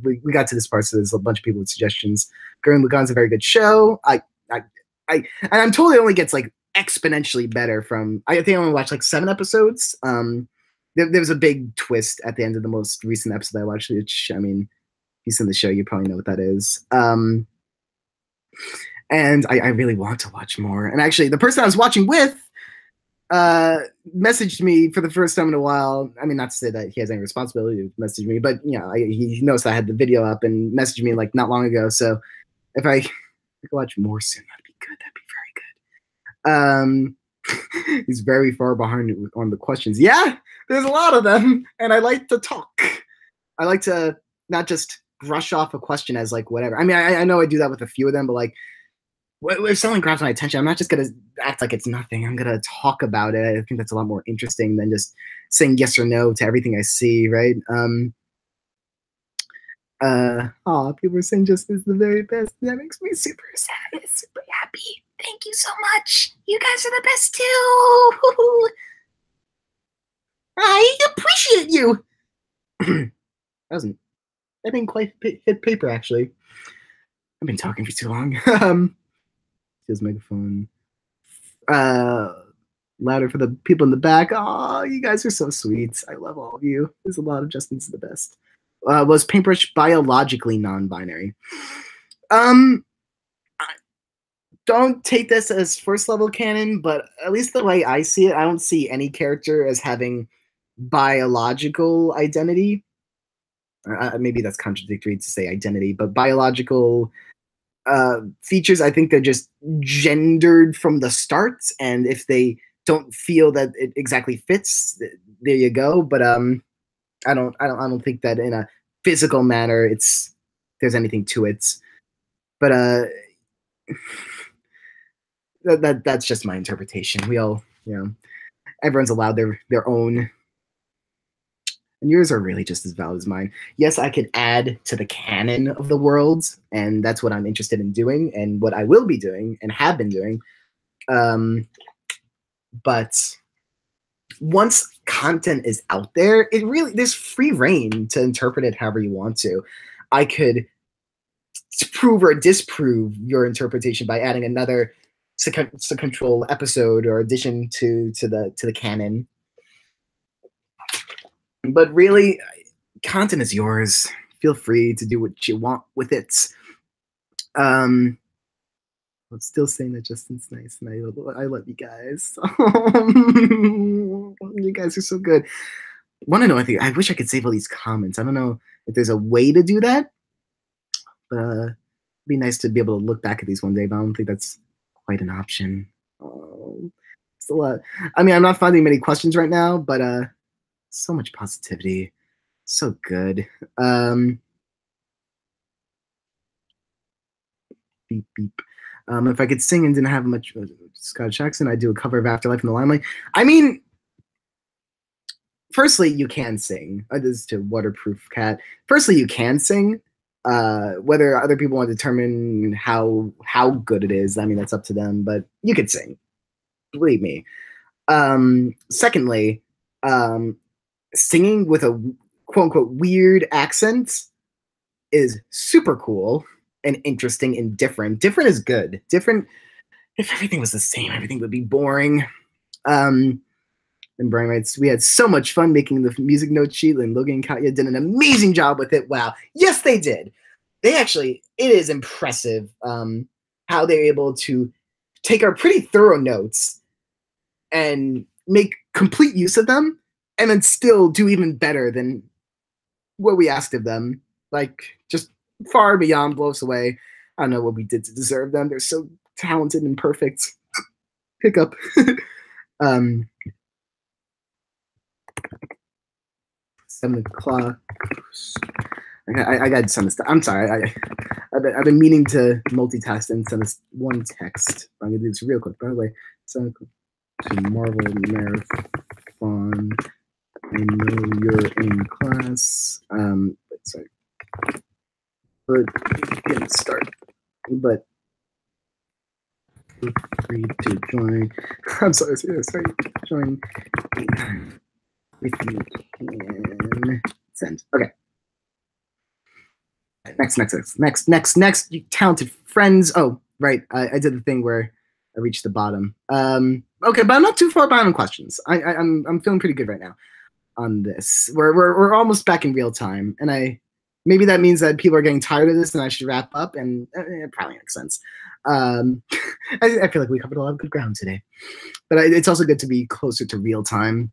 We got to this part, so there's a bunch of people with suggestions. Gurren Lagann's a very good show. And I'm told it only gets like exponentially better from. I think I only watched like 7 episodes. There was a big twist at the end of the most recent episode I watched, which, I mean, if you've seen the show, you probably know what that is. And I really want to watch more. And actually, the person I was watching with messaged me for the first time in a while. I mean, not to say that he has any responsibility to message me, but you know, he knows I had the video up and messaged me like not long ago. So if I could watch more soon, that'd be good. That'd be very good. He's very far behind on the questions. Yeah, there's a lot of them, and I like to talk. I like to not just brush off a question as like whatever. I mean, I know I do that with a few of them, but like if something grabs my attention, I'm not just gonna act like it's nothing. I'm gonna talk about it. I think that's a lot more interesting than just saying yes or no to everything I see, right? People are saying Justin is the very best. That makes me super sad, super happy. Thank you so much. You guys are the best too. I appreciate you. I didn't quite hit paper, actually. I've been talking for too long. His megaphone. Louder for the people in the back. Oh, you guys are so sweet. I love all of you. There's a lot of Justin's the best. Was Paintbrush biologically non-binary? Don't take this as first level canon, but at least the way I see it, I don't see any character as having biological identity. Maybe that's contradictory to say identity, but biological features, I think they're just gendered from the start, and if they don't feel that it exactly fits, there you go. But I don't think that in a physical manner there's anything to it. But that's just my interpretation. We all, everyone's allowed their own. And yours are really just as valid as mine. Yes, I could add to the canon of the world, and that's what I'm interested in doing, and what I will be doing, and have been doing. But once content is out there, there's free reign to interpret it however you want to. I could prove or disprove your interpretation by adding another control episode or addition to the canon. But really, content is yours. Feel free to do what you want with it. I'm still saying that Justin's nice, and I love you guys. You guys are so good. Want to know? I wish I could save all these comments. I don't know if there's a way to do that. It'd be nice to be able to look back at these one day, but I don't think that's quite an option. It's a lot. I mean, I'm not finding many questions right now, but so much positivity. So good. Beep, beep. If I could sing and didn't have much Scottish accent, I'd do a cover of Afterlife in the Limelight. I mean, firstly, you can sing. This is to Waterproof Cat. Firstly, you can sing. Whether other people want to determine how good it is, I mean, that's up to them. But you could sing. Believe me. Secondly, singing with a quote-unquote weird accent is super cool and interesting and different. Different is good. Different, if everything was the same, everything would be boring. And Brian writes, we had so much fun making the music note sheet, and Logan and Katya did an amazing job with it. Wow. Yes, they did. It is impressive how they're able to take our pretty thorough notes and make complete use of them, and then still do even better than what we asked of them. Like, just far beyond, blow us away. I don't know what we did to deserve them. They're so talented and perfect. Hiccup. 7 o'clock. I got to send this. I'm sorry. I've been meaning to multitask and send this one text. I'm gonna do this real quick. By the way, send to Marvel Marathon. I know you're in class. Sorry, but didn't start. But feel free to join. I'm sorry. Sorry, join if you can. Send. Okay. Next, you talented friends. Oh, right. I did the thing where I reached the bottom. Okay, but I'm not too far behind on questions. I'm feeling pretty good right now on this. We're almost back in real time, and maybe that means that people are getting tired of this, and I should wrap up. And it probably makes sense. I feel like we covered a lot of good ground today, but it's also good to be closer to real time.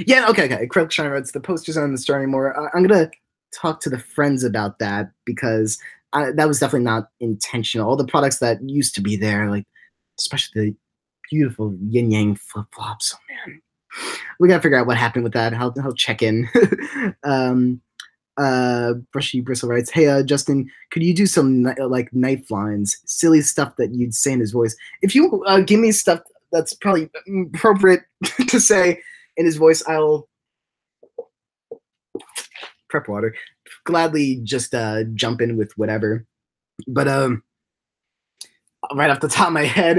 Yeah, okay. Correct, Shine Roads. The posters aren't in the store anymore. I'm gonna talk to the friends about that because that was definitely not intentional. All the products that used to be there, like especially the beautiful yin yang flip flops. Oh man, we gotta figure out what happened with that. I'll check in. Brushy Bristle writes, "Hey, Justin, could you do some like knife lines, silly stuff that you'd say in his voice? If you give me stuff that's probably appropriate to say in his voice, I'll prep water. Gladly just jump in with whatever. But right off the top of my head,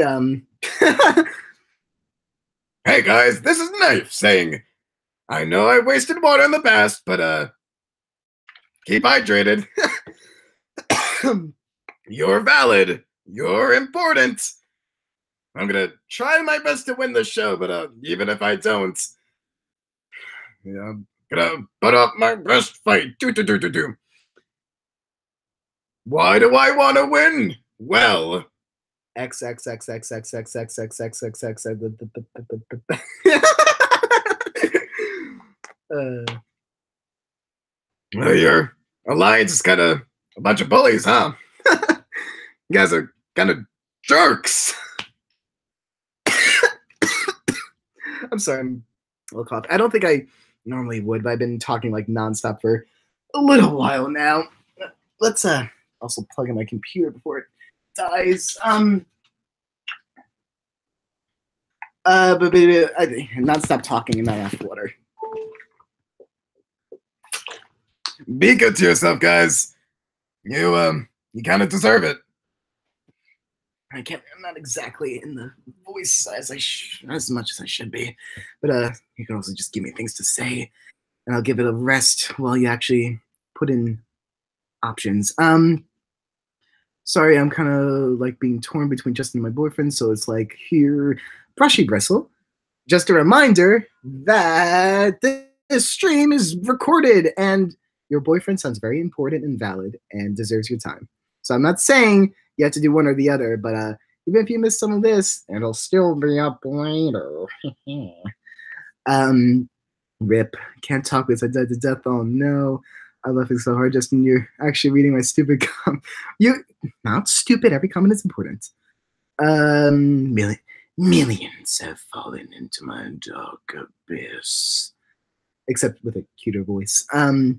hey guys, this is Knife saying, I know I wasted water in the past, but keep hydrated. You're valid. You're important. I'm gonna try my best to win this show, but even if I don't, I'm gonna put up my best fight. Do. Why do I want to win? Well, X. Your alliance is kind of a bunch of bullies, huh? You guys are kind of jerks. I'm sorry, I'm a little cough. I don't think I normally would, but I've been talking like nonstop for a little while now. Let's also plug in my computer before it dies. But not stop talking and not have water. Be good to yourself, guys. You kind of deserve it. I'm not exactly in the voice as much as I should be, but you can also just give me things to say, and I'll give it a rest while you actually put in options. Sorry, I'm kind of like being torn between Justin and my boyfriend, so it's like here, Brushy Bristle. Just a reminder that this stream is recorded, and your boyfriend sounds very important and valid and deserves your time. So I'm not saying you have to do one or the other, but even if you miss some of this, it'll still be up later. Rip. Can't talk because I died to death. Oh no. I love it so hard, Justin. You're actually reading my stupid comment. You not stupid. Every comment is important. Millions have fallen into my dark abyss. Except with a cuter voice. Oh,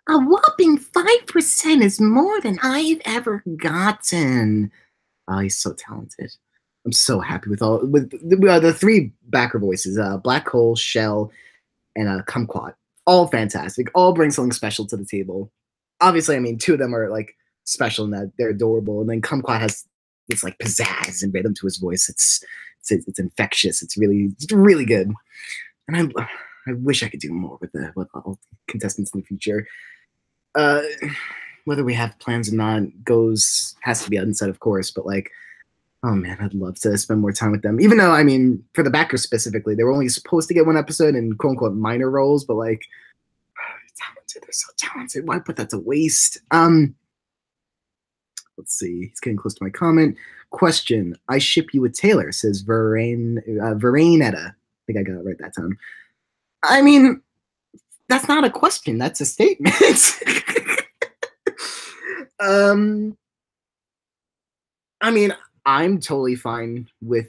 a whopping 5% is more than I've ever gotten. Oh, he's so talented. I'm so happy with the three backer voices: Black Hole, Shell, and Kumquat. All fantastic. All bring something special to the table. Obviously, I mean, two of them are like special in that they're adorable, and then Kumquat has this like pizzazz and rhythm to his voice. It's infectious. It's really good. And I wish I could do more with all contestants in the future. Whether we have plans or not has to be unsaid, of course. But like, oh man, I'd love to spend more time with them. Even though, I mean, for the backers specifically, they were only supposed to get one episode in quote unquote minor roles, but like, they're so talented. Why put that to waste? Let's see. He's getting close to my comment. Question: I ship you with Taylor, says Veranetta. I think I got it right that time. I mean, that's not a question. That's a statement. I mean, I'm totally fine with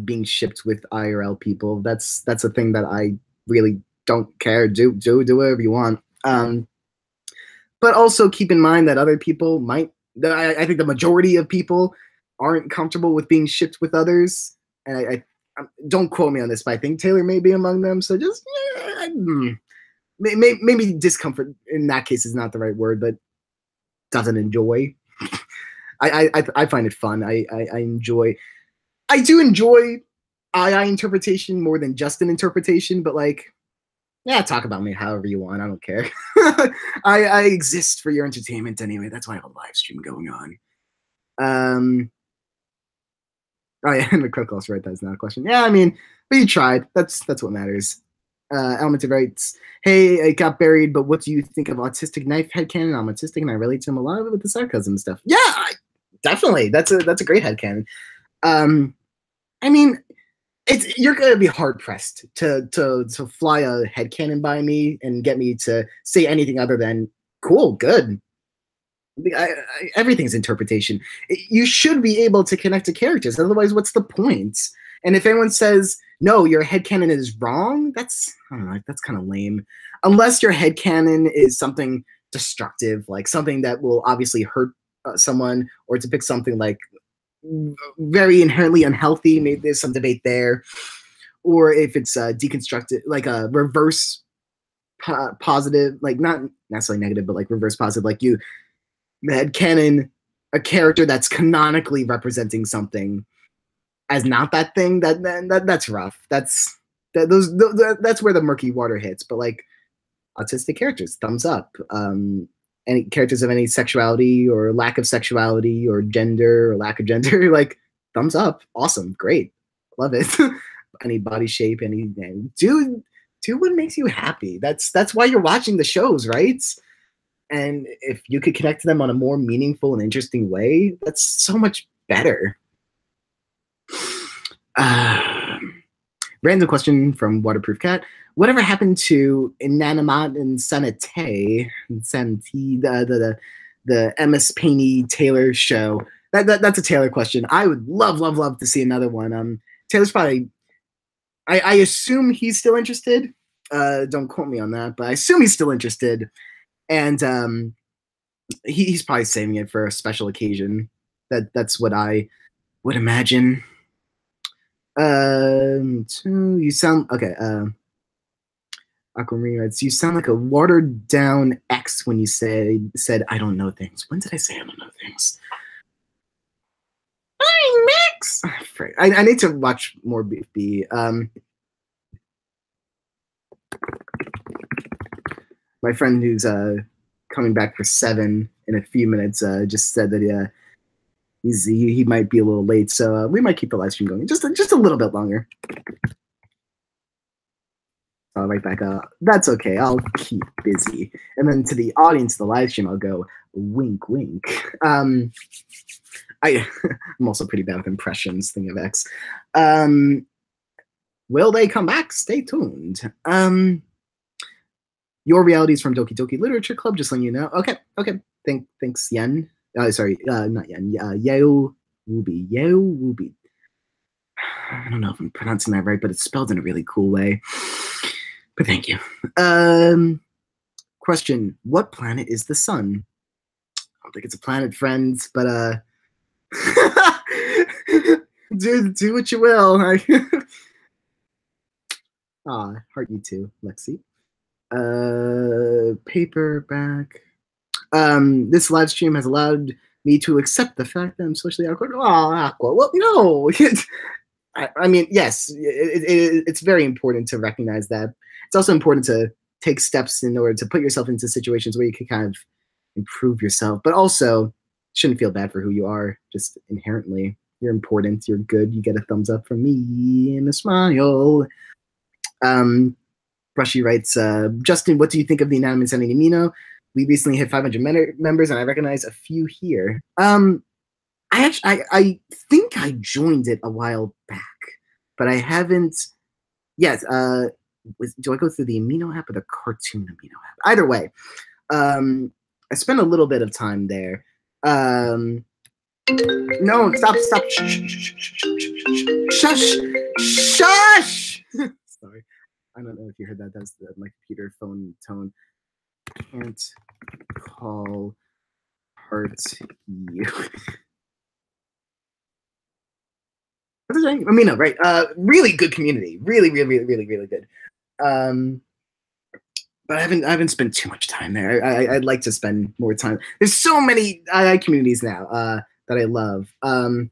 being shipped with IRL people. That's a thing that I really don't care. Do whatever you want. But also keep in mind that other people might. I think the majority of people aren't comfortable with being shipped with others, and I don't quote me on this, but I think Taylor may be among them. So just maybe discomfort in that case is not the right word, but doesn't enjoy. I find it fun. I enjoy. I do enjoy I interpretation more than just an interpretation, but like, yeah, talk about me however you want. I don't care. I exist for your entertainment anyway. That's why I have a live stream going on. Oh yeah, and the cook also right. That's not a question. Yeah, I mean, but you tried. That's what matters. Elemented writes, "Hey, it got buried, but what do you think of autistic knife headcanon? I'm autistic, and I relate to him a lot with the sarcasm stuff. Yeah, definitely. That's a great headcanon. I mean, you're gonna be hard pressed to fly a headcanon by me and get me to say anything other than cool, good. Everything's interpretation. You should be able to connect to characters. Otherwise, what's the point? And if anyone says, no, your headcanon is wrong, that's, I don't know, that's kind of lame. Unless your headcanon is something destructive, like something that will obviously hurt someone, or to pick something like very inherently unhealthy, maybe there's some debate there. Or if it's deconstructed, like a reverse positive, like not necessarily negative, but like reverse positive, like you headcanon a character that's canonically representing something as not that thing, that's rough. That's where the murky water hits. But like autistic characters, thumbs up. Any characters of any sexuality or lack of sexuality or gender or lack of gender, like thumbs up. Awesome, great, love it. Any body shape, anything. Do what makes you happy. That's why you're watching the shows, right? And if you could connect to them on a more meaningful and interesting way, that's so much better. Random question from Waterproof Cat. Whatever happened to Inanimate Insanity, the MS Painey Taylor show? That's a Taylor question. I would love to see another one. Taylor's probably, I assume he's still interested. Don't quote me on that, but I assume he's still interested. And he's probably saving it for a special occasion. That's what I would imagine. You sound okay. Aquamarine writes, you sound like a watered down X when you said I don't know things. When did I say I don't know things? Hi, Max. I need to watch more BFB. My friend who's coming back for 7 in a few minutes just said that he might be a little late, so we might keep the live stream going just a little bit longer. Right back up. That's okay. I'll keep busy. And then to the audience of the live stream, I'll go wink, wink. I'm also pretty bad with impressions. Thing of X. Will they come back? Stay tuned. Your realities from Doki Doki Literature Club. Just letting you know. Okay. Thanks, Yen. Sorry, not Yen. Yeo Wubi. I don't know if I'm pronouncing that right, but it's spelled in a really cool way. But thank you. Question: what planet is the sun? I don't think it's a planet, friends, but do what you will. Heart you too, Lexi. Paperback. This live stream has allowed me to accept the fact that I'm socially awkward. Oh, Aqua. Well, no. I mean, yes, it's very important to recognize that. It's also important to take steps in order to put yourself into situations where you can kind of improve yourself, but also shouldn't feel bad for who you are. Just inherently, you're important. You're good. You get a thumbs up from me and a smile. Brushy writes, Justin, what do you think of the Inanimate Insanity Mino? We recently hit 500 members, and I recognize a few here. I think I joined it a while back, but I haven't yet. Do I go through the Amino app or the cartoon Amino app? Either way, I spent a little bit of time there. No, stop. Shush. Sorry. I don't know if you heard that. That's my computer phone tone. Can't call heart you. I mean, no, right? Really good community. Really, really, really, really good. But I haven't spent too much time there. I'd like to spend more time. There's so many II communities now that I love. Not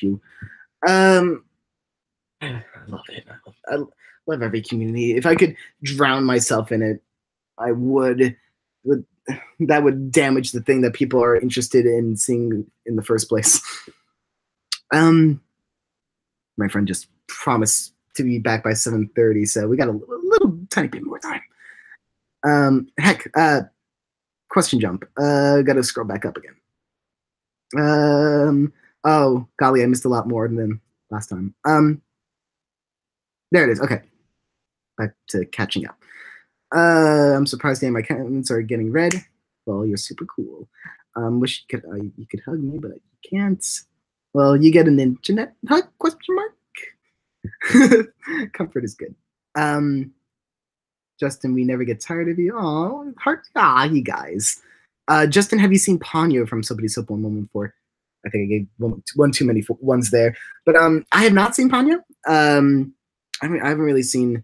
you. I love it. I love every community. If I could drown myself in it, I would. That would damage the thing that people are interested in seeing in the first place. My friend just promised to be back by 7:30, so we got a little tiny bit more time. Heck, question jump. Gotta scroll back up again. Oh, golly, I missed a lot more than last time. There it is. Okay, back to catching up. I'm surprised my comments are getting read. Well, you're super cool. Wish you could hug me, but you can't. Well, you get an internet hug? Question mark. Comfort is good. Justin, we never get tired of you. Oh, heart. You guys. Justin, have you seen Ponyo from Somebody Soap One Moment 4? I think I gave one too many ones there. But I have not seen Ponyo. I haven't really seen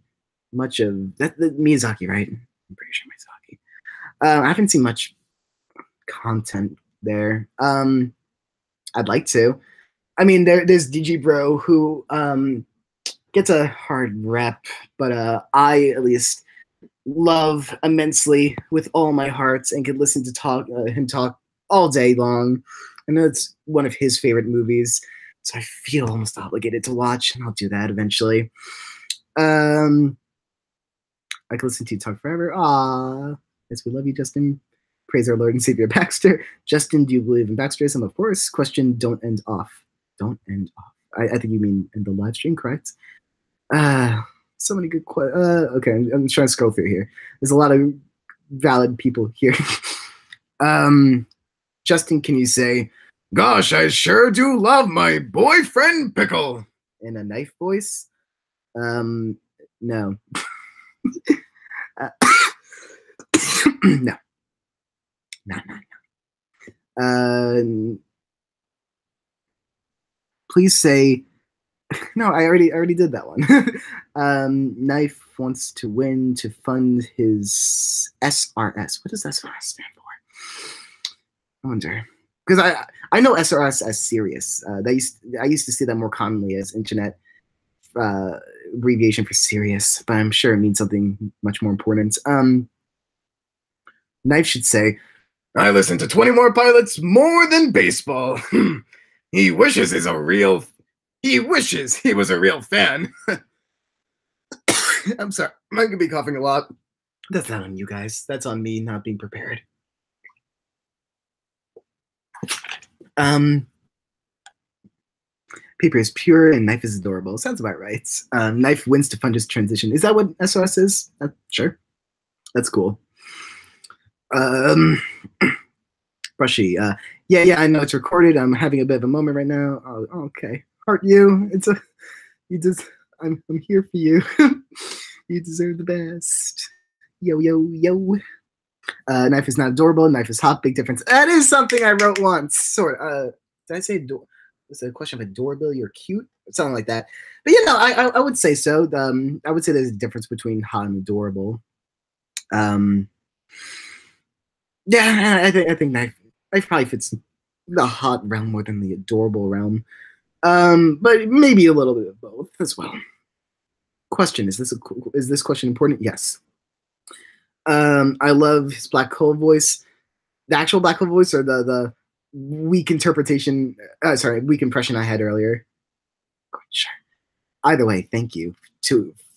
much of that. Miyazaki, right? I'm pretty sure Miyazaki. I haven't seen much content there. I'd like to. I mean, there's DigiBro who gets a hard rep, but I at least love immensely with all my heart and could listen to him talk all day long. I know it's one of his favorite movies, so I feel almost obligated to watch, and I'll do that eventually. I could listen to you talk forever. Ah, yes, we love you, Justin. Praise our Lord and Savior Baxter. Justin, do you believe in Baxterism? Of course. Question, don't end off. Don't end off. I think you mean in the live stream, correct? So many good questions. Okay, I'm trying to scroll through here. There's a lot of valid people here. Justin, can you say, "Gosh, I sure do love my boyfriend Pickle" in a knife voice? No. No. No. Please say. No, I already did that one. Knife wants to win to fund his SRS. What does SRS stand for? I wonder. Because I know SRS as serious. I used to see that more commonly as internet abbreviation for serious, but I'm sure it means something much more important. Knife should say, "I listen to 20 More Pilots more than baseball." He wishes he was a real fan. I'm sorry. I could be coughing a lot. That's not on you guys. That's on me not being prepared. Paper is pure and knife is adorable. Sounds about right. Knife wins to fund his transition. Is that what SOS is? Sure. That's cool. Brushy. Yeah, I know it's recorded. I'm having a bit of a moment right now. Oh, okay. Heart you. I'm here for you. You deserve the best. Yo. Knife is not adorable. Knife is hot. Big difference. That is something I wrote once. Sort. Did I say was it a question of adorability or cute? Something like that. But I would say so. I would say there's a difference between hot and adorable. Yeah, I think knife probably fits the hot realm more than the adorable realm. But maybe a little bit of both as well. Question: is this question important? Yes. I love his black hole voice. The actual black hole voice, or the weak interpretation. Weak impression I had earlier. Sure. Either way, thank you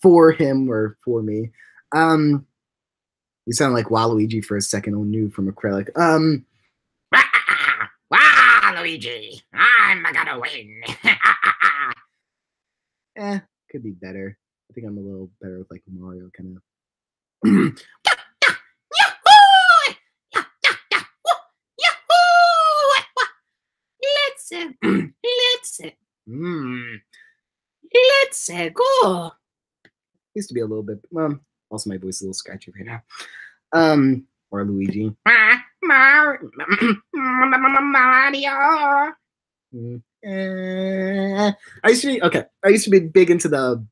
for him or for me. You sound like Waluigi for a second, or new from acrylic. Waluigi, I'm gonna win. Could be better. I think I'm a little better with like Mario kind of. Let's go Used to be a little bit. Well, also my voice is a little scratchy right now. Or Luigi. Mario. I used to be okay. I used to be big into the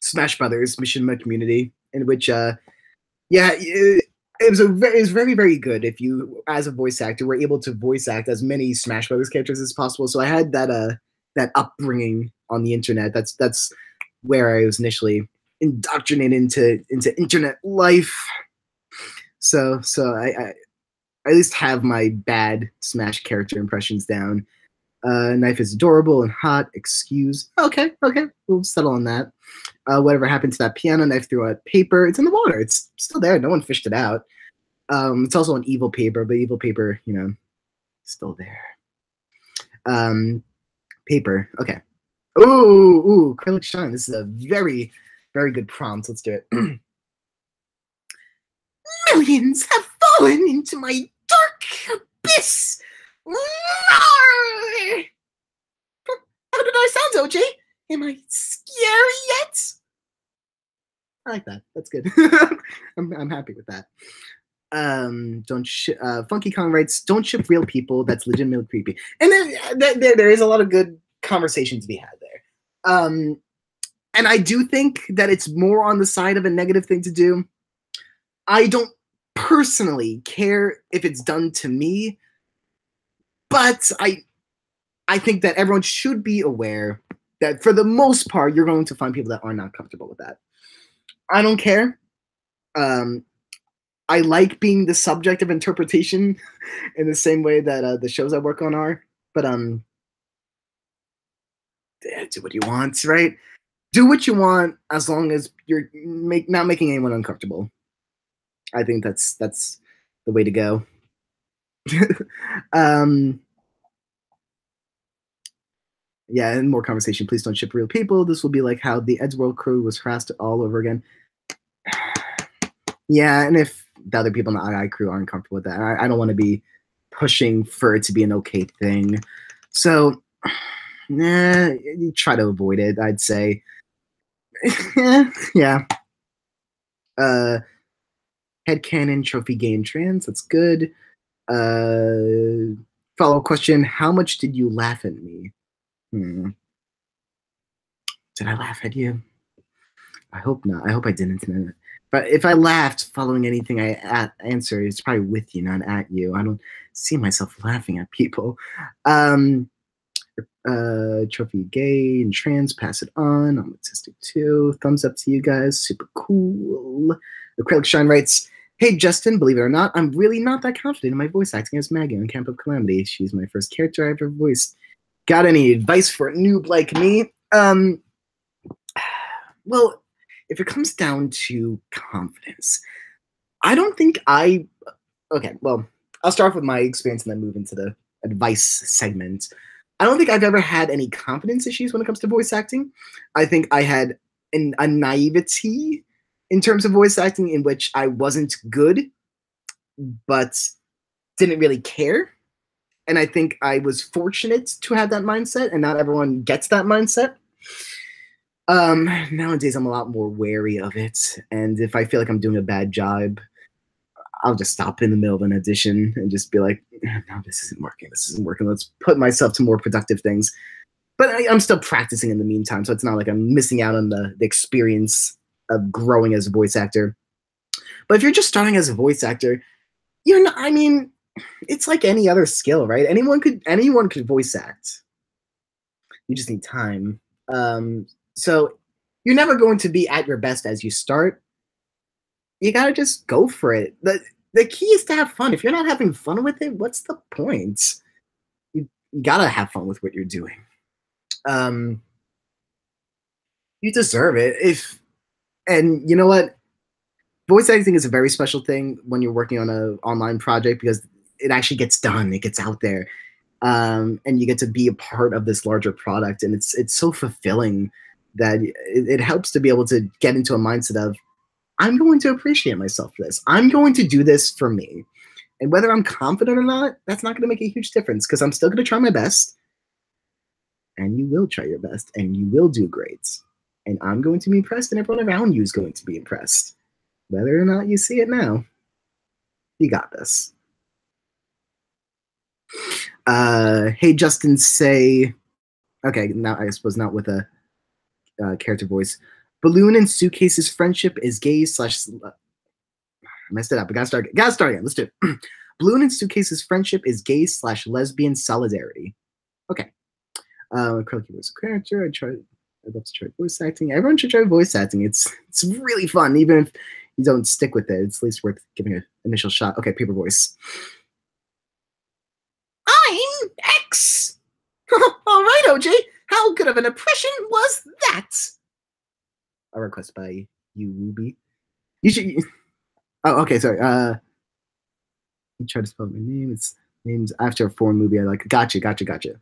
Smash Brothers Machinima community, in which, it was very very good if you, as a voice actor, were able to voice act as many Smash Brothers characters as possible. So I had that upbringing on the internet. That's where I was initially indoctrinated into internet life. So I at least have my bad Smash character impressions down. Knife is adorable and hot. Excuse. Okay, we'll settle on that. Whatever happened to that piano knife through a paper? It's in the water. It's still there. No one fished it out. It's also an evil paper, but evil paper, still there. Paper. Okay. Ooh, acrylic shine. This is a very, very good prompt. Let's do it. Millions have fallen into my dark abyss. Roar! How did I sound, OJ? Am I scary yet? I like that. That's good. I'm happy with that. Funky Kong writes, don't ship real people. That's legitimately creepy. And then there is a lot of good conversation to be had there. And I do think that it's more on the side of a negative thing to do. I don't personally care if it's done to me, but I think that everyone should be aware that for the most part, you're going to find people that are not comfortable with that. I don't care. I like being the subject of interpretation in the same way that the shows I work on are. But do what you want, right? Do what you want as long as you're not making anyone uncomfortable. I think that's the way to go. Yeah, and more conversation. Please don't ship real people. This will be like how the Eddsworld crew was harassed all over again. Yeah, and if the other people in the II crew aren't comfortable with that, I don't want to be pushing for it to be an okay thing. So, you try to avoid it, I'd say. Yeah. Headcanon, trophy game trans. That's good. Follow-up question. How much did you laugh at me? Did I laugh at you? I hope not. I hope I didn't. But if I laughed following anything I answered, it's probably with you, not at you. I don't see myself laughing at people. Trophy gay and trans, pass it on. I'm autistic too. Thumbs up to you guys. Super cool. Acrylic Shine writes, hey, Justin, believe it or not, I'm really not that confident in my voice acting as Maggie on Camp of Calamity. She's my first character I've ever voiced. Got any advice for a noob like me? Well, if it comes down to confidence, I don't think okay, well, I'll start off with my experience and then move into the advice segment. I don't think I've ever had any confidence issues when it comes to voice acting. I think I had a naivety in terms of voice acting in which I wasn't good, but didn't really care. And I think I was fortunate to have that mindset, and not everyone gets that mindset. Nowadays, I'm a lot more wary of it, and if I feel like I'm doing a bad job, I'll just stop in the middle of an audition and just be like, no, this isn't working. This isn't working. Let's put myself to more productive things. But I'm still practicing in the meantime, so it's not like I'm missing out on the experience of growing as a voice actor. But if you're just starting as a voice actor, you're not, I mean, it's like any other skill, right? Anyone could voice act. You just need time. So you're never going to be at your best as you start. You gotta just go for it. The key is to have fun. If you're not having fun with it, what's the point? You gotta have fun with what you're doing. You deserve it. And you know what? Voice acting is a very special thing when you're working on an online project because it actually gets done. It gets out there. And you get to be a part of this larger product. And it's so fulfilling that it helps to be able to get into a mindset of, I'm going to appreciate myself for this. I'm going to do this for me. And whether I'm confident or not, that's not going to make a huge difference because I'm still going to try my best. And you will try your best. And you will do great. And I'm going to be impressed, and everyone around you is going to be impressed. Whether or not you see it now, you got this. Hey, Justin, say... Okay, now I suppose not with a character voice. Balloon and Suitcase's friendship is gay slash... I messed it up. I gotta start again. Let's do it. Balloon and Suitcase's friendship is gay slash lesbian solidarity. Okay. Croaky was a character. I'd love to try voice acting. Everyone should try voice acting. It's really fun, even if you don't stick with it. It's at least worth giving an initial shot. Okay, paper voice. I'm X. All right, OJ. How good of an impression was that? A request by you, Ruby. You should. Oh, okay. Sorry. You try to spell my name. It's names after a foreign movie I like. Gotcha.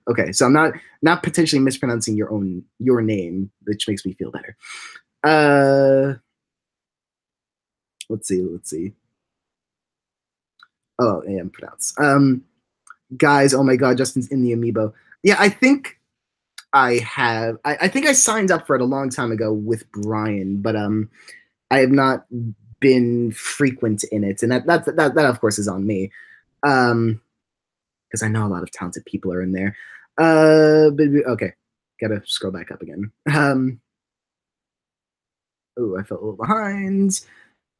Okay, so I'm not potentially mispronouncing your name, which makes me feel better. Let's see. Oh, yeah, I'm pronounced. Guys, oh my god, Justin's in the amiibo. Yeah, I think I have. I think I signed up for it a long time ago with Brian, but I have not been frequent in it, and that of course is on me. Because I know a lot of talented people are in there. But okay, gotta scroll back up again. Oh, I felt a little behind.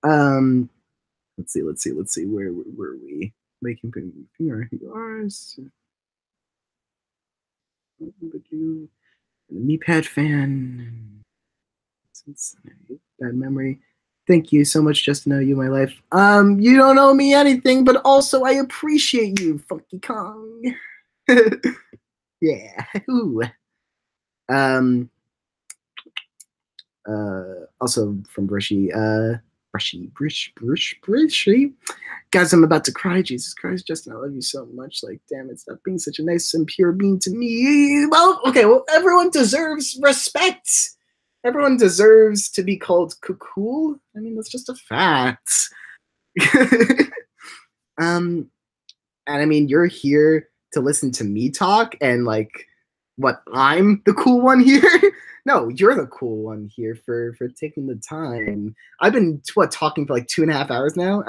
Let's see. Where were we? Making yours. Meepad fan. Bad memory. Thank you so much, Justin. You my life. You don't owe me anything, but also I appreciate you, Funky Kong. Yeah. Ooh. Also from Brishy. Brishy. Guys, I'm about to cry. Jesus Christ, Justin, I love you so much. Like, damn it, stop being such a nice and pure being to me. Well, okay, well, everyone deserves respect. Everyone deserves to be called cool. I mean, that's just a fact. And I mean, you're here to listen to me talk, and like, what? I'm the cool one here. No, you're the cool one here for taking the time. I've been talking for like 2.5 hours now.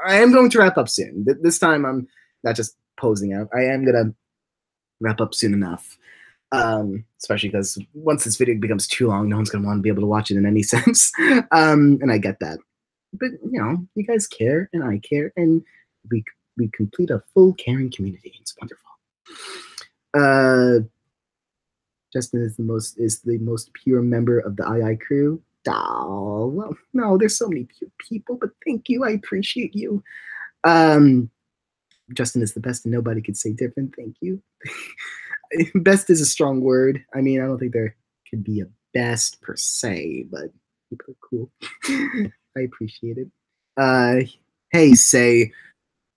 I am going to wrap up soon. This time I'm not just posing out. I am gonna wrap up soon enough. Especially because once this video becomes too long, no one's gonna want to be able to watch it in any sense. And I get that. But you know, you guys care, and I care, and we complete a full caring community. It's wonderful. Justin is the most pure member of the II crew. Oh, well, no, there's so many pure people, but thank you. I appreciate you. Justin is the best, and nobody could say different. Thank you. Best is a strong word. I mean, I don't think there could be a best per se, but people are cool. I appreciate it. Hey, say,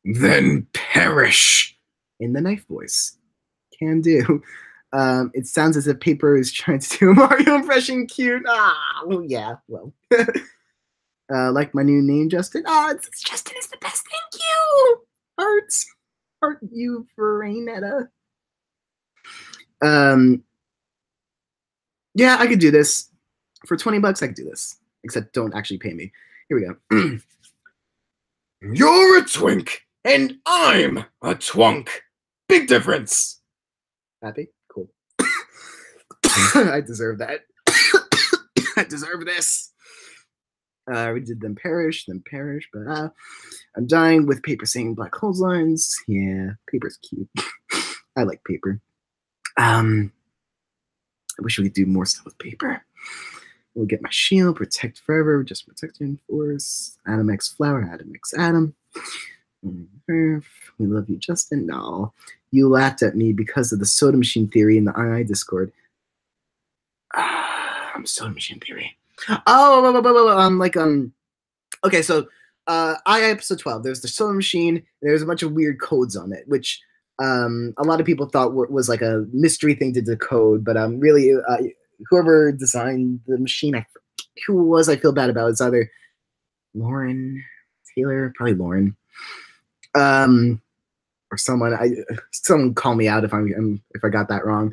then perish in the knife voice. Can do. It sounds as if Paper is trying to do a Mario impression. Cute. Well, yeah. Well, like my new name, Justin. It's Justin is the best. Thank you. Heart you for Rainetta. Yeah, I could do this for $20. I could do this. Except don't actually pay me. Here we go. You're a twink, and I'm a twunk. Big difference. Happy? Cool. I deserve that. I deserve this. We did them perish, but I'm dying with Paper saying black holes lines. Yeah, Paper's cute. I like Paper. I wish we could do more stuff with Paper. We'll get my shield, protect forever, just protecting force. Adam X Flower, Adam X Adam. We love you, Justin. No, you laughed at me because of the soda machine theory in the II Discord. Soda machine theory. Okay, so II episode 12. There's the soda machine. There's a bunch of weird codes on it, which a lot of people thought was like a mystery thing to decode, but really, whoever designed the machine, who it was, I feel bad about. It's either Lauren Taylor, probably Lauren, or someone. Someone call me out if I got that wrong.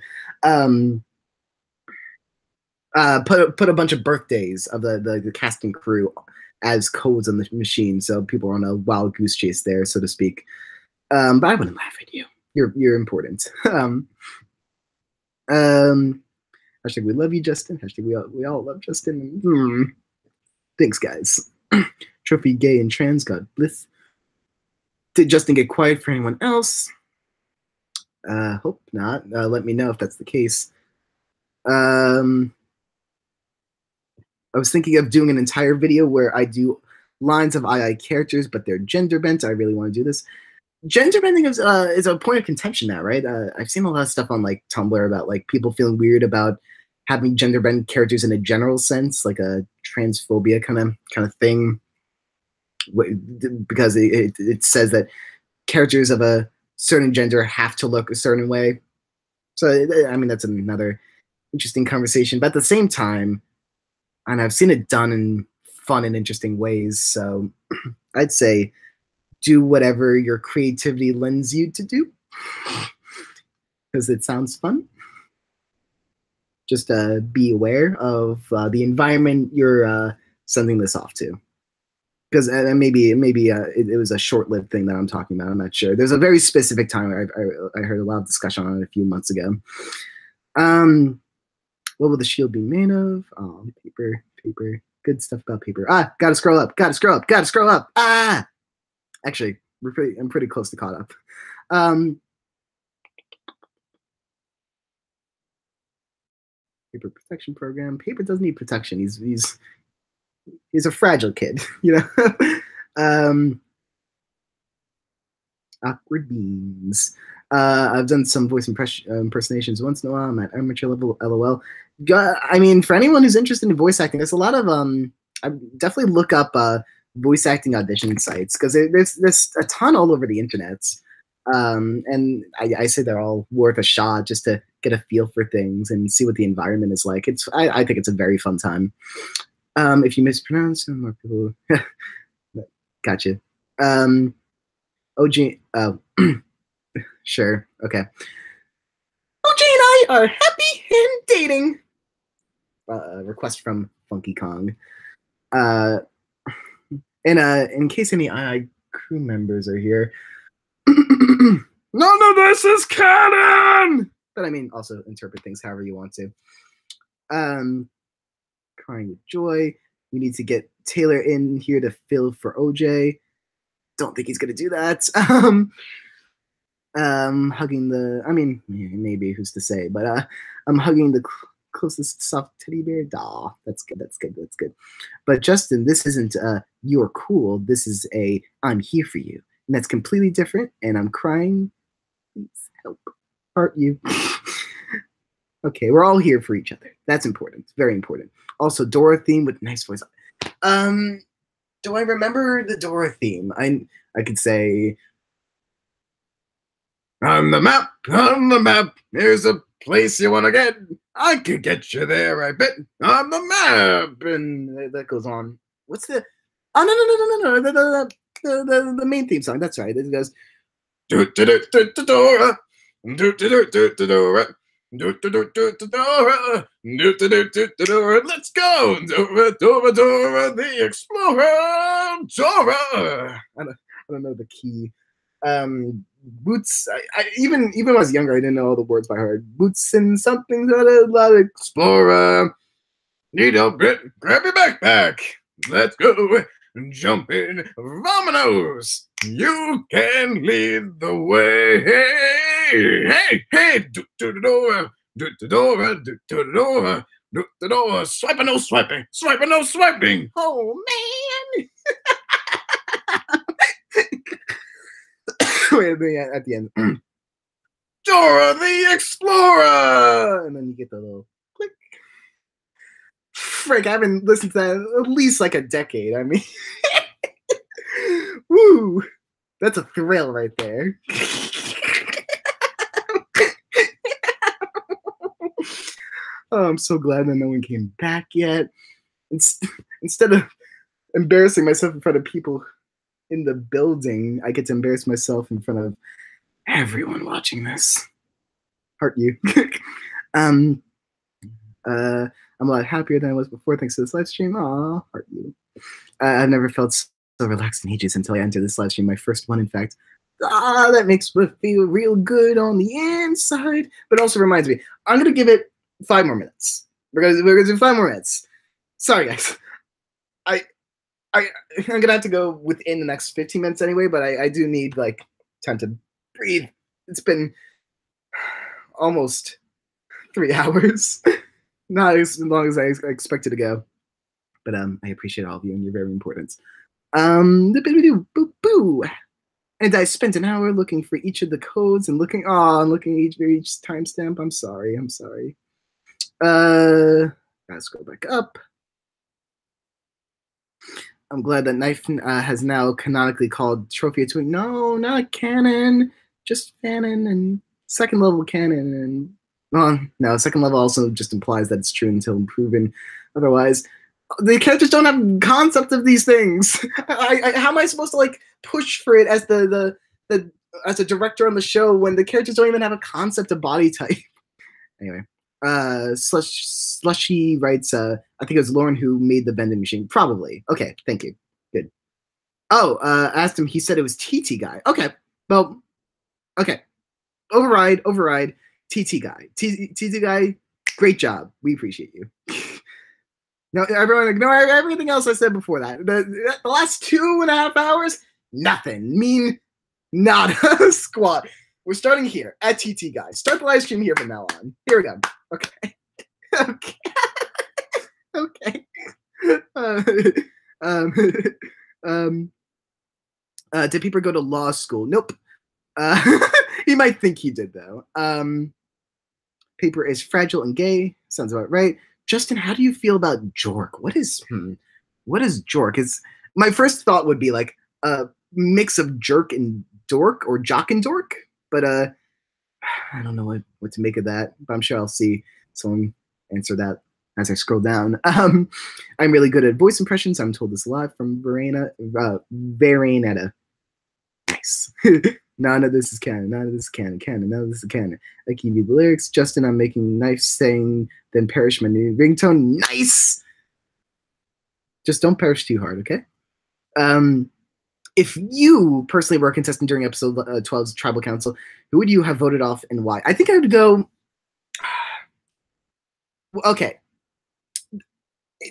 Put a bunch of birthdays of the cast and crew as codes on the machine, so people are on a wild goose chase there, so to speak. But I wouldn't laugh at you. You're important. Hashtag we love you, Justin. Hashtag we all love Justin. Thanks, guys. Trophy gay and trans, God bless. Did Justin get quiet for anyone else? Hope not. Let me know if that's the case. I was thinking of doing an entire video where I do lines of II characters, but they're gender bent. I really want to do this. Gender bending is a point of contention now, right? I've seen a lot of stuff on like Tumblr about like people feeling weird about having gender bent characters in a general sense, like a transphobia kind of thing, because it says that characters of a certain gender have to look a certain way. So I mean that's another interesting conversation. But at the same time, and I've seen it done in fun and interesting ways, so I'd say do whatever your creativity lends you to do, because it sounds fun. Just be aware of the environment you're sending this off to, because maybe it was a short-lived thing that I'm talking about. I'm not sure. There's a very specific time I heard a lot of discussion on it a few months ago. What will the shield be made of? Oh, paper. Good stuff about paper. Gotta scroll up. Actually, I'm pretty close to caught up. Paper protection program. Paper doesn't need protection. He's a fragile kid, you know. Awkward beans. I've done some voice impersonations once in a while. I'm at amateur level. LOL. I mean, for anyone who's interested in voice acting, there's a lot of I definitely look up voice acting audition sites, because there's a ton all over the internet, and I say they're all worth a shot just to get a feel for things and see what the environment is like. I think it's a very fun time. If you mispronounce, more people gotcha. OG, sure, okay. OG and I are happy and dating. Request from Funky Kong. In case any II crew members are here, none of this is canon! But I mean, also interpret things however you want to. Crying with joy. We need to get Taylor in here to fill for OJ. Don't think he's gonna do that. Hugging the, I mean, maybe, who's to say, but I'm hugging the closest soft teddy bear. Aw, that's good. But Justin, this isn't you're cool. This is a I'm here for you. And that's completely different, and I'm crying. Please help. Heart you. Okay, we're all here for each other. That's important. Very important. Also, Dora theme with nice voice. Do I remember the Dora theme? I could say, on the map, here's a place you want to get. I could get you there, I bet. On the map. And that goes on. What's the... Oh, no. The main theme song. That's right. It goes... Dora. Let's go, Dora the Explorer, Dora. I don't know the key. Boots. Even when I was younger, I didn't know all the words by heart. Boots and something. Explorer. Need help? Grab your backpack. Let's go. Jump in. Vamonos. You can lead the way. Hey. Dora. Dora. Swiping, no swiping. Oh man. Wait, at the end. Dora the Explorer! And then you get the little click. Frick, I haven't listened to that at least like a decade. I mean, woo! That's a thrill right there. Oh, I'm so glad that no one came back yet. Instead of embarrassing myself in front of people in the building, I get to embarrass myself in front of everyone watching this. Heart you. I'm a lot happier than I was before thanks to this live stream. Aw, heart you. I've never felt so relaxed in ages until I entered this live stream, my first one, in fact. That makes me feel real good on the inside. But it also reminds me, I'm going to give it 5 more minutes. We're gonna do 5 more minutes. Sorry, guys. I'm going to have to go within the next 15 minutes anyway, but I do need, like, time to breathe. It's been almost 3 hours. Not as long as I expected to go. But I appreciate all of you, and you're very important. Boo. And I spent an hour looking for each of the codes and looking at each timestamp. I'm sorry. Gotta scroll back up. I'm glad that Nothin has now canonically called Trophy a twin. No, not canon. Just canon and second level canon. And no, second level also just implies that it's true until proven otherwise. The characters don't have concept of these things. How am I supposed to like push for it as as a director on the show when the characters don't even have a concept of body type? Anyway, Slushy writes, I think it was Lauren who made the vending machine. Probably. Okay, thank you. Good. Oh, asked him. He said it was TT guy. Okay, well, okay. Override. TT guy. TT guy. Great job. We appreciate you. No, everyone ignore everything else I said before that. The last 2.5 hours, nothing. Mean not a squat. We're starting here at TT guys. Start the live stream here from now on. Here we go. Okay. Okay. Did people go to law school? Nope. He might think he did though. Paper is fragile and gay. Sounds about right. Justin, how do you feel about jork? What is jork? My first thought would be like a mix of jerk and dork or jock and dork, but I don't know what to make of that. But I'm sure I'll see someone answer that as I scroll down. I'm really good at voice impressions. I'm told this a lot from Veranetta. Nice. None of this is canon. None of this is canon. None of this is canon. I give you the lyrics. Justin, I'm making knife saying, then perish my new ringtone. Nice! Just don't perish too hard, okay? If you personally were a contestant during episode 12's Tribal Council, who would you have voted off and why? I think I would go... Okay.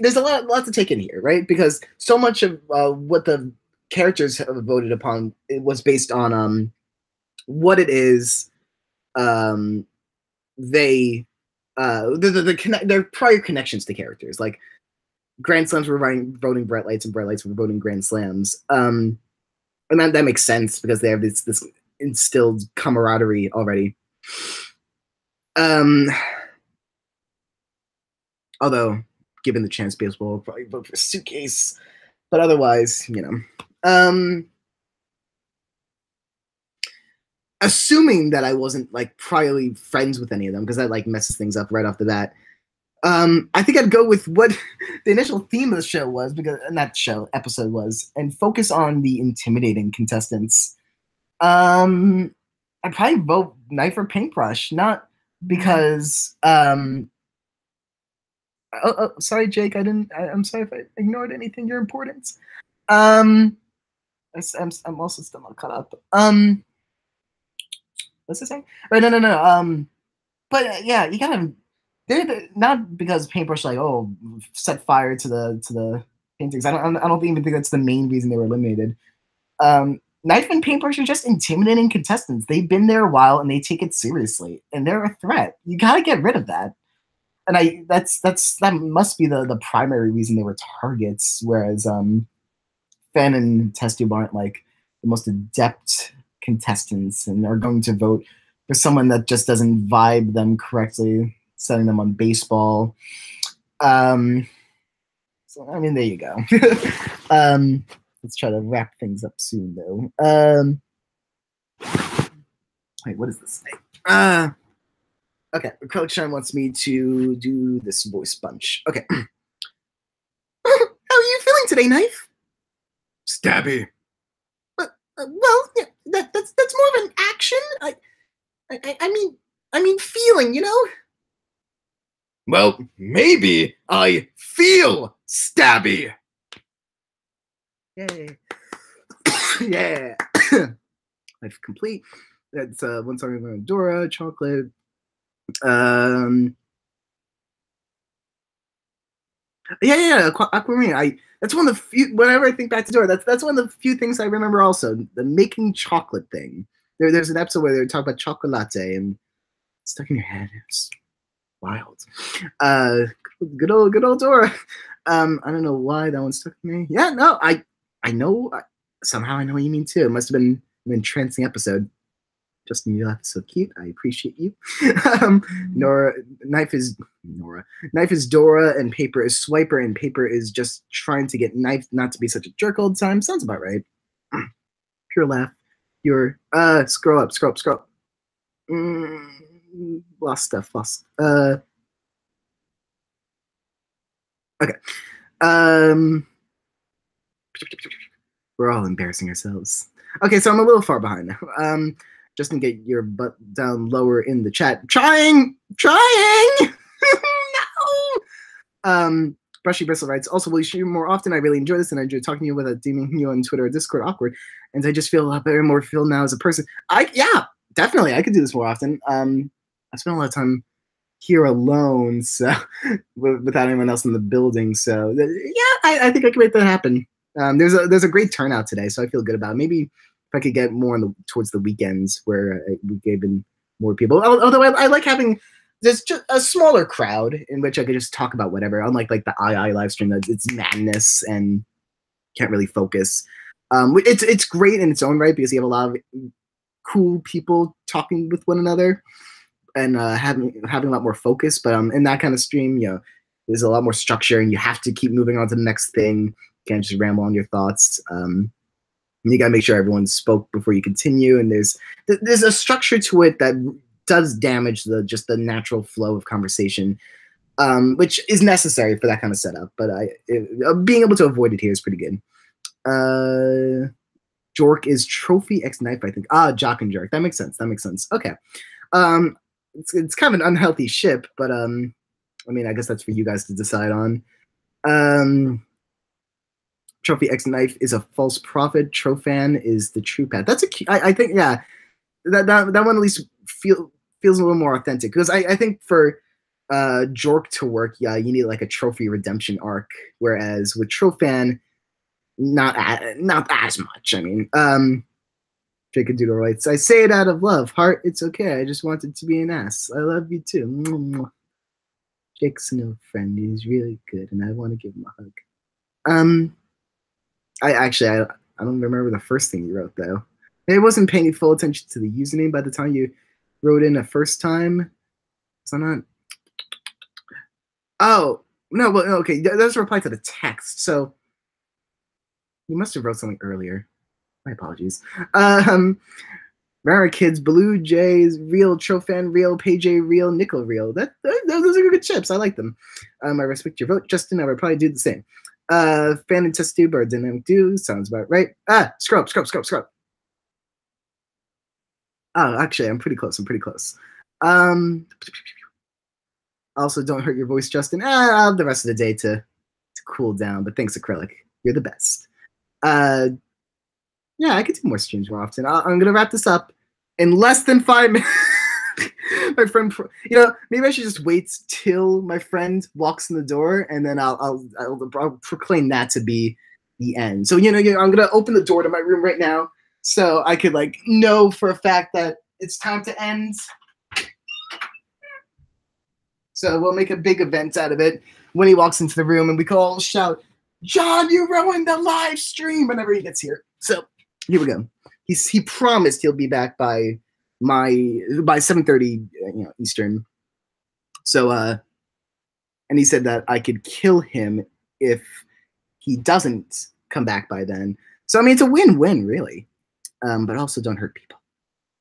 There's a lot to take in here, right? Because so much of what the characters have voted upon, it was based on what it is their prior connections to characters. Like Grand Slams were voting Bright Lights and Bright Lights were voting Grand Slams. And that makes sense because they have this instilled camaraderie already. Although given the chance, baseball will probably vote for Suitcase. But otherwise, you know. Assuming that I wasn't like priorly friends with any of them, because that like messes things up right off the bat. I think I'd go with what the initial theme of the show was, because episode was, and focus on the intimidating contestants. I'd probably vote Knife or Paintbrush, not because sorry, Jake. I'm sorry if I ignored anything. Your importance. I'm also still not caught up. What's this saying? Right, no. But yeah, you gotta. Not because Paintbrush like set fire to the paintings. I don't even think that's the main reason they were eliminated. Knife and Paintbrush are just intimidating contestants. They've been there a while and they take it seriously, and they're a threat. You gotta get rid of that. And that must be the primary reason they were targets, whereas Fen and Test Tube aren't like the most adept contestants and are going to vote for someone that just doesn't vibe them correctly, setting them on baseball. So I mean, there you go. Let's try to wrap things up soon, though. Wait, what is this thing? Okay, Coach Sean wants me to do this voice bunch. Okay. How are you feeling today, Knife? Stabby. Well, yeah, that's more of an action. I mean feeling, you know. Well, maybe I feel stabby. Yay. Yeah. Life complete. That's one song from Dora, chocolate. Yeah. Aquamarine. That's one of the few. Whenever I think back to Dora, that's one of the few things I remember. Also, the making chocolate thing. There's an episode where they talk about chocolate and it's stuck in your head. It's wild. Good old Dora. I don't know why that one stuck in me. Yeah, no, I know. Somehow I know what you mean too. It must have been an entrancing episode. Justin, you laugh so cute. I appreciate you. Knife is Dora, and paper is Swiper, and paper is just trying to get Knife not to be such a jerk all the time. Sounds about right. Pure laugh. Pure. Scroll up. Lost stuff. Okay. We're all embarrassing ourselves. Okay, so I'm a little far behind now. Justin, get your butt down lower in the chat. Trying. No. Brushy Bristle writes, also, will you stream more often? I really enjoy this, and I enjoy talking to you without deeming you on Twitter or Discord awkward. And I just feel a lot better and more fulfilled now as a person. Yeah, definitely. I could do this more often. I spend a lot of time here alone, so without anyone else in the building. So yeah, I think I can make that happen. There's a great turnout today, so I feel good about it. Maybe if I could get more towards the weekends where we gave in more people. Although I like having just a smaller crowd in which I could just talk about whatever. Unlike like the II live stream, it's madness and can't really focus. It's great in its own right because you have a lot of cool people talking with one another and having a lot more focus. But in that kind of stream, there's a lot more structure, and you have to keep moving on to the next thing. You can't just ramble on your thoughts. You gotta make sure everyone spoke before you continue, and there's a structure to it that does damage the natural flow of conversation, which is necessary for that kind of setup. But being able to avoid it here is pretty good. Jork is Trophy X Knife, I think. Jock and Jerk. That makes sense. Okay. It's kind of an unhealthy ship, but I mean, I guess that's for you guys to decide on. Trophy X Knife is a false prophet. Trofan is the true path. That's I think, yeah, that one at least feels a little more authentic, because I think for Jork to work, yeah, you need like a trophy redemption arc, whereas with Trofan, not as much. I mean, Jacob Doodle writes, I say it out of love. Heart, it's okay. I just wanted to be an ass. I love you too. Jake's no friend. He's really good, and I want to give him a hug. I don't remember the first thing you wrote, though. I wasn't paying full attention to the username by the time you wrote in the first time. So I'm not... Oh, no, well, okay. That's a reply to the text. So you must have wrote something earlier. My apologies. Rara Kids, Blue Jays, Real, Trofan, Real, PJ, Real, Nickel, Real. Those are good chips. I like them. I respect your vote, Justin. I would probably do the same. Fan and test tube or dynamic do sounds about right. Scrub. Oh, actually, I'm pretty close. Also, don't hurt your voice, Justin. I'll have the rest of the day to cool down. But thanks, Acrylic. You're the best. Yeah, I could do more streams more often. I'm gonna wrap this up in less than 5 minutes. My friend, maybe I should just wait till my friend walks in the door, and then I'll proclaim that to be the end. So I'm gonna open the door to my room right now, so I could know for a fact that it's time to end. So we'll make a big event out of it when he walks into the room, and we can all shout, "John, you ruined the live stream!" whenever he gets here. So here we go. He promised he'll be back by 7:30 Eastern. So and he said that I could kill him if he doesn't come back by then. So I mean, it's a win-win, really. But also don't hurt people.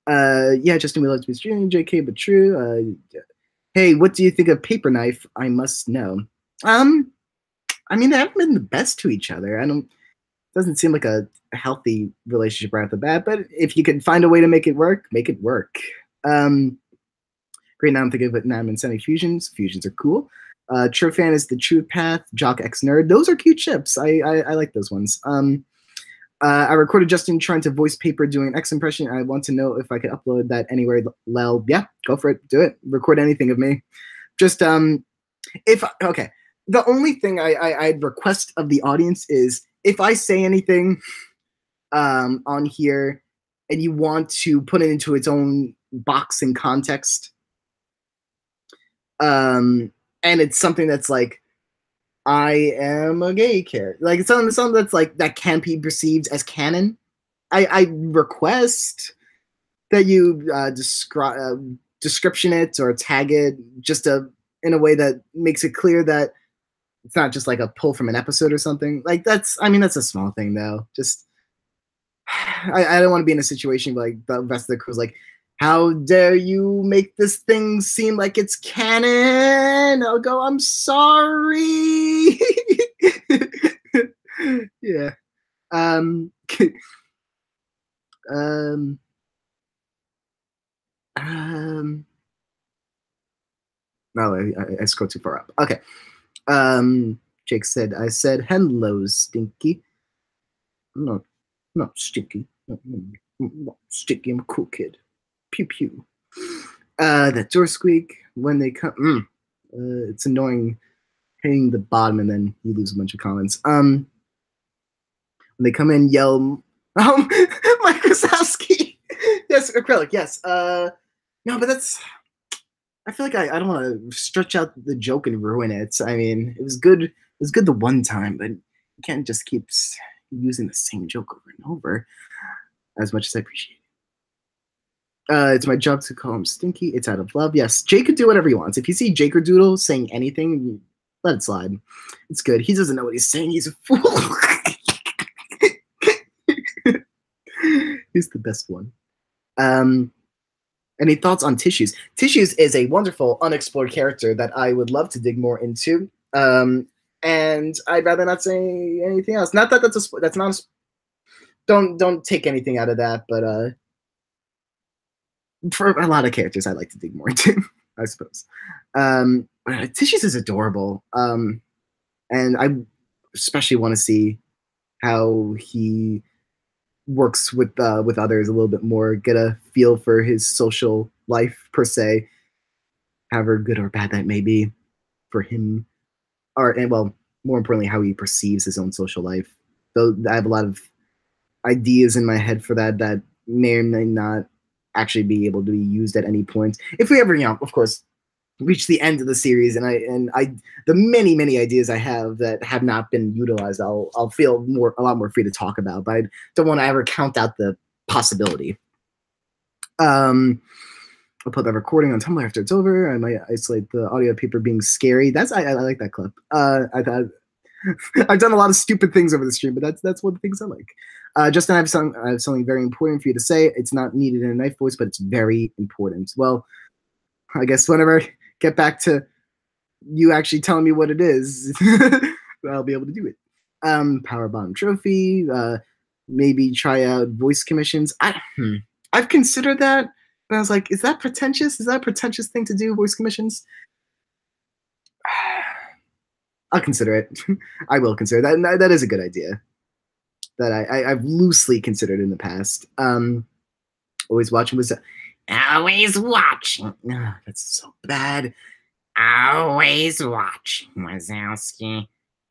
Yeah, Justin, we love to be streaming, JK, but true. Hey, what do you think of Paper Knife? I must know. I mean, they haven't been the best to each other. Doesn't seem like a healthy relationship right off the bat, but if you can find a way to make it work, make it work. Great Right now I'm thinking of Inanimate Insanity fusions. Fusions are cool. Trofan is the True Path. Jock X Nerd. Those are cute ships. I like those ones. I recorded Justin trying to voice paper doing an X impression. I want to know if I could upload that anywhere. Lel, yeah, go for it. Do it. Record anything of me. Just if okay. The only thing I'd request of the audience is if I say anything on here and you want to put it into its own box and context, and it's something that's like, I am a gay character, like it's something that's like that can be perceived as canon. I request that you description it or tag it just in a way that makes it clear that it's not just like a pull from an episode or something. Like that's a small thing though. Just I don't want to be in a situation where like the rest of the crew's like, how dare you make this thing seem like it's canon? I'll go, I'm sorry. Yeah. Um, um, no, I scrolled too far up. Okay. Jake said, I said, hello, Stinky. I'm not stinky. I'm not stinky. I'm a cool kid. Pew pew. That door squeak when they come. It's annoying hitting the bottom and then you lose a bunch of comments. When they come in, yell, Mike Wazowski. Yes, acrylic. Yes. No, but that's. I feel like I don't want to stretch out the joke and ruin it. I mean, it was good. It was good the one time, but you can't just keep using the same joke over and over. As much as I appreciate it. It's my job to call him Stinky. It's out of love. Yes, Jake could do whatever he wants. If you see Jake or Doodle saying anything, let it slide. It's good. He doesn't know what he's saying. He's a fool. He's the best one. Any thoughts on Tissues? Tissues is a wonderful unexplored character that I would love to dig more into. And I'd rather not say anything else. Not that that's not a don't take anything out of that, but for a lot of characters I'd like to dig more into, I suppose. Tissues is adorable. And I especially want to see how he works with others a little bit more, get a feel for his social life per se, however good or bad that may be for him, and well, more importantly, how he perceives his own social life. Though I have a lot of ideas in my head for that may or may not actually be able to be used at any point. If we ever, of course, reach the end of the series, and the many ideas I have that have not been utilized, I'll feel a lot more free to talk about. But I don't want to ever count out the possibility. I'll put that recording on Tumblr after it's over. I might isolate the audio of paper being scary. I like that clip. I thought I've done a lot of stupid things over the stream, but that's one of the things I like. Justin, I have something very important for you to say. It's not needed in a knife voice, but it's very important. Well, I guess whenever I get back to you actually telling me what it is, I'll be able to do it. Power Bottom Trophy, maybe try out voice commissions. I've considered that, but I was like, is that pretentious? Is that a pretentious thing to do, voice commissions? I'll consider it. I will consider that. That is a good idea that I've loosely considered in the past. Always watching was always watching. Oh, that's so bad. Always watching, Wazowski.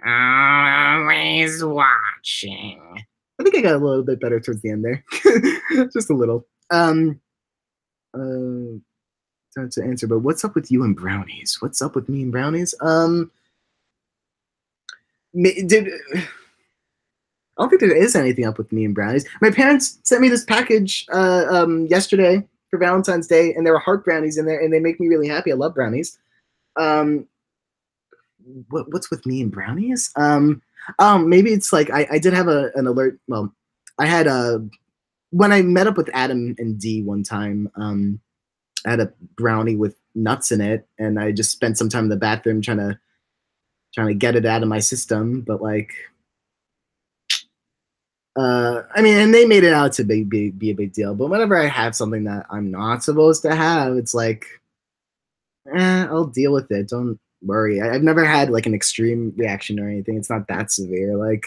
Always watching. I think I got a little bit better towards the end there. Just a little. To answer, but what's up with you and brownies? What's up with me and brownies? I don't think there is anything up with me and brownies. My parents sent me this package yesterday for Valentine's Day, and there were heart brownies in there, and they make me really happy. I love brownies. What's with me and brownies? Maybe it's like I did have an alert. Well, I had when I met up with Adam and D one time, I had a brownie with nuts in it, and I just spent some time in the bathroom trying to get it out of my system. But like, I mean, and they made it out to be a big deal. But whenever I have something that I'm not supposed to have, it's like, I'll deal with it. Don't worry. I've never had like an extreme reaction or anything. It's not that severe. Like,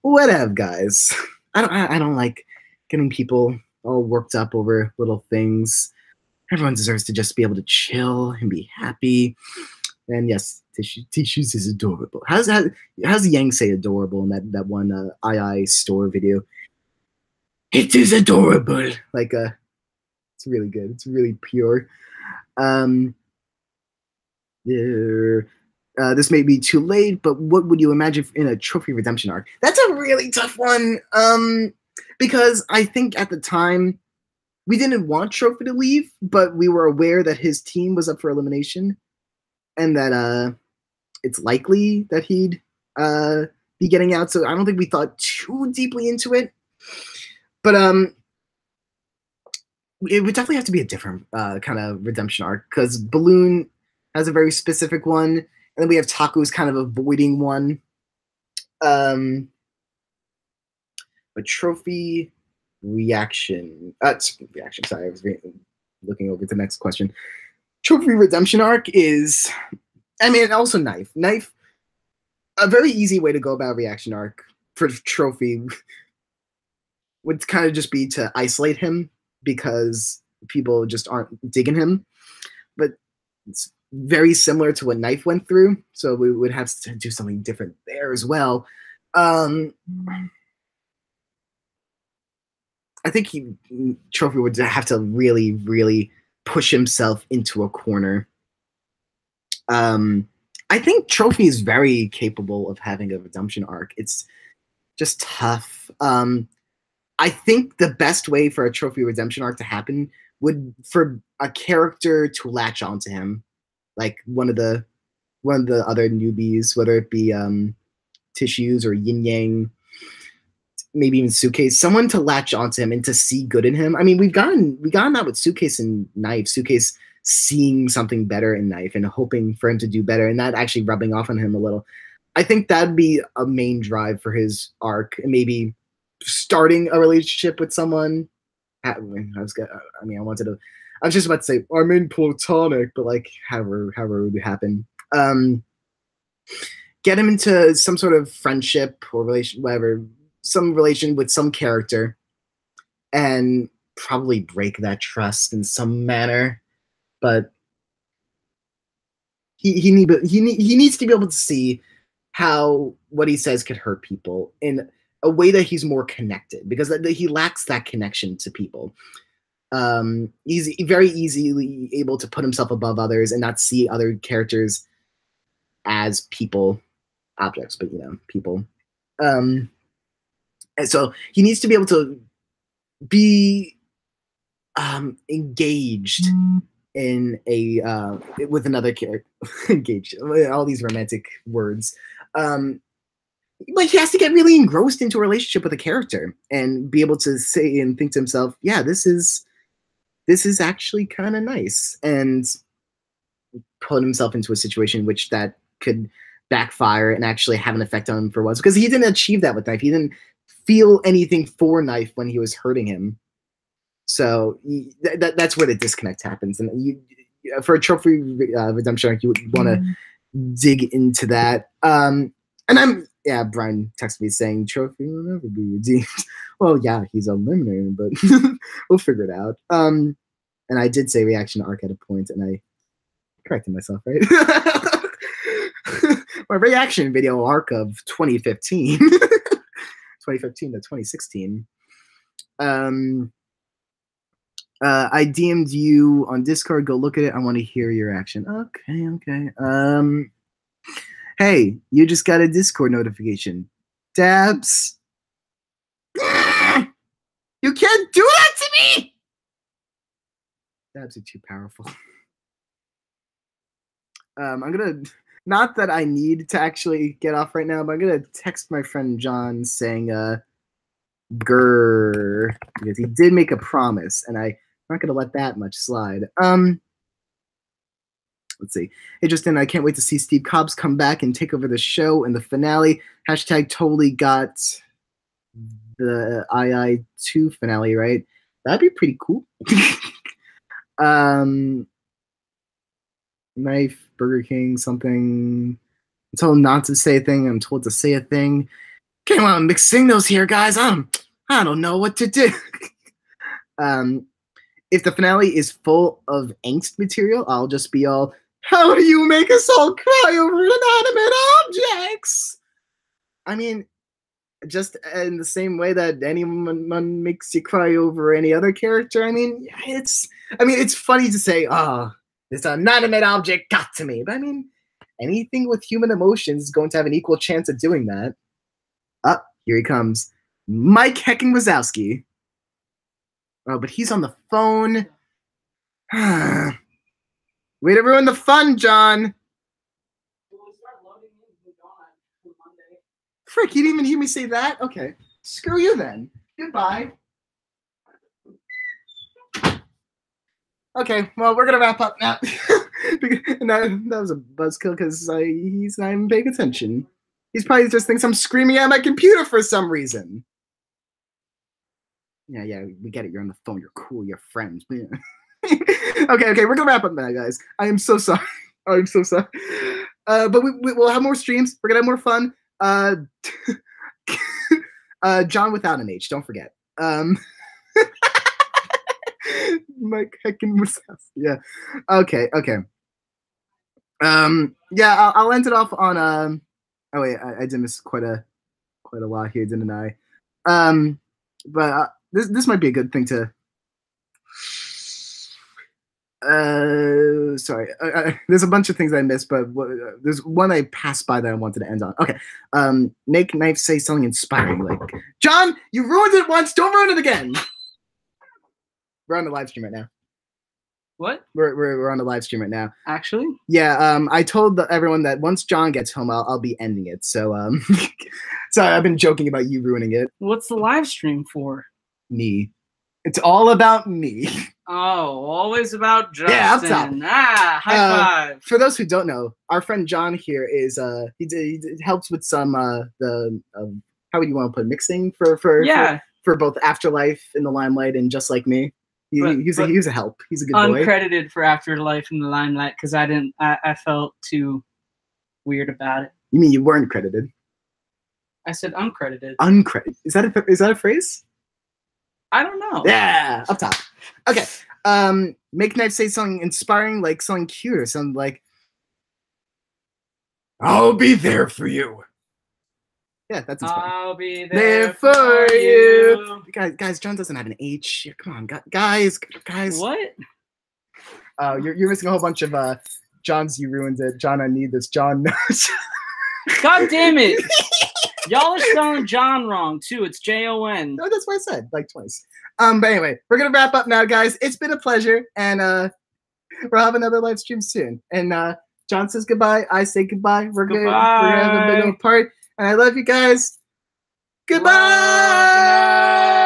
whatever, guys. I don't like getting people all worked up over little things. Everyone deserves to just be able to chill and be happy. And yes, tissues is adorable. How's Yang say adorable in that one II store video? It is adorable. Like it's really good. It's really pure. Um, this may be too late, but what would you imagine in a trophy redemption arc? That's a really tough one. Because I think at the time we didn't want Trophy to leave, but we were aware that his team was up for elimination, and that it's likely that he'd be getting out. So I don't think we thought too deeply into it. But it would definitely have to be a different kind of redemption arc, because Balloon has a very specific one, and then we have Taku's kind of avoiding one. But Trophy reaction. Reaction. Sorry, I was looking over the next question. Trophy redemption arc is, I mean, also Knife. Knife, a very easy way to go about reaction arc for Trophy would kind of just be to isolate him because people just aren't digging him. But it's very similar to what Knife went through, so we would have to do something different there as well. I think Trophy would have to really, really push himself into a corner. I think Trophy is very capable of having a redemption arc. It's just tough. I think the best way for a Trophy redemption arc to happen would for a character to latch onto him, like one of the other newbies, whether it be Tissues or Yin Yang, maybe even Suitcase, someone to latch onto him and to see good in him. I mean, we gotten that with Suitcase and Knife. Suitcase seeing something better in Knife and hoping for him to do better, and that actually rubbing off on him a little. I think that'd be a main drive for his arc, and maybe starting a relationship with someone. I was just about to say I'm in platonic, but like however it would happen. Get him into some sort of friendship or relation, whatever, some relation with some character, and probably break that trust in some manner. But he needs to be able to see how what he says could hurt people in a way that he's more connected, because he lacks that connection to people. He's very easily able to put himself above others and not see other characters as people, objects, but people. And so he needs to be able to be engaged in a with another character. Engaged, all these romantic words. But he has to get really engrossed into a relationship with a character and be able to say and think to himself, yeah, this is actually kind of nice, and put himself into a situation which that could backfire and actually have an effect on him for once, because he didn't achieve that with Knife. He didn't feel anything for Knife when he was hurting him. So that's where the disconnect happens. And for a Trophy redemption arc, you would want to dig into that. And Brian texted me saying Trophy will never be redeemed. Well, yeah, he's eliminated, but we'll figure it out. And I did say reaction arc at a point, and I corrected myself, right? My reaction video arc of 2015. 2015 to 2016. I DM'd you on Discord. Go look at it. I want to hear your reaction. Okay. Hey, you just got a Discord notification. Dabs. You can't do that to me! Dabs are too powerful. I'm gonna, not that I need to actually get off right now, but I'm gonna text my friend John saying grrr, because he did make a promise, and I'm not gonna let that much slide. Let's see. Hey, Justin, I can't wait to see Steve Cobbs come back and take over the show in the finale. Hashtag totally got the II2 finale, right? That'd be pretty cool. knife, Burger King, something. I'm told not to say a thing. I'm told to say a thing. Came on mixed signals here, guys. I don't know what to do. If the finale is full of angst material, I'll just be all, how do you make us all cry over inanimate objects? I mean, just in the same way that anyone makes you cry over any other character. I mean, it's funny to say, oh, this inanimate object got to me. But I mean, anything with human emotions is going to have an equal chance of doing that. Here he comes. Mike heckin' Wazowski. Oh, but he's on the phone. Way to ruin the fun, John. Frick, you didn't even hear me say that? Okay. Screw you then. Goodbye. Okay, well, we're going to wrap up now. that was a buzzkill because he's not even paying attention. He's probably just thinks I'm screaming at my computer for some reason. Yeah, we get it. You're on the phone. You're cool. You're friends. Yeah. Okay, we're going to wrap up now, guys. I am so sorry. I'm so sorry. But we'll have more streams. We're going to have more fun. John without an H, don't forget. Mike heckin' was yeah. Okay. Yeah, I'll end it off on oh wait, I did miss quite a lot here, didn't I? But this might be a good thing to sorry, there's a bunch of things I missed, but there's one I passed by that I wanted to end on. Okay, make knife say something inspiring, like, John, you ruined it once, don't ruin it again. We're on the live stream right now. What? We're on the live stream right now. Actually? Yeah. I told everyone that once John gets home, I'll be ending it. So sorry, I've been joking about you ruining it. What's the live stream for? Me. It's all about me. Oh, always about Justin. Yeah, up top. High five. For those who don't know, our friend John here is he helps with some the how would you want to put mixing for both Afterlife in the Limelight and Just Like Me. He's a help. He's a good boy. Uncredited for Afterlife in the Limelight because I felt too weird about it. You mean you weren't credited? I said uncredited. Uncredited. Is that a phrase? I don't know. Yeah, up top. Okay. Make knife say something inspiring, like something cute or something like, I'll be there for you. Yeah, that's inspiring. I'll be there for you. Guys, John doesn't have an H. Come on, guys. What? You're missing a whole bunch of John's. You ruined it. John, I need this. John. God damn it. Y'all are spelling John wrong too. It's Jon. No, that's what I said like twice. But anyway, we're gonna wrap up now, guys. It's been a pleasure, and we'll have another live stream soon. And John says goodbye. I say goodbye. We're gonna have a big old part, and I love you guys. Goodbye.